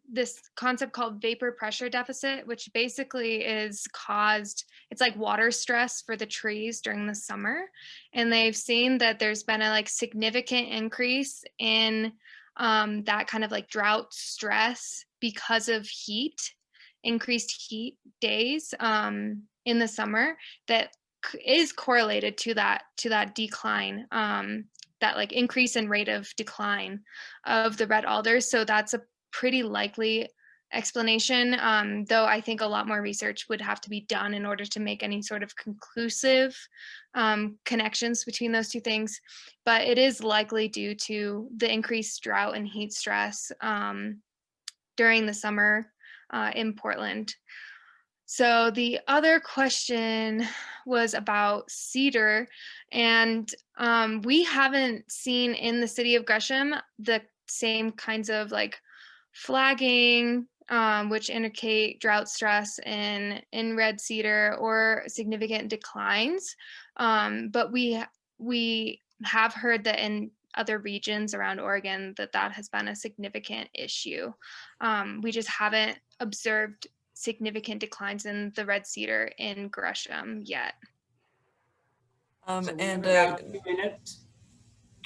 this concept called vapor pressure deficit, which basically is it's like water stress for the trees during the summer. And they've seen that there's been a like significant increase in that kind of like drought stress because of increased heat days in the summer that is correlated to that decline, that like increase in rate of decline of the red alders. So that's a pretty likely explanation, though I think a lot more research would have to be done in order to make any sort of conclusive connections between those two things. But it is likely due to the increased drought and heat stress during the summer in Portland. So the other question was about cedar, and we haven't seen in the city of Gresham the same kinds of like flagging, which indicate drought stress in red cedar or significant declines. But we have heard that in other regions around Oregon that has been a significant issue. We just haven't observed significant declines in the red cedar in Gresham yet. So we And have about 2 minutes.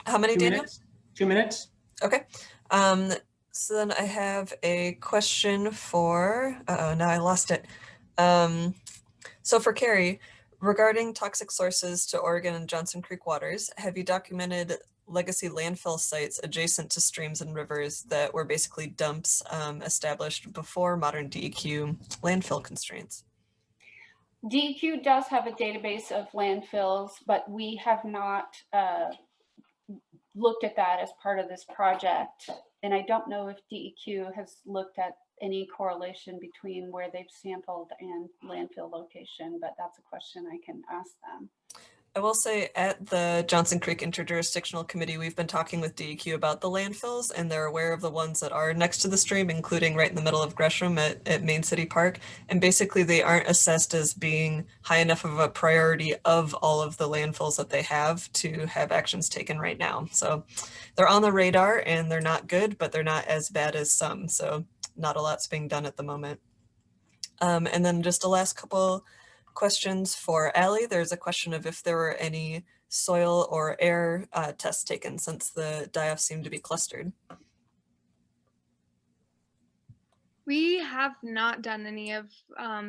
how many, 2 Daniel? minutes. 2 minutes. Okay. So then I have a question for, now I lost it. So for Carrie, regarding toxic sources to Oregon and Johnson Creek waters, have you documented legacy landfill sites adjacent to streams and rivers that were basically dumps established before modern DEQ landfill constraints? DEQ does have a database of landfills, but we have not looked at that as part of this project. And I don't know if DEQ has looked at any correlation between where they've sampled and landfill location, but that's a question I can ask them. I will say at the Johnson Creek Interjurisdictional Committee, we've been talking with DEQ about the landfills, and they're aware of the ones that are next to the stream, including right in the middle of Gresham at Main City Park. And basically they aren't assessed as being high enough of a priority of all of the landfills that they have to have actions taken right now. So they're on the radar and they're not good, but they're not as bad as some. So not a lot's being done at the moment. And then just the last couple questions for Allie. There's a question of if there were any soil or air tests taken since the die-offs seem to be clustered. We have not done any of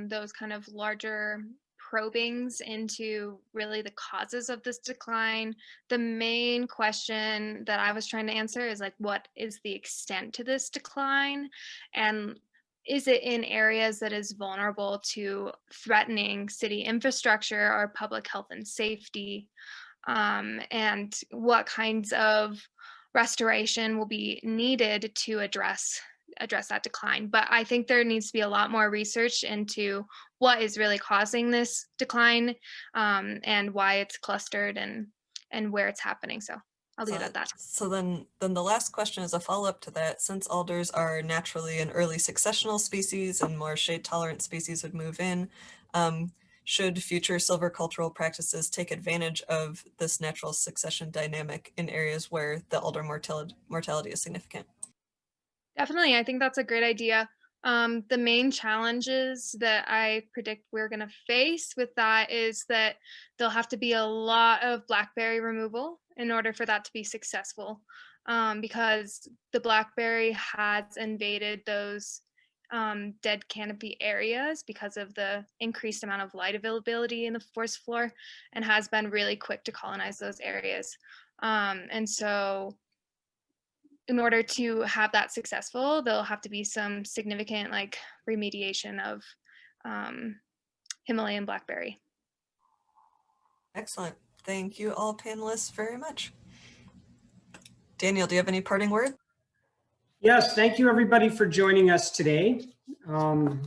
those kind of larger probings into really the causes of this decline. The main question that I was trying to answer is like, what is the extent to this decline? And is it in areas that is vulnerable to threatening city infrastructure or public health and safety? And what kinds of restoration will be needed to address that decline? But I think there needs to be a lot more research into what is really causing this decline, and why it's clustered and where it's happening. So I'll leave it at that. So then the last question is a follow-up to that. Since alders are naturally an early successional species and more shade-tolerant species would move in, should future silvicultural practices take advantage of this natural succession dynamic in areas where the alder mortality is significant? Definitely, I think that's a great idea. The main challenges that I predict we're going to face with that is that there'll have to be a lot of blackberry removal in order for that to be successful, because the blackberry has invaded those dead canopy areas because of the increased amount of light availability in the forest floor, and has been really quick to colonize those areas. And so in order to have that successful, there'll have to be some significant like remediation of Himalayan blackberry. Excellent. Thank you all panelists very much. Daniel, do you have any parting words? Yes, thank you everybody for joining us today. The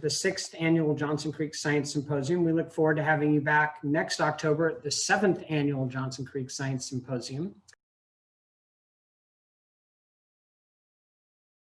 6th annual Johnson Creek Science Symposium. We look forward to having you back next October at the 7th annual Johnson Creek Science Symposium.